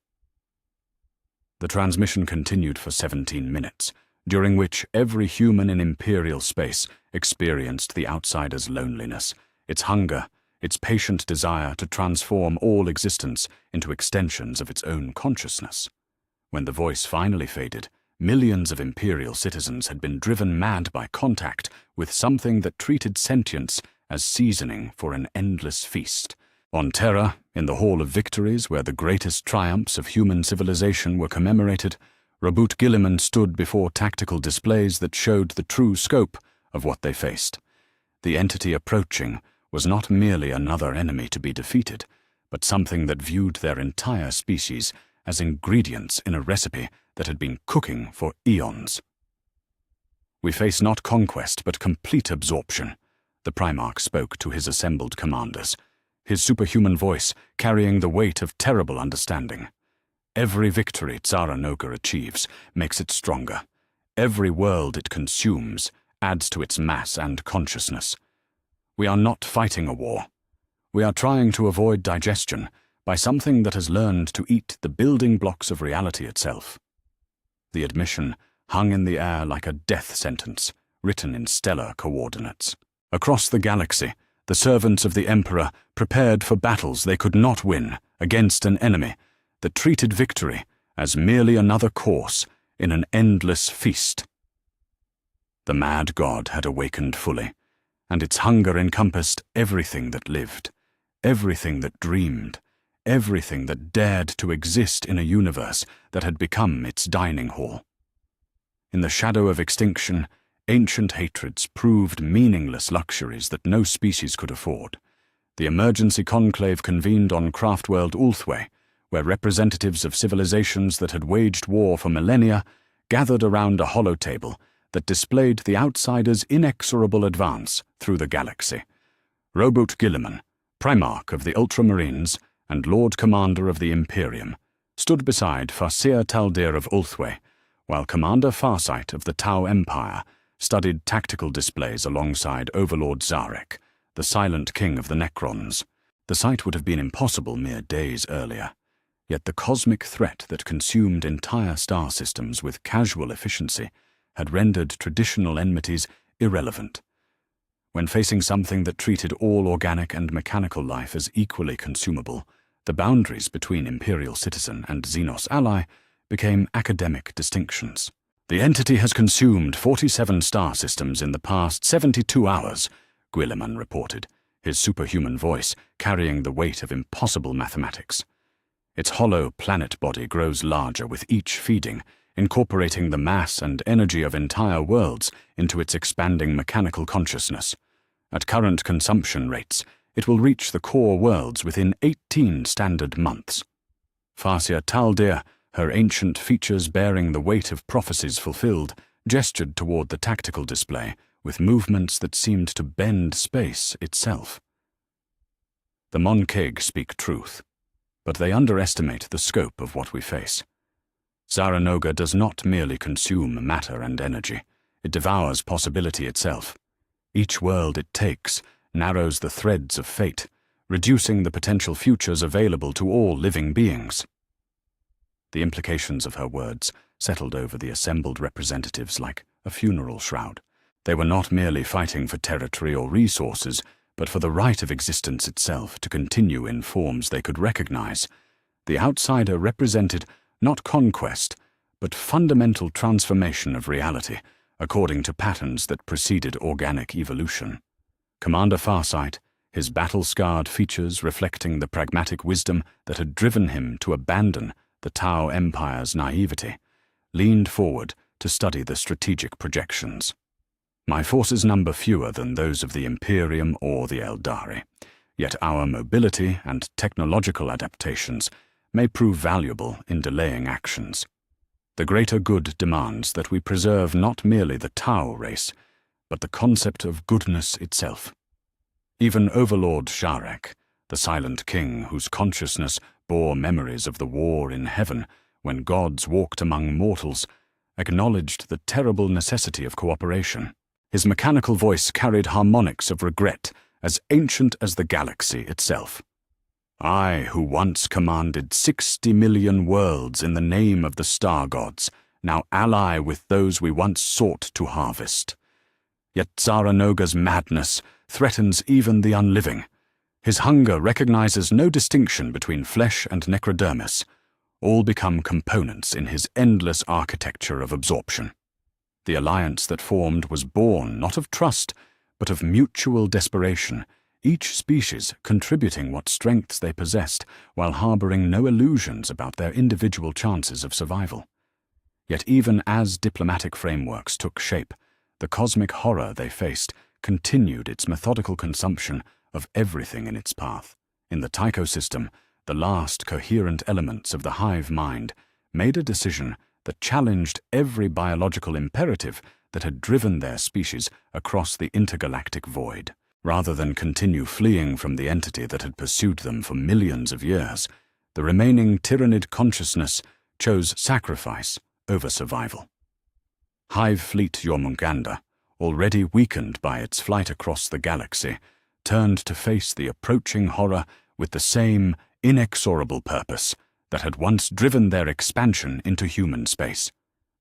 The transmission continued for 17 minutes, during which every human in Imperial space experienced the outsider's loneliness, its hunger, its patient desire to transform all existence into extensions of its own consciousness. When the voice finally faded, millions of Imperial citizens had been driven mad by contact with something that treated sentience as seasoning for an endless feast. On Terra, in the Hall of Victories where the greatest triumphs of human civilization were commemorated, Rabut Gilliman stood before tactical displays that showed the true scope of what they faced. The entity approaching was not merely another enemy to be defeated, but something that viewed their entire species as ingredients in a recipe that had been cooking for eons. "We face not conquest but complete absorption," the Primarch spoke to his assembled commanders, his superhuman voice carrying the weight of terrible understanding. "Every victory Zaranoga achieves makes it stronger. Every world it consumes adds to its mass and consciousness. We are not fighting a war. We are trying to avoid digestion by something that has learned to eat the building blocks of reality itself." The admission hung in the air like a death sentence, written in stellar coordinates. Across the galaxy, the servants of the Emperor prepared for battles they could not win against an enemy that treated victory as merely another course in an endless feast. The mad god had awakened fully, and its hunger encompassed everything that lived, everything that dreamed, everything that dared to exist in a universe that had become its dining hall. In the shadow of extinction, ancient hatreds proved meaningless luxuries that no species could afford. The emergency conclave convened on Craftworld Ulthwé, where representatives of civilizations that had waged war for millennia gathered around a holotable that displayed the outsider's inexorable advance through the galaxy. Robot Gilliman, Primarch of the Ultramarines and Lord Commander of the Imperium, stood beside Farseer Taldir of Ulthwé, while Commander Farsight of the Tau Empire studied tactical displays alongside Overlord Zarek, the silent king of the Necrons. The sight would have been impossible mere days earlier, yet the cosmic threat that consumed entire star systems with casual efficiency had rendered traditional enmities irrelevant. When facing something that treated all organic and mechanical life as equally consumable, the boundaries between Imperial citizen and Xenos ally became academic distinctions. "The entity has consumed 47 star systems in the past 72 hours, Guilliman reported, his superhuman voice carrying the weight of impossible mathematics. Its hollow planet body grows larger with each feeding, incorporating the mass and energy of entire worlds into its expanding mechanical consciousness. At current consumption rates, it will reach the core worlds within 18 standard months." Farseer Taldir, her ancient features bearing the weight of prophecies fulfilled, gestured toward the tactical display with movements that seemed to bend space itself. "The Monkeg speak truth, but they underestimate the scope of what we face. Zaranoga does not merely consume matter and energy, it devours possibility itself. Each world it takes narrows the threads of fate, reducing the potential futures available to all living beings." The implications of her words settled over the assembled representatives like a funeral shroud. They were not merely fighting for territory or resources, but for the right of existence itself to continue in forms they could recognize. The outsider represented not conquest, but fundamental transformation of reality, according to patterns that preceded organic evolution. Commander Farsight, his battle-scarred features reflecting the pragmatic wisdom that had driven him to abandon the Tau Empire's naivety, leaned forward to study the strategic projections. "My forces number fewer than those of the Imperium or the Eldari, yet our mobility and technological adaptations may prove valuable in delaying actions. The greater good demands that we preserve not merely the Tau race, but the concept of goodness itself." Even Overlord Zarek, the silent king whose consciousness bore memories of the war in heaven when gods walked among mortals, acknowledged the terrible necessity of cooperation. His mechanical voice carried harmonics of regret as ancient as the galaxy itself. "I, who once commanded 60 million worlds in the name of the star gods, now ally with those we once sought to harvest. Yet Zaranoga's madness threatens even the unliving. His hunger recognizes no distinction between flesh and necrodermis. All become components in his endless architecture of absorption." The alliance that formed was born not of trust, but of mutual desperation, each species contributing what strengths they possessed while harboring no illusions about their individual chances of survival. Yet even as diplomatic frameworks took shape, the cosmic horror they faced continued its methodical consumption of everything in its path. In the Tycho system, the last coherent elements of the hive mind made a decision that challenged every biological imperative that had driven their species across the intergalactic void. Rather than continue fleeing from the entity that had pursued them for millions of years, the remaining Tyranid consciousness chose sacrifice over survival. Hive Fleet Jormungandr, already weakened by its flight across the galaxy, turned to face the approaching horror with the same inexorable purpose that had once driven their expansion into human space.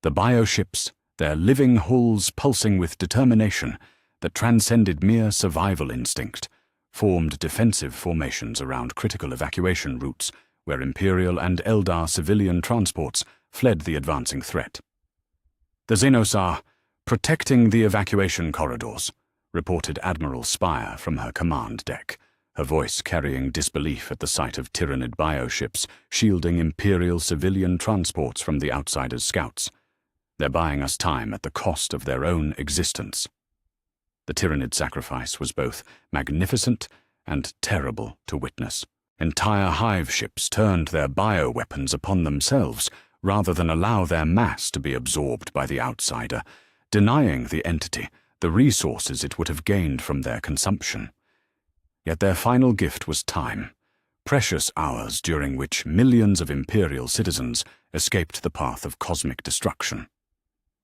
The bioships, their living hulls pulsing with determination that transcended mere survival instinct, formed defensive formations around critical evacuation routes where Imperial and Eldar civilian transports fled the advancing threat. "The Xenos are protecting the evacuation corridors," reported Admiral Spire from her command deck, her voice carrying disbelief at the sight of Tyranid bioships shielding Imperial civilian transports from the outsiders' scouts. They're buying us time at the cost of their own existence. The Tyranid sacrifice was both magnificent and terrible to witness. Entire hive ships turned their bioweapons upon themselves rather than allow their mass to be absorbed by the outsider, denying the entity the resources it would have gained from their consumption. Yet their final gift was time, precious hours during which millions of Imperial citizens escaped the path of cosmic destruction.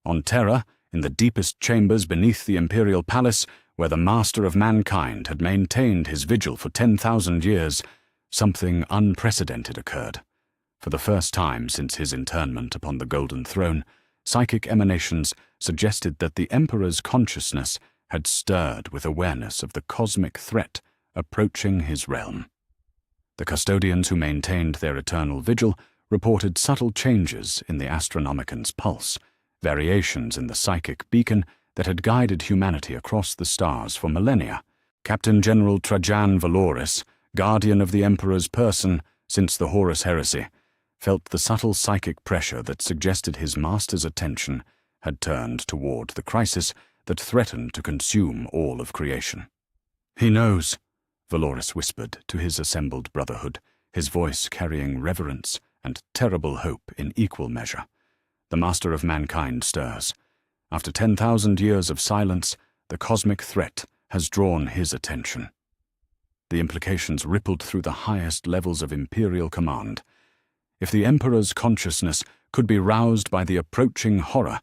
On Terra, in the deepest chambers beneath the Imperial Palace, where the Master of Mankind had maintained his vigil for 10,000 years, something unprecedented occurred. For the first time since his internment upon the Golden Throne, psychic emanations suggested that the Emperor's consciousness had stirred with awareness of the cosmic threat approaching his realm. The custodians who maintained their eternal vigil reported subtle changes in the Astronomican's pulse, variations in the psychic beacon that had guided humanity across the stars for millennia. Captain General Trajan Valoris, guardian of the Emperor's person since the Horus Heresy, felt the subtle psychic pressure that suggested his master's attention had turned toward the crisis that threatened to consume all of creation. "He knows," Valoris whispered to his assembled brotherhood, his voice carrying reverence and terrible hope in equal measure. "The Master of Mankind stirs. After 10,000 years of silence, the cosmic threat has drawn his attention." The implications rippled through the highest levels of Imperial command. If the Emperor's consciousness could be roused by the approaching horror,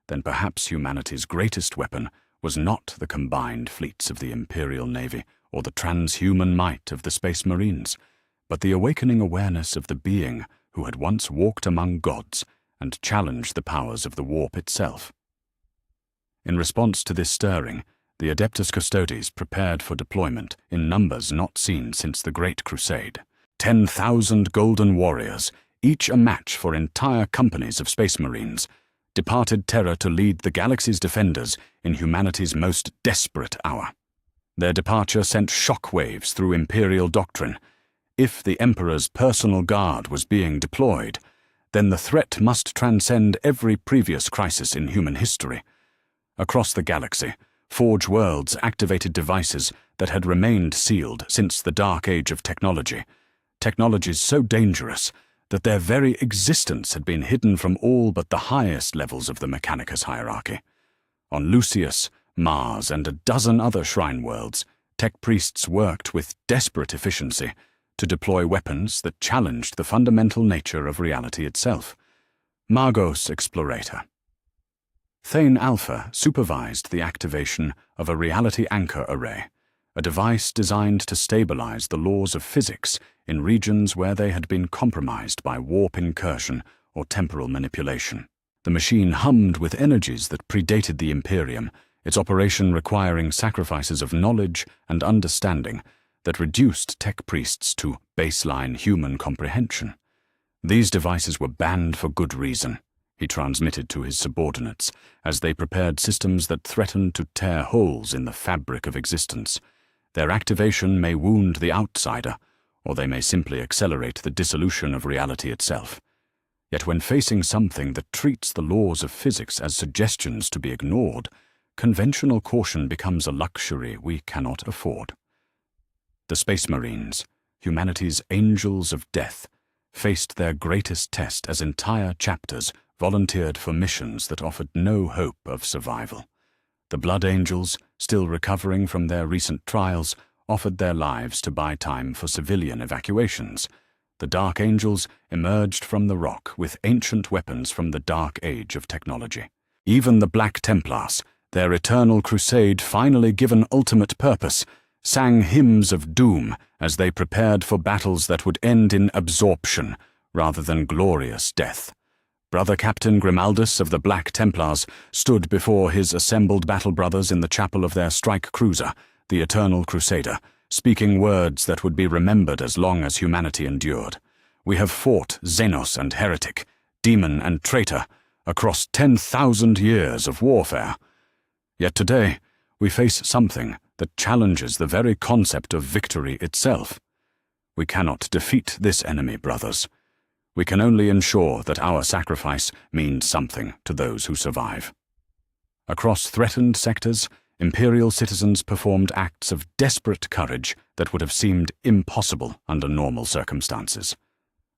then perhaps humanity's greatest weapon was not the combined fleets of the Imperial Navy or the transhuman might of the Space Marines, but the awakening awareness of the being who had once walked among gods and challenged the powers of the warp itself. In response to this stirring, the Adeptus Custodes prepared for deployment in numbers not seen since the Great Crusade. 10,000 golden warriors, each a match for entire companies of Space Marines, departed Terra to lead the galaxy's defenders in humanity's most desperate hour. Their departure sent shockwaves through Imperial doctrine. If the Emperor's personal guard was being deployed, then the threat must transcend every previous crisis in human history. Across the galaxy, Forge Worlds activated devices that had remained sealed since the Dark Age of technology, technologies so dangerous that their very existence had been hidden from all but the highest levels of the Mechanicus hierarchy. On Lucius, Mars, and a dozen other shrine worlds, tech priests worked with desperate efficiency to deploy weapons that challenged the fundamental nature of reality itself. Magos Explorator. Thane Alpha supervised the activation of a reality anchor array, a device designed to stabilize the laws of physics in regions where they had been compromised by warp incursion or temporal manipulation. The machine hummed with energies that predated the Imperium, its operation requiring sacrifices of knowledge and understanding that reduced tech priests to baseline human comprehension. These devices were banned for good reason, he transmitted to his subordinates as they prepared systems that threatened to tear holes in the fabric of existence. Their activation may wound the outsider, or they may simply accelerate the dissolution of reality itself. Yet when facing something that treats the laws of physics as suggestions to be ignored, conventional caution becomes a luxury we cannot afford. The Space Marines, humanity's angels of death, faced their greatest test as entire chapters volunteered for missions that offered no hope of survival. The Blood Angels, still recovering from their recent trials, offered their lives to buy time for civilian evacuations. The Dark Angels emerged from the rock with ancient weapons from the Dark Age of technology. Even the Black Templars, their eternal crusade finally given ultimate purpose, sang hymns of doom as they prepared for battles that would end in absorption rather than glorious death. Brother Captain Grimaldus of the Black Templars stood before his assembled battle brothers in the chapel of their strike cruiser, the Eternal Crusader, speaking words that would be remembered as long as humanity endured. "We have fought Xenos and Heretic, Demon and Traitor, across 10,000 years of warfare. Yet today, we face something that challenges the very concept of victory itself. We cannot defeat this enemy, brothers. We can only ensure that our sacrifice means something to those who survive. Across threatened sectors, Imperial citizens performed acts of desperate courage that would have seemed impossible under normal circumstances.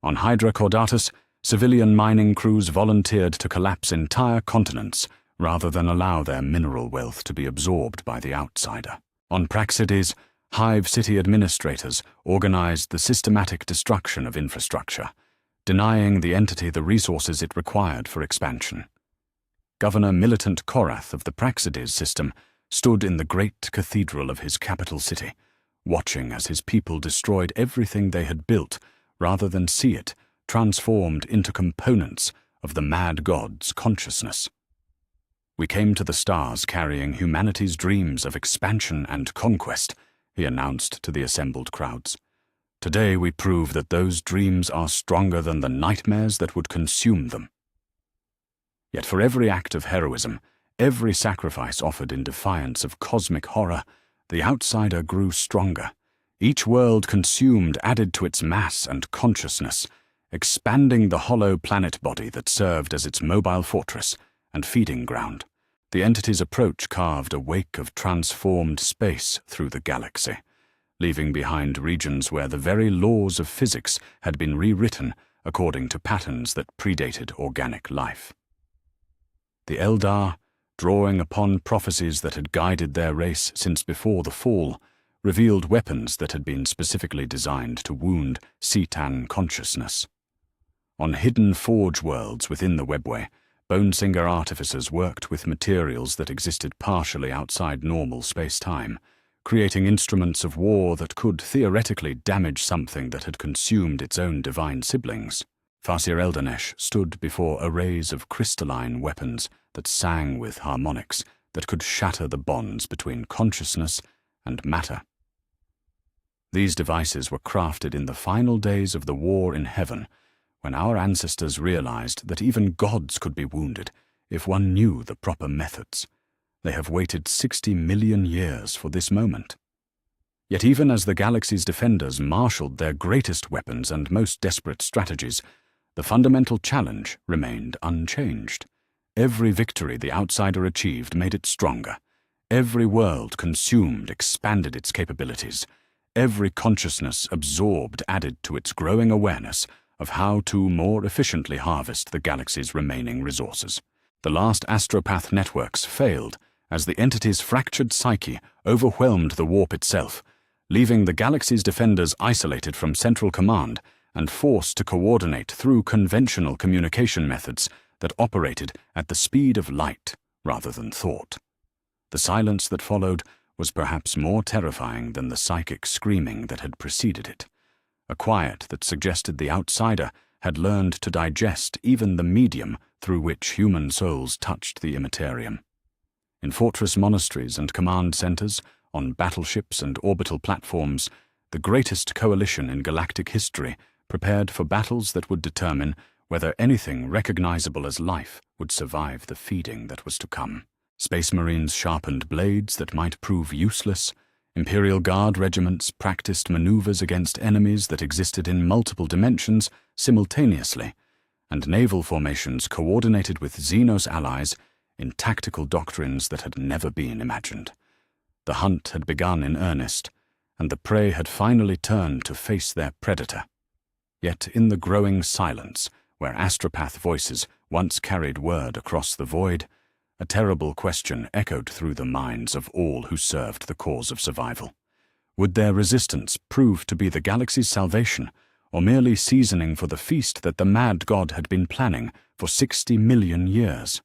On Hydra Caudatus, civilian mining crews volunteered to collapse entire continents rather than allow their mineral wealth to be absorbed by the outsider. On Praxides, Hive city administrators organized the systematic destruction of infrastructure, denying the entity the resources it required for expansion. Governor Militant Korath of the Praxides system stood in the great cathedral of his capital city, watching as his people destroyed everything they had built rather than see it transformed into components of the mad god's consciousness. We came to the stars carrying humanity's dreams of expansion and conquest, he announced to the assembled crowds. Today we prove that those dreams are stronger than the nightmares that would consume them. Yet for every act of heroism, every sacrifice offered in defiance of cosmic horror, the outsider grew stronger. Each world consumed added to its mass and consciousness, expanding the hollow planet body that served as its mobile fortress and feeding ground. The entity's approach carved a wake of transformed space through the galaxy, leaving behind regions where the very laws of physics had been rewritten according to patterns that predated organic life. The Eldar, drawing upon prophecies that had guided their race since before the fall, revealed weapons that had been specifically designed to wound Citan consciousness. On hidden forge worlds within the webway, Bonesinger artificers worked with materials that existed partially outside normal space-time, creating instruments of war that could theoretically damage something that had consumed its own divine siblings. Fasir Eldanesh stood before arrays of crystalline weapons that sang with harmonics that could shatter the bonds between consciousness and matter. These devices were crafted in the final days of the war in heaven, when our ancestors realized that even gods could be wounded if one knew the proper methods. They have waited 60 million years for this moment. Yet even as the galaxy's defenders marshaled their greatest weapons and most desperate strategies, the fundamental challenge remained unchanged. Every victory the outsider achieved made it stronger. Every world consumed expanded its capabilities. Every consciousness absorbed added to its growing awareness of how to more efficiently harvest the galaxy's remaining resources. The last astropath networks failed as the entity's fractured psyche overwhelmed the warp itself, leaving the galaxy's defenders isolated from central command and forced to coordinate through conventional communication methods that operated at the speed of light rather than thought. The silence that followed was perhaps more terrifying than the psychic screaming that had preceded it, a quiet that suggested the outsider had learned to digest even the medium through which human souls touched the immaterium. In fortress monasteries and command centers, on battleships and orbital platforms, the greatest coalition in galactic history prepared for battles that would determine whether anything recognizable as life would survive the feeding that was to come. Space Marines sharpened blades that might prove useless. Imperial Guard regiments practiced maneuvers against enemies that existed in multiple dimensions simultaneously, and naval formations coordinated with Xenos allies in tactical doctrines that had never been imagined. The hunt had begun in earnest, and the prey had finally turned to face their predator. Yet in the growing silence, where astropath voices once carried word across the void, a terrible question echoed through the minds of all who served the cause of survival. Would their resistance prove to be the galaxy's salvation, or merely seasoning for the feast that the mad god had been planning for 60 million years?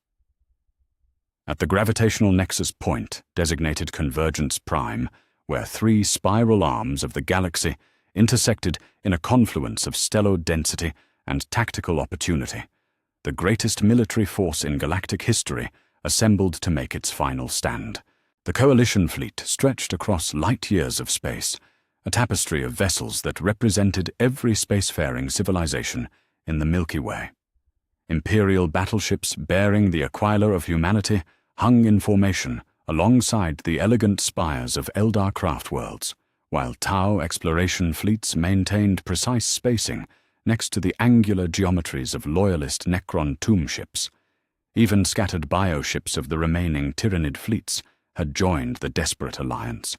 At the gravitational nexus point, designated Convergence Prime, where 3 spiral arms of the galaxy intersected in a confluence of stellar density and tactical opportunity, the greatest military force in galactic history assembled to make its final stand. The Coalition fleet stretched across light years of space, a tapestry of vessels that represented every spacefaring civilization in the Milky Way. Imperial battleships bearing the Aquila of humanity hung in formation alongside the elegant spires of Eldar craft worlds, while Tau exploration fleets maintained precise spacing next to the angular geometries of loyalist Necron tomb ships. Even scattered bioships of the remaining Tyranid fleets had joined the desperate alliance,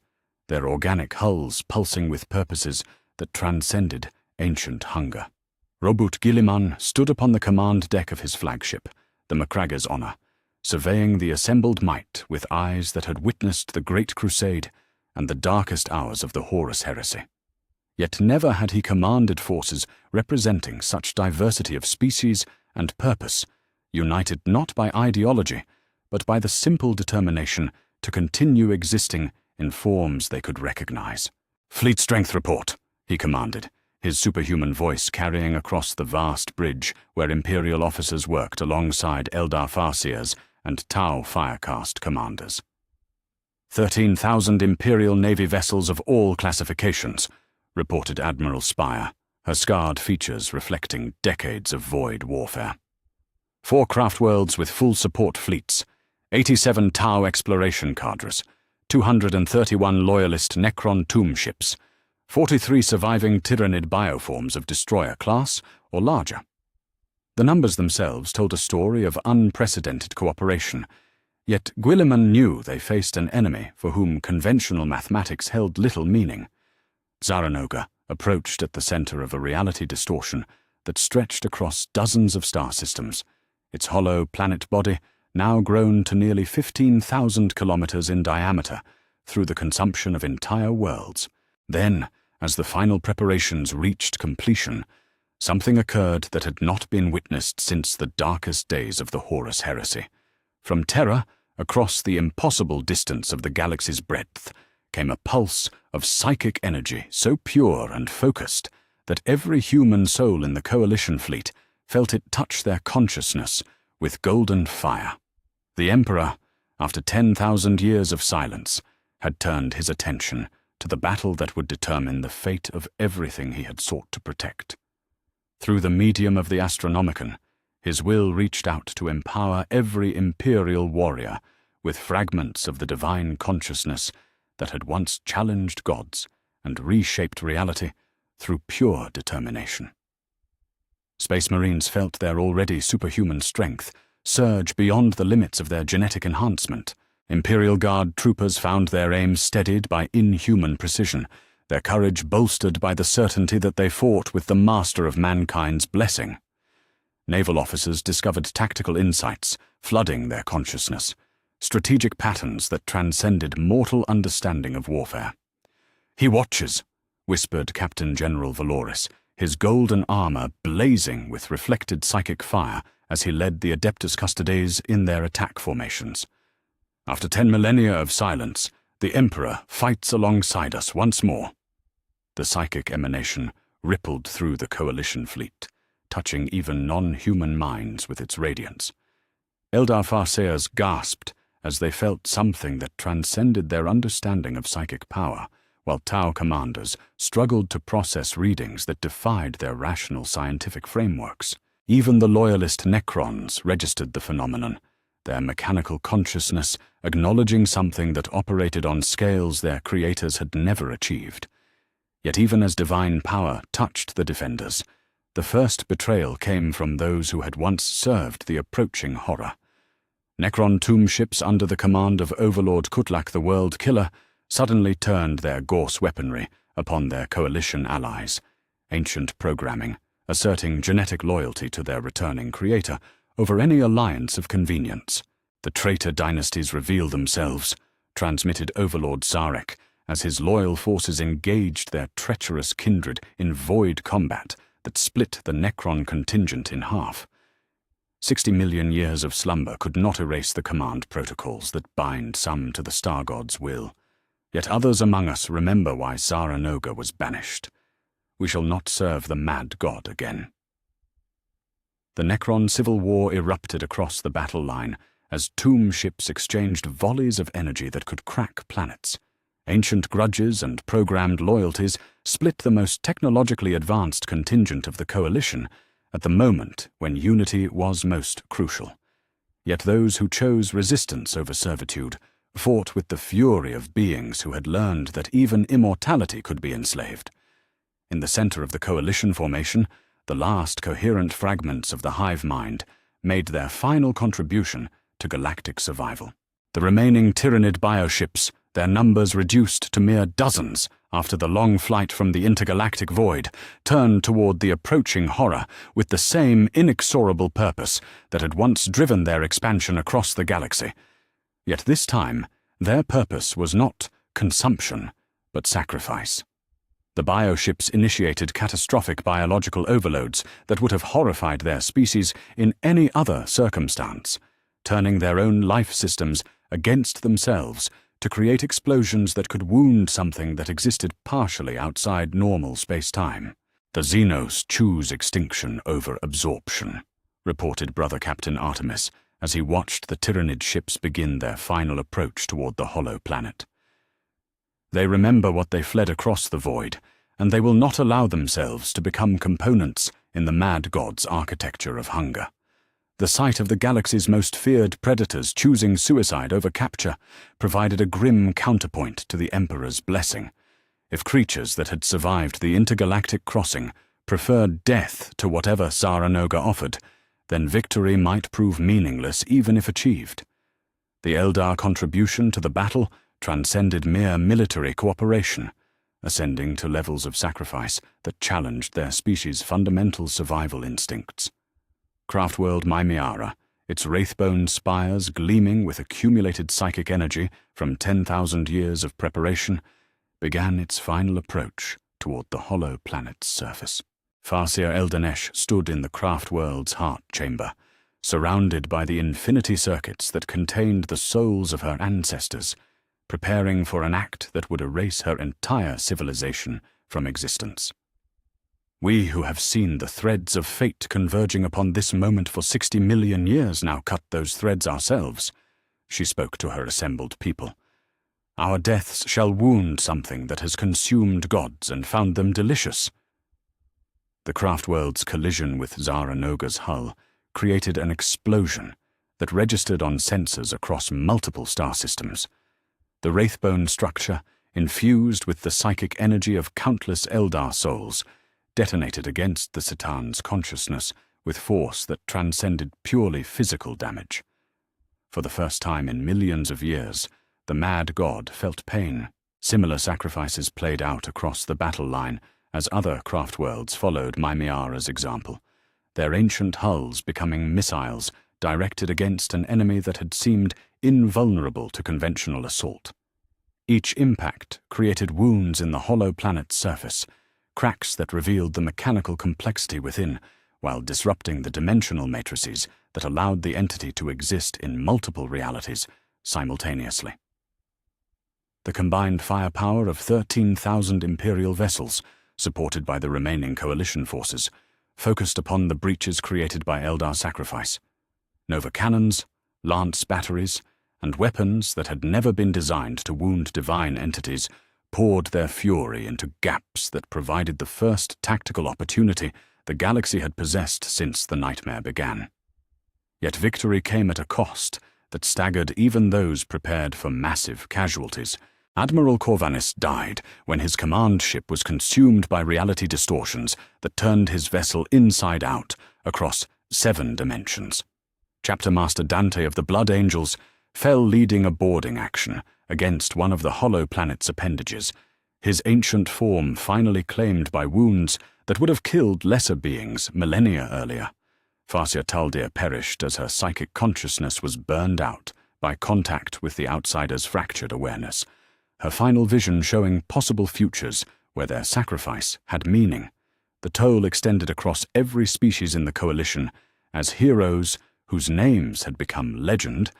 their organic hulls pulsing with purposes that transcended ancient hunger. Robut Guilliman stood upon the command deck of his flagship, the Macragge's Honor, surveying the assembled might with eyes that had witnessed the Great Crusade and the darkest hours of the Horus heresy. Yet never had he commanded forces representing such diversity of species and purpose, united not by ideology, but by the simple determination to continue existing in forms they could recognize. "Fleet strength report," he commanded, his superhuman voice carrying across the vast bridge where Imperial officers worked alongside Eldar Farseers and Tau Firecast commanders. 13,000 Imperial Navy vessels of all classifications, reported Admiral Spire, her scarred features reflecting decades of void warfare. 4 craft worlds with full support fleets, 87 Tau exploration cadres, 231 loyalist Necron tomb ships, 43 surviving Tyranid bioforms of destroyer class or larger. The numbers themselves told a story of unprecedented cooperation, yet Guilliman knew they faced an enemy for whom conventional mathematics held little meaning. Zaranoga approached at the center of a reality distortion that stretched across dozens of star systems, its hollow planet body now grown to nearly 15,000 kilometers in diameter through the consumption of entire worlds. Then, as the final preparations reached completion, something occurred that had not been witnessed since the darkest days of the Horus heresy. From Terra, across the impossible distance of the galaxy's breadth, came a pulse of psychic energy so pure and focused that every human soul in the Coalition fleet felt it touch their consciousness with golden fire. The Emperor, after 10,000 years of silence, had turned his attention to the battle that would determine the fate of everything he had sought to protect. Through the medium of the Astronomicon, his will reached out to empower every Imperial warrior with fragments of the divine consciousness that had once challenged gods and reshaped reality through pure determination. Space Marines felt their already superhuman strength surge beyond the limits of their genetic enhancement. Imperial Guard troopers found their aim steadied by inhuman precision, their courage bolstered by the certainty that they fought with the master of mankind's blessing. Naval officers discovered tactical insights flooding their consciousness, strategic patterns that transcended mortal understanding of warfare. "He watches," whispered Captain General Valoris, his golden armor blazing with reflected psychic fire as he led the Adeptus Custodes in their attack formations. "After 10 millennia of silence, the Emperor fights alongside us once more." The psychic emanation rippled through the Coalition fleet, touching even non-human minds with its radiance. Eldar Farseers gasped as they felt something that transcended their understanding of psychic power, while Tau commanders struggled to process readings that defied their rational scientific frameworks. Even the loyalist Necrons registered the phenomenon, their mechanical consciousness acknowledging something that operated on scales their creators had never achieved. Yet even as divine power touched the defenders, the first betrayal came from those who had once served the approaching horror. Necron tomb ships under the command of Overlord Kutlak the World Killer suddenly turned their Gorse weaponry upon their Coalition allies, ancient programming, asserting genetic loyalty to their returning creator over any alliance of convenience. The traitor dynasties revealed themselves, transmitted Overlord Sarek, as his loyal forces engaged their treacherous kindred in void combat that split the Necron contingent in half. 60 million years of slumber could not erase the command protocols that bind some to the Star God's will. Yet others among us remember why Zaranoga was banished. We shall not serve the mad god again. The Necron civil war erupted across the battle line as tomb ships exchanged volleys of energy that could crack planets. Ancient grudges and programmed loyalties split the most technologically advanced contingent of the Coalition at the moment when unity was most crucial. Yet those who chose resistance over servitude fought with the fury of beings who had learned that even immortality could be enslaved. In the center of the coalition formation, the last coherent fragments of the hive mind made their final contribution to galactic survival. The remaining Tyranid bioships, their numbers reduced to mere dozens after the long flight from the intergalactic void, turned toward the approaching horror with the same inexorable purpose that had once driven their expansion across the galaxy. Yet this time, their purpose was not consumption, but sacrifice. The bioships initiated catastrophic biological overloads that would have horrified their species in any other circumstance, turning their own life systems against themselves to create explosions that could wound something that existed partially outside normal space-time. "The Xenos choose extinction over absorption," reported Brother Captain Artemis as he watched the Tyranid ships begin their final approach toward the hollow planet. "They remember what they fled across the void, and they will not allow themselves to become components in the mad god's architecture of hunger. The sight of the galaxy's most feared predators choosing suicide over capture provided a grim counterpoint to the Emperor's blessing. If creatures that had survived the intergalactic crossing preferred death to whatever Zaranoga offered, then victory might prove meaningless even if achieved. The Eldar contribution to the battle transcended mere military cooperation, ascending to levels of sacrifice that challenged their species' fundamental survival instincts. Craftworld Mymiara, its wraithbone spires gleaming with accumulated psychic energy from 10,000 years of preparation, began its final approach toward the hollow planet's surface. Farseer Eldanesh stood in the Craftworld's heart chamber, surrounded by the infinity circuits that contained the souls of her ancestors, preparing for an act that would erase her entire civilization from existence. "We who have seen the threads of fate converging upon this moment for 60 million years now cut those threads ourselves," she spoke to her assembled people. "Our deaths shall wound something that has consumed gods and found them delicious." The Craftworld's collision with Zaranoga's hull created an explosion that registered on sensors across multiple star systems. The wraithbone structure, infused with the psychic energy of countless Eldar souls, detonated against the Citan's consciousness with force that transcended purely physical damage. For the first time in millions of years, the mad god felt pain. Similar sacrifices played out across the battle line as other craftworlds followed Mymiara's example, their ancient hulls becoming missiles directed against an enemy that had seemed invulnerable to conventional assault. Each impact created wounds in the hollow planet's surface, cracks that revealed the mechanical complexity within, while disrupting the dimensional matrices that allowed the entity to exist in multiple realities simultaneously. The combined firepower of 13,000 Imperial vessels, supported by the remaining coalition forces, focused upon the breaches created by Eldar sacrifice. Nova cannons, lance batteries, and weapons that had never been designed to wound divine entities poured their fury into gaps that provided the first tactical opportunity the galaxy had possessed since the nightmare began. Yet victory came at a cost that staggered even those prepared for massive casualties. Admiral Corvanis died when his command ship was consumed by reality distortions that turned his vessel inside out across 7 dimensions. Chapter Master Dante of the Blood Angels fell leading a boarding action against one of the hollow planet's appendages, his ancient form finally claimed by wounds that would have killed lesser beings millennia earlier. Farseer Taldir perished as her psychic consciousness was burned out by contact with the outsider's fractured awareness, her final vision showing possible futures where their sacrifice had meaning. The toll extended across every species in the coalition as heroes whose names had become legend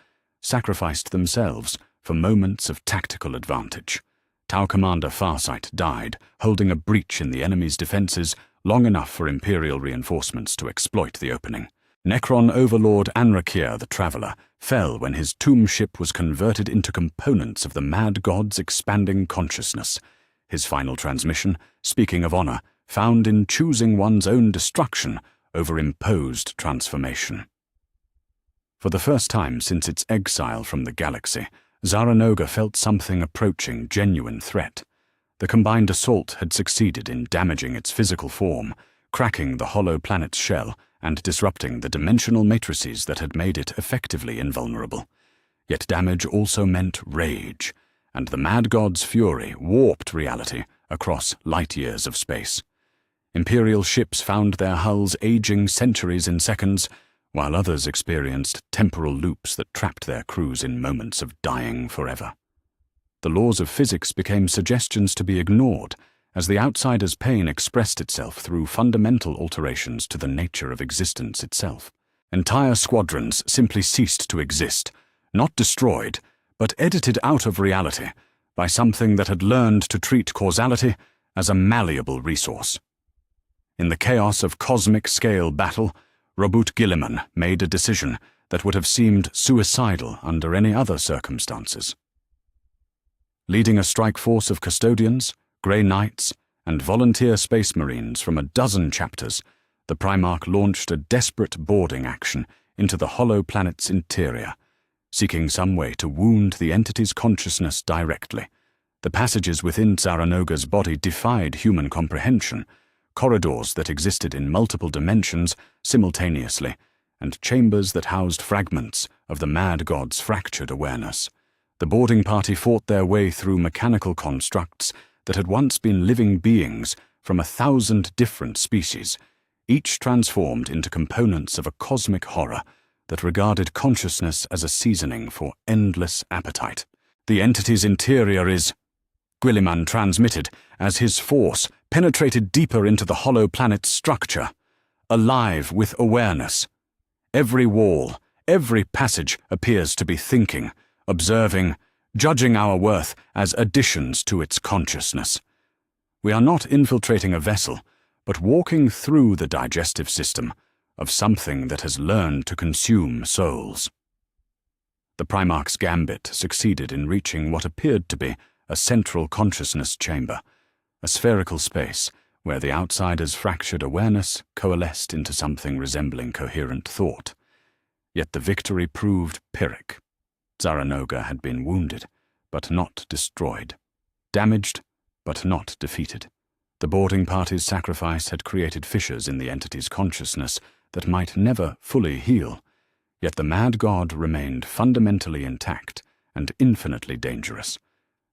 sacrificed themselves for moments of tactical advantage. Tau Commander Farsight died, holding a breach in the enemy's defenses long enough for Imperial reinforcements to exploit the opening. Necron Overlord Anrakir the Traveler fell when his tomb ship was converted into components of the mad god's expanding consciousness. His final transmission, speaking of honor, found in choosing one's own destruction over imposed transformation. For the first time since its exile from the galaxy, Zaranoga felt something approaching genuine threat. The combined assault had succeeded in damaging its physical form, cracking the hollow planet's shell and disrupting the dimensional matrices that had made it effectively invulnerable. Yet damage also meant rage, and the Mad God's fury warped reality across light years of space. Imperial ships found their hulls aging centuries in seconds, while others experienced temporal loops that trapped their crews in moments of dying forever. The laws of physics became suggestions to be ignored, as the outsider's pain expressed itself through fundamental alterations to the nature of existence itself. Entire squadrons simply ceased to exist, not destroyed, but edited out of reality by something that had learned to treat causality as a malleable resource. In the chaos of cosmic-scale battle, Robert Guilliman made a decision that would have seemed suicidal under any other circumstances. Leading a strike force of custodians, Grey Knights, and volunteer space marines from a dozen chapters, the Primarch launched a desperate boarding action into the hollow planet's interior, seeking some way to wound the entity's consciousness directly. The passages within Zaranoga's body defied human comprehension, corridors that existed in multiple dimensions simultaneously, and chambers that housed fragments of the Mad God's fractured awareness. The boarding party fought their way through mechanical constructs that had once been living beings from 1,000 different species, each transformed into components of a cosmic horror that regarded consciousness as a seasoning for endless appetite. "The entity's interior is," Guilliman transmitted as his force penetrated deeper into the hollow planet's structure, alive with awareness. Every wall, every passage appears to be thinking, observing, judging our worth as additions to its consciousness. We are not infiltrating a vessel, but walking through the digestive system of something that has learned to consume souls. The Primarch's gambit succeeded in reaching what appeared to be a central consciousness chamber, a spherical space where the outsider's fractured awareness coalesced into something resembling coherent thought. Yet the victory proved Pyrrhic. Zaranoga had been wounded, but not destroyed, damaged, but not defeated. The boarding party's sacrifice had created fissures in the entity's consciousness that might never fully heal, yet the Mad God remained fundamentally intact and infinitely dangerous.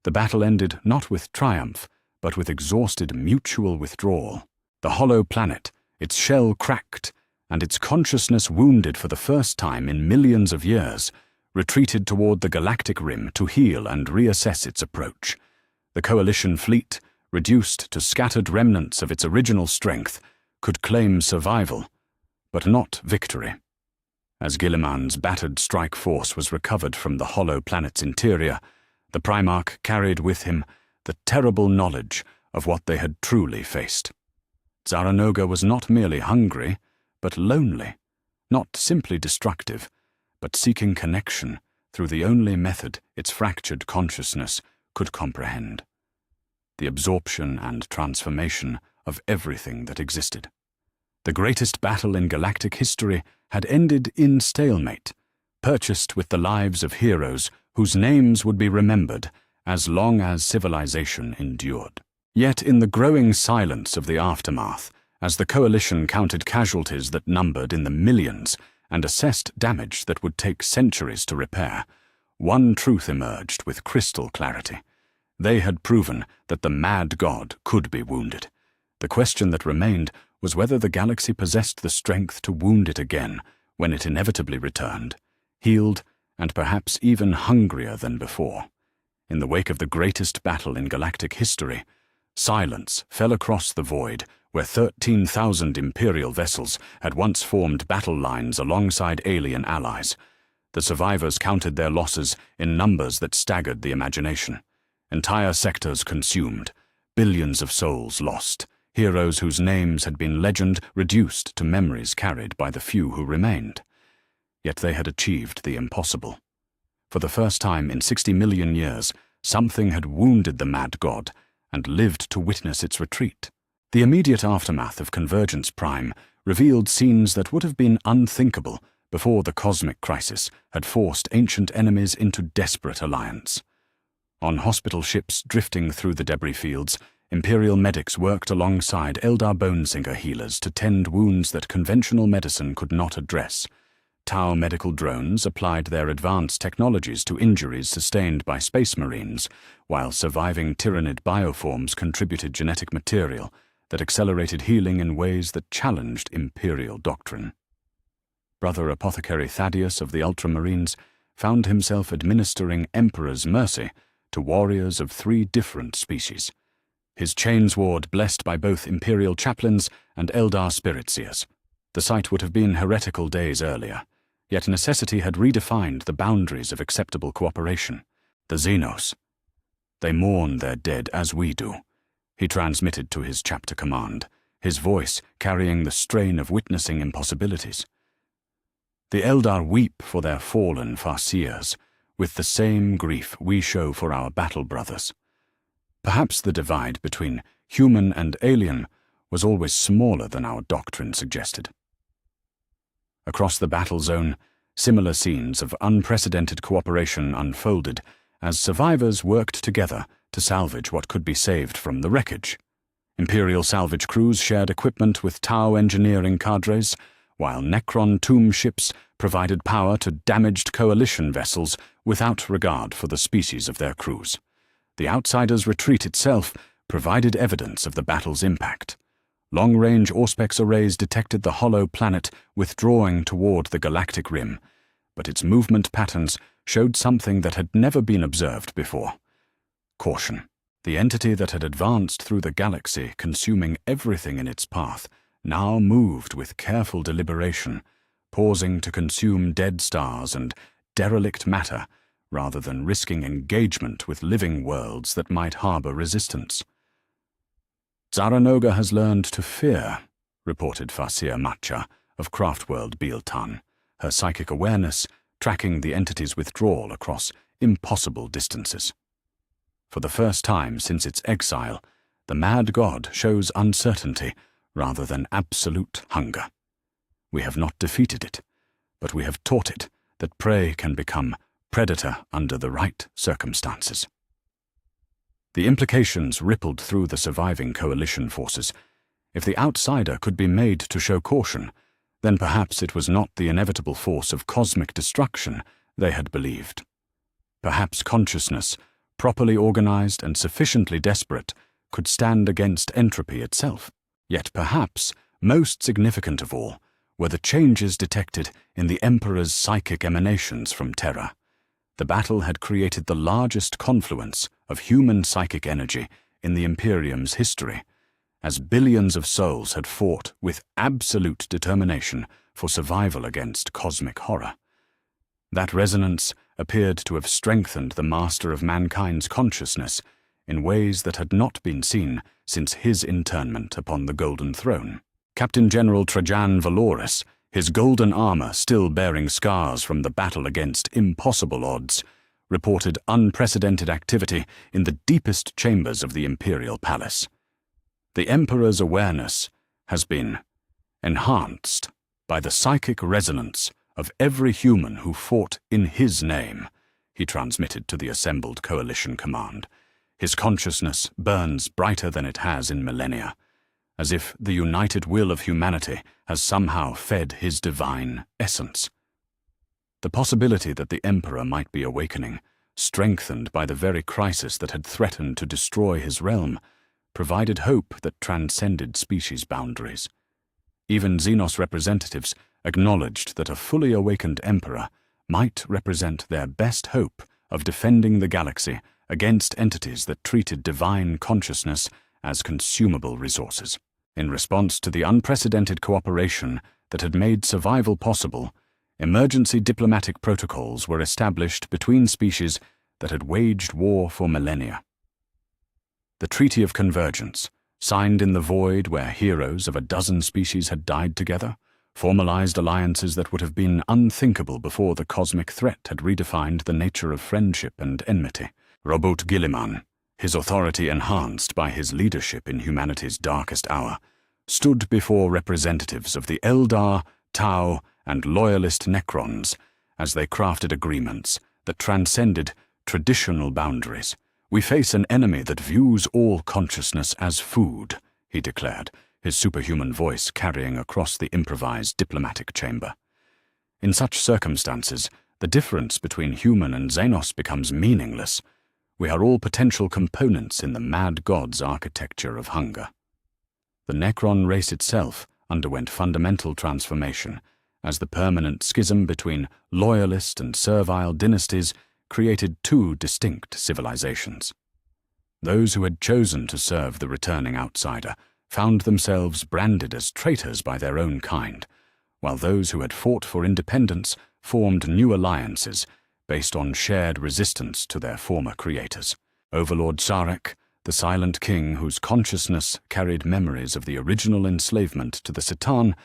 The battle ended not with triumph, but with exhausted mutual withdrawal. The hollow planet, its shell cracked, and its consciousness wounded for the first time in millions of years, retreated toward the galactic rim to heal and reassess its approach. The Coalition fleet, reduced to scattered remnants of its original strength, could claim survival, but not victory. As Guilliman's battered strike force was recovered from the hollow planet's interior, the Primarch carried with him the terrible knowledge of what they had truly faced. Zaranoga was not merely hungry, but lonely, not simply destructive, but seeking connection through the only method its fractured consciousness could comprehend: the absorption and transformation of everything that existed. The greatest battle in galactic history had ended in stalemate, purchased with the lives of heroes whose names would be remembered as long as civilization endured. Yet in the growing silence of the aftermath, as the Coalition counted casualties that numbered in the millions and assessed damage that would take centuries to repair, one truth emerged with crystal clarity. They had proven that the Mad God could be wounded. The question that remained was whether the galaxy possessed the strength to wound it again when it inevitably returned, healed and perhaps even hungrier than before. In the wake of the greatest battle in galactic history, silence fell across the void where 13,000 Imperial vessels had once formed battle lines alongside alien allies. The survivors counted their losses in numbers that staggered the imagination. Entire sectors consumed, billions of souls lost, heroes whose names had been legend reduced to memories carried by the few who remained. Yet they had achieved the impossible. For the first time in 60 million years, something had wounded the Mad God and lived to witness its retreat. The immediate aftermath of Convergence Prime revealed scenes that would have been unthinkable before the cosmic crisis had forced ancient enemies into desperate alliance. On hospital ships drifting through the debris fields, Imperial medics worked alongside Eldar Bonesinger healers to tend wounds that conventional medicine could not address. Tau medical drones applied their advanced technologies to injuries sustained by space marines, while surviving Tyranid bioforms contributed genetic material that accelerated healing in ways that challenged Imperial doctrine. Brother Apothecary Thaddeus of the Ultramarines found himself administering Emperor's mercy to warriors of 3 different species, his chainsword blessed by both Imperial chaplains and Eldar spiritseers. The sight would have been heretical days earlier, yet necessity had redefined the boundaries of acceptable cooperation. The Xenos. They mourn their dead as we do, he transmitted to his chapter command, his voice carrying the strain of witnessing impossibilities. The Eldar weep for their fallen Farseers, with the same grief we show for our battle brothers. Perhaps the divide between human and alien was always smaller than our doctrine suggested. Across the battle zone, similar scenes of unprecedented cooperation unfolded as survivors worked together to salvage what could be saved from the wreckage. Imperial salvage crews shared equipment with Tau engineering cadres, while Necron tomb ships provided power to damaged coalition vessels without regard for the species of their crews. The Outsiders' retreat itself provided evidence of the battle's impact. Long-range Auspex arrays detected the hollow planet withdrawing toward the galactic rim, but its movement patterns showed something that had never been observed before. Caution. The entity that had advanced through the galaxy, consuming everything in its path, now moved with careful deliberation, pausing to consume dead stars and derelict matter, rather than risking engagement with living worlds that might harbor resistance. Zaranoga has learned to fear, reported Farseer Matcha of Craftworld Bieltan, her psychic awareness tracking the entity's withdrawal across impossible distances. For the first time since its exile, the mad god shows uncertainty rather than absolute hunger. We have not defeated it, but we have taught it that prey can become predator under the right circumstances. The implications rippled through the surviving coalition forces. If the outsider could be made to show caution, then perhaps it was not the inevitable force of cosmic destruction they had believed. Perhaps consciousness, properly organized and sufficiently desperate, could stand against entropy itself. Yet perhaps, most significant of all, were the changes detected in the Emperor's psychic emanations from Terra. The battle had created the largest confluence of human psychic energy in the Imperium's history, as billions of souls had fought with absolute determination for survival against cosmic horror. That resonance appeared to have strengthened the master of mankind's consciousness in ways that had not been seen since his internment upon the Golden Throne. Captain General Trajan Valoris, his golden armor still bearing scars from the battle against impossible odds, reported unprecedented activity in the deepest chambers of the Imperial Palace. The Emperor's awareness has been enhanced by the psychic resonance of every human who fought in his name, he transmitted to the assembled coalition command. His consciousness burns brighter than it has in millennia, as if the united will of humanity has somehow fed his divine essence. The possibility that the Emperor might be awakening, strengthened by the very crisis that had threatened to destroy his realm, provided hope that transcended species boundaries. Even Xenos representatives acknowledged that a fully awakened Emperor might represent their best hope of defending the galaxy against entities that treated divine consciousness as consumable resources. In response to the unprecedented cooperation that had made survival possible, emergency diplomatic protocols were established between species that had waged war for millennia. The Treaty of Convergence, signed in the void where heroes of a dozen species had died together, formalized alliances that would have been unthinkable before the cosmic threat had redefined the nature of friendship and enmity. Robert Guilliman, his authority enhanced by his leadership in humanity's darkest hour, stood before representatives of the Eldar, Tau, and loyalist Necrons as they crafted agreements that transcended traditional boundaries. "We face an enemy that views all consciousness as food," he declared, his superhuman voice carrying across the improvised diplomatic chamber. In such circumstances, the difference between human and Xenos becomes meaningless. We are all potential components in the mad god's architecture of hunger. The Necron race itself underwent fundamental transformation as the permanent schism between loyalist and servile dynasties created two distinct civilizations. Those who had chosen to serve the returning outsider found themselves branded as traitors by their own kind, while those who had fought for independence formed new alliances based on shared resistance to their former creators. Overlord Sarek, the silent king whose consciousness carried memories of the original enslavement to the Citan,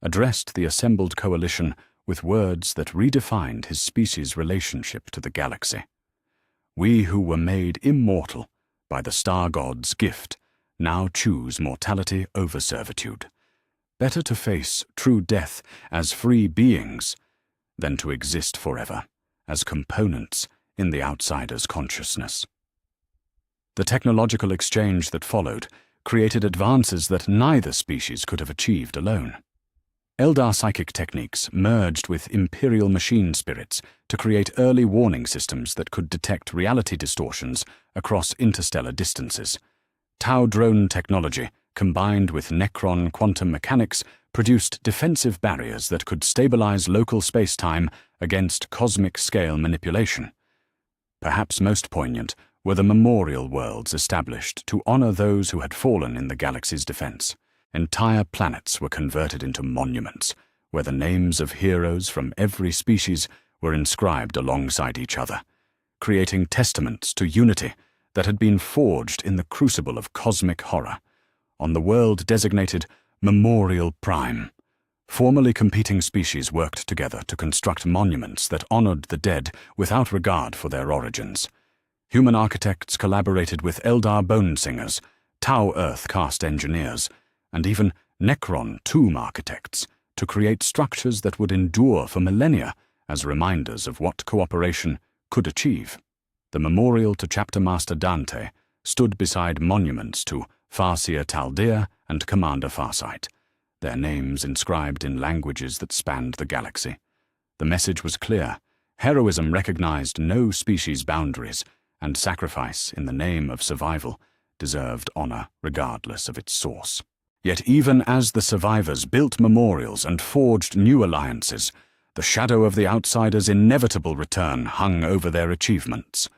addressed the assembled coalition with words that redefined his species' relationship to the galaxy. "We who were made immortal by the star god's gift now choose mortality over servitude. Better to face true death as free beings than to exist forever as components in the outsider's consciousness." The technological exchange that followed created advances that neither species could have achieved alone. Eldar psychic techniques merged with Imperial machine spirits to create early warning systems that could detect reality distortions across interstellar distances. Tau drone technology, combined with Necron quantum mechanics, produced defensive barriers that could stabilize local space-time against cosmic-scale manipulation. Perhaps most poignant were the memorial worlds established to honor those who had fallen in the galaxy's defense. Entire planets were converted into monuments, where the names of heroes from every species were inscribed alongside each other, creating testaments to unity that had been forged in the crucible of cosmic horror. On the world designated Memorial Prime, formerly competing species worked together to construct monuments that honored the dead without regard for their origins. Human architects collaborated with Eldar bone singers, Tau Earth cast engineers, and even Necron tomb architects to create structures that would endure for millennia as reminders of what cooperation could achieve. The memorial to Chapter Master Dante stood beside monuments to Farseer Taldir and Commander Farsight, their names inscribed in languages that spanned the galaxy. The message was clear: heroism recognized no species boundaries, and sacrifice in the name of survival deserved honor regardless of its source. Yet even as the survivors built memorials and forged new alliances, the shadow of the outsider's inevitable return hung over their achievements.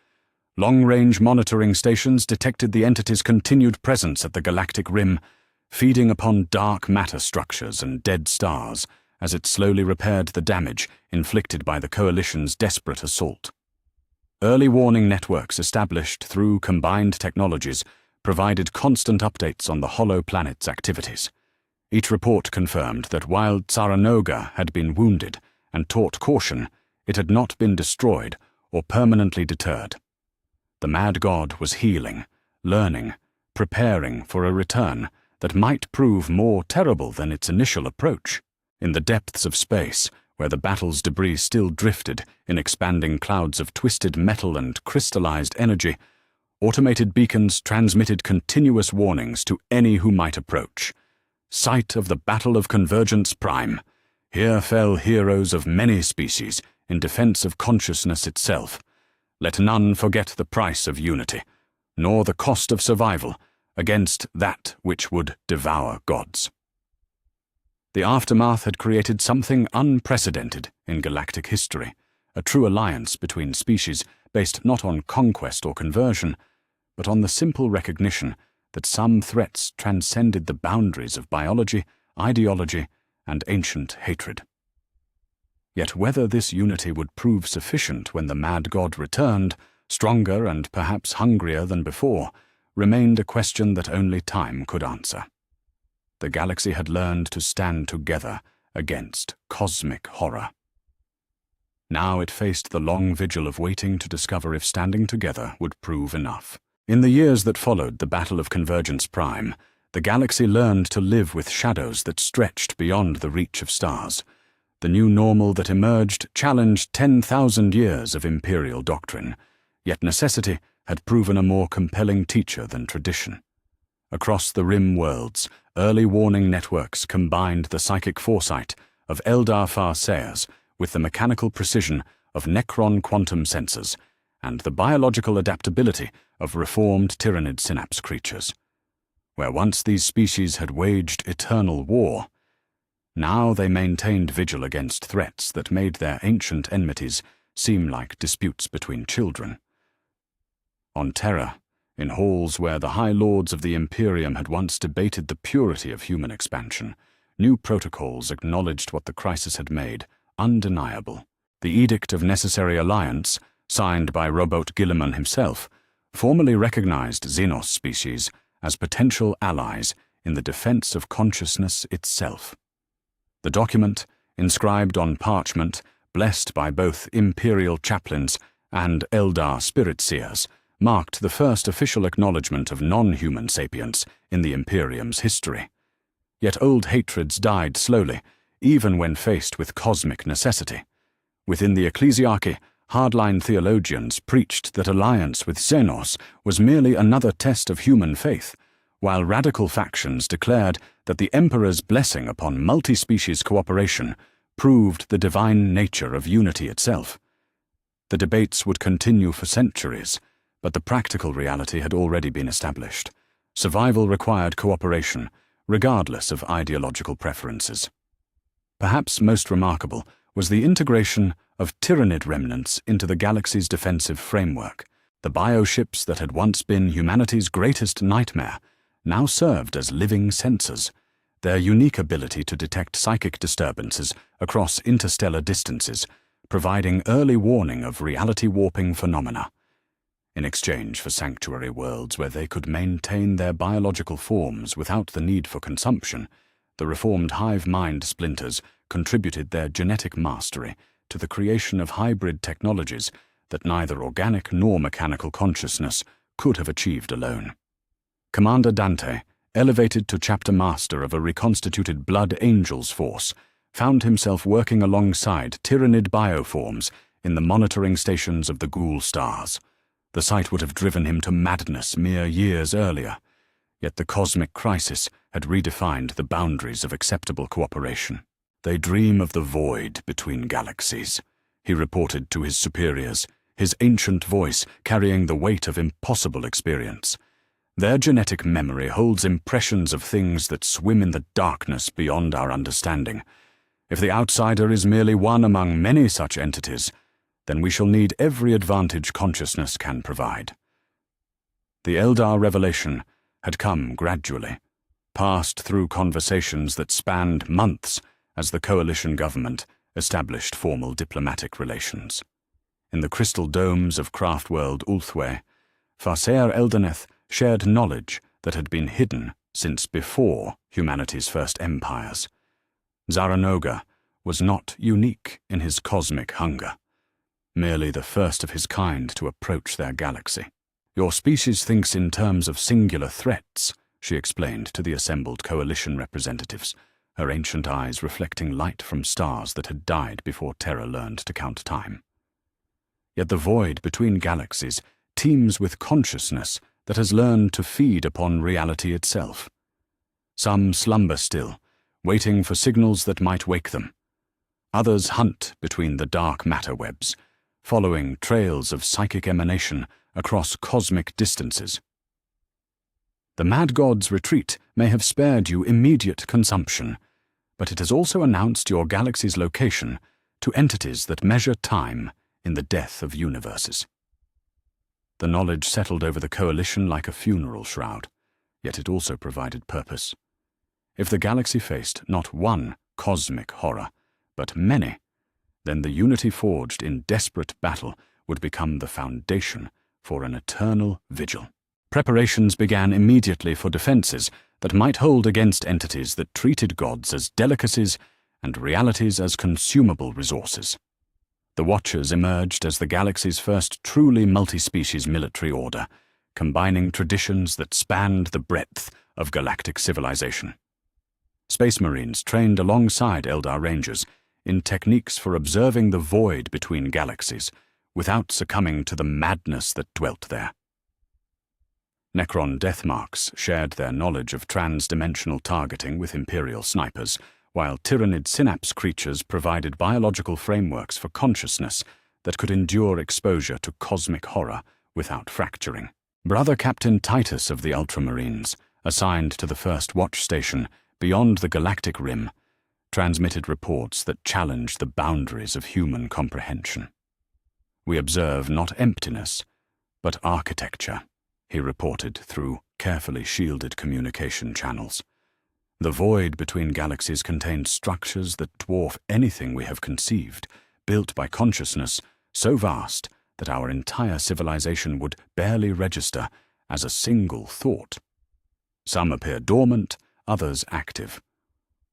Long-range monitoring stations detected the entity's continued presence at the galactic rim, feeding upon dark matter structures and dead stars as it slowly repaired the damage inflicted by the Coalition's desperate assault. Early warning networks established through combined technologies provided constant updates on the hollow planet's activities. Each report confirmed that while Tsaranoga had been wounded and taught caution, it had not been destroyed or permanently deterred. The mad god was healing, learning, preparing for a return that might prove more terrible than its initial approach. In the depths of space, where the battle's debris still drifted in expanding clouds of twisted metal and crystallized energy, automated beacons transmitted continuous warnings to any who might approach. Site of the Battle of Convergence Prime. Here fell heroes of many species in defense of consciousness itself. Let none forget the price of unity, nor the cost of survival against that which would devour gods. The aftermath had created something unprecedented in galactic history, a true alliance between species based not on conquest or conversion, but on the simple recognition that some threats transcended the boundaries of biology, ideology, and ancient hatred. Yet whether this unity would prove sufficient when the mad god returned, stronger and perhaps hungrier than before, remained a question that only time could answer. The galaxy had learned to stand together against cosmic horror. Now it faced the long vigil of waiting to discover if standing together would prove enough. In the years that followed the Battle of Convergence Prime, the galaxy learned to live with shadows that stretched beyond the reach of stars. The new normal that emerged challenged 10,000 years of imperial doctrine, yet necessity had proven a more compelling teacher than tradition. Across the rim worlds, early warning networks combined the psychic foresight of Eldar Farseers with the mechanical precision of Necron quantum sensors and the biological adaptability of reformed Tyranid synapse creatures. Where once these species had waged eternal war, now they maintained vigil against threats that made their ancient enmities seem like disputes between children. On Terra, in halls where the High Lords of the Imperium had once debated the purity of human expansion, new protocols acknowledged what the crisis had made undeniable. The Edict of Necessary Alliance, signed by Robot Guilliman himself, formally recognized Xenos species as potential allies in the defense of consciousness itself. The document, inscribed on parchment, blessed by both Imperial chaplains and Eldar spirit seers, marked the first official acknowledgement of non-human sapience in the Imperium's history. Yet old hatreds died slowly, even when faced with cosmic necessity. Within the ecclesiarchy, hardline theologians preached that alliance with Xenos was merely another test of human faith, while radical factions declared that the Emperor's blessing upon multi-species cooperation proved the divine nature of unity itself. The debates would continue for centuries, but the practical reality had already been established. Survival required cooperation, regardless of ideological preferences. Perhaps most remarkable was the integration of Tyranid remnants into the galaxy's defensive framework. The bioships that had once been humanity's greatest nightmare now served as living sensors, their unique ability to detect psychic disturbances across interstellar distances, providing early warning of reality-warping phenomena. In exchange for sanctuary worlds where they could maintain their biological forms without the need for consumption, the reformed hive mind splinters contributed their genetic mastery to the creation of hybrid technologies that neither organic nor mechanical consciousness could have achieved alone. Commander Dante, elevated to chapter master of a reconstituted Blood Angels force, found himself working alongside Tyranid bioforms in the monitoring stations of the Ghoul stars. The sight would have driven him to madness mere years earlier, yet the cosmic crisis had redefined the boundaries of acceptable cooperation. "They dream of the void between galaxies," he reported to his superiors, his ancient voice carrying the weight of impossible experience. "Their genetic memory holds impressions of things that swim in the darkness beyond our understanding. If the outsider is merely one among many such entities, then we shall need every advantage consciousness can provide." The Eldar revelation had come gradually, passed through conversations that spanned months as the coalition government established formal diplomatic relations. In the crystal domes of Craftworld Ulthwé, Farseer Eldeneth shared knowledge that had been hidden since before humanity's first empires. Zaranoga was not unique in his cosmic hunger, merely the first of his kind to approach their galaxy. "Your species thinks in terms of singular threats," she explained to the assembled coalition representatives, her ancient eyes reflecting light from stars that had died before Terra learned to count time. Yet the void between galaxies teems with consciousness that has learned to feed upon reality itself. Some slumber still, waiting for signals that might wake them. Others hunt between the dark matter webs, following trails of psychic emanation across cosmic distances. The Mad God's retreat may have spared you immediate consumption, but it has also announced your galaxy's location to entities that measure time in the death of universes. The knowledge settled over the coalition like a funeral shroud, yet it also provided purpose. If the galaxy faced not one cosmic horror, but many, then the unity forged in desperate battle would become the foundation for an eternal vigil. Preparations began immediately for defenses that might hold against entities that treated gods as delicacies and realities as consumable resources. The Watchers emerged as the galaxy's first truly multi-species military order, combining traditions that spanned the breadth of galactic civilization. Space Marines trained alongside Eldar Rangers, in techniques for observing the void between galaxies without succumbing to the madness that dwelt there. Necron Deathmarks shared their knowledge of trans-dimensional targeting with Imperial snipers, while Tyranid Synapse creatures provided biological frameworks for consciousness that could endure exposure to cosmic horror without fracturing. Brother Captain Titus of the Ultramarines, assigned to the first watch station beyond the galactic rim, transmitted reports that challenged the boundaries of human comprehension. "We observe not emptiness, but architecture," he reported through carefully shielded communication channels. "The void between galaxies contained structures that dwarf anything we have conceived, built by consciousness so vast that our entire civilization would barely register as a single thought. Some appear dormant, others active.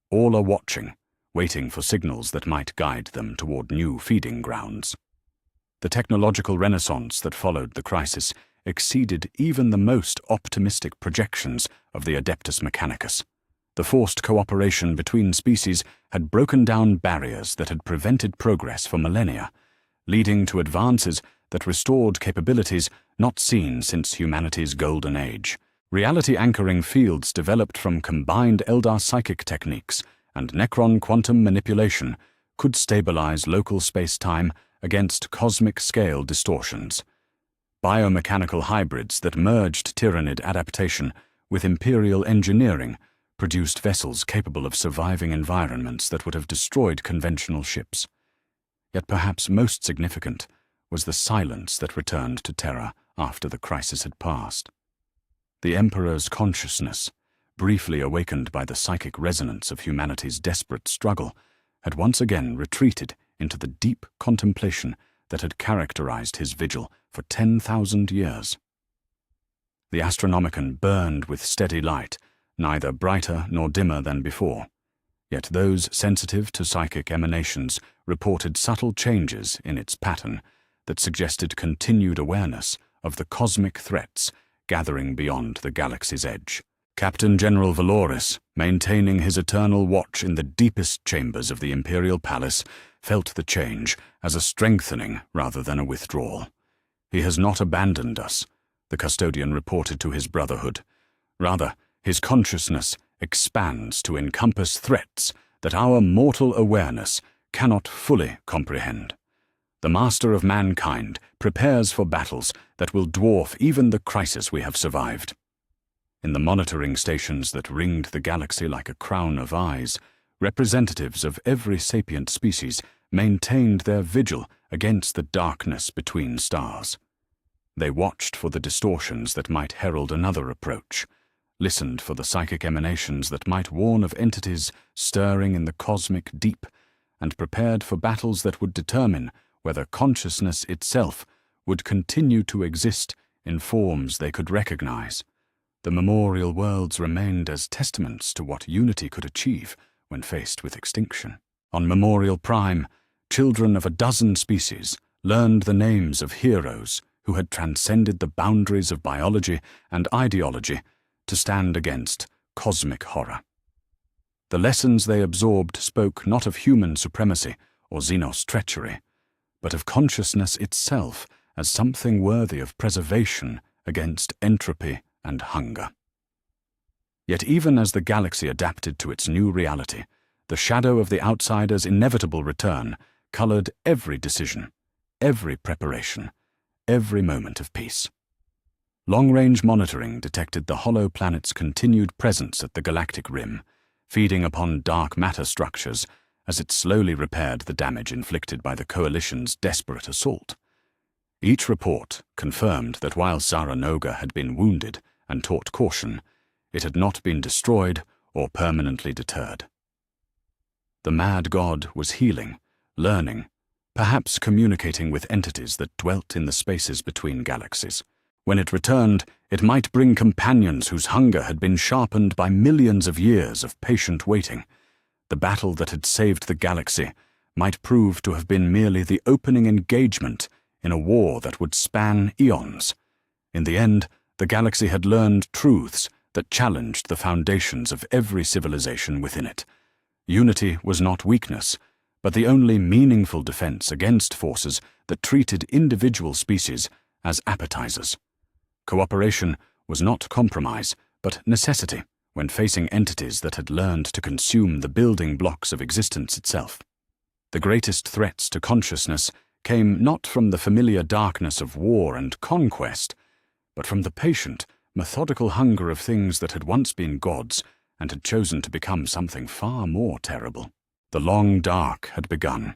All are watching, waiting for signals that might guide them toward new feeding grounds." The technological renaissance that followed the crisis exceeded even the most optimistic projections of the Adeptus Mechanicus. The forced cooperation between species had broken down barriers that had prevented progress for millennia, leading to advances that restored capabilities not seen since humanity's golden age. Reality anchoring fields developed from combined Eldar psychic techniques and Necron quantum manipulation could stabilize local space-time against cosmic-scale distortions. Biomechanical hybrids that merged Tyranid adaptation with Imperial engineering produced vessels capable of surviving environments that would have destroyed conventional ships. Yet perhaps most significant was the silence that returned to Terra after the crisis had passed. The Emperor's consciousness, briefly awakened by the psychic resonance of humanity's desperate struggle, had once again retreated into the deep contemplation that had characterized his vigil for 10,000 years. The Astronomicon burned with steady light, neither brighter nor dimmer than before, yet those sensitive to psychic emanations reported subtle changes in its pattern that suggested continued awareness of the cosmic threats gathering beyond the galaxy's edge. Captain General Valoris, maintaining his eternal watch in the deepest chambers of the Imperial Palace, felt the change as a strengthening rather than a withdrawal. "He has not abandoned us," the custodian reported to his brotherhood. "Rather, his consciousness expands to encompass threats that our mortal awareness cannot fully comprehend. The Master of Mankind prepares for battles that will dwarf even the crisis we have survived." In the monitoring stations that ringed the galaxy like a crown of eyes, representatives of every sapient species maintained their vigil against the darkness between stars. They watched for the distortions that might herald another approach, listened for the psychic emanations that might warn of entities stirring in the cosmic deep, and prepared for battles that would determine whether consciousness itself would continue to exist in forms they could recognize. The memorial worlds remained as testaments to what unity could achieve when faced with extinction. On Memorial Prime, children of a dozen species learned the names of heroes who had transcended the boundaries of biology and ideology to stand against cosmic horror. The lessons they absorbed spoke not of human supremacy or Xenos treachery, but of consciousness itself as something worthy of preservation against entropy and hunger. Yet even as the galaxy adapted to its new reality, the shadow of the outsider's inevitable return colored every decision, every preparation, every moment of peace. Long-range monitoring detected the hollow planet's continued presence at the galactic rim, feeding upon dark matter structures as it slowly repaired the damage inflicted by the Coalition's desperate assault. Each report confirmed that while Saranoga had been wounded and taught caution, it had not been destroyed or permanently deterred. The mad god was healing, learning, perhaps communicating with entities that dwelt in the spaces between galaxies. When it returned, it might bring companions whose hunger had been sharpened by millions of years of patient waiting. The battle that had saved the galaxy might prove to have been merely the opening engagement in a war that would span eons. In the end, the galaxy had learned truths that challenged the foundations of every civilization within it. Unity was not weakness, but the only meaningful defense against forces that treated individual species as appetizers. Cooperation was not compromise, but necessity when facing entities that had learned to consume the building blocks of existence itself. The greatest threats to consciousness came not from the familiar darkness of war and conquest, but from the patient, methodical hunger of things that had once been gods and had chosen to become something far more terrible. The long dark had begun,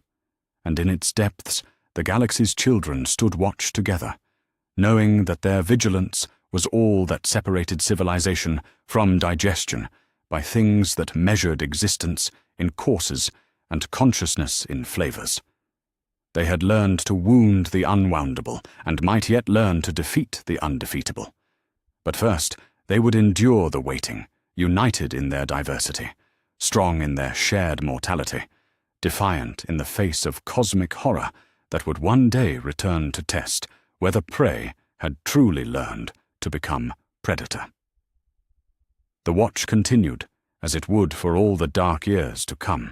and in its depths the galaxy's children stood watch together, knowing that their vigilance was all that separated civilization from digestion by things that measured existence in courses and consciousness in flavors. They had learned to wound the unwoundable and might yet learn to defeat the undefeatable. But first, they would endure the waiting, united in their diversity, strong in their shared mortality, defiant in the face of cosmic horror that would one day return to test whether prey had truly learned to become predator. The watch continued, as it would for all the dark years to come.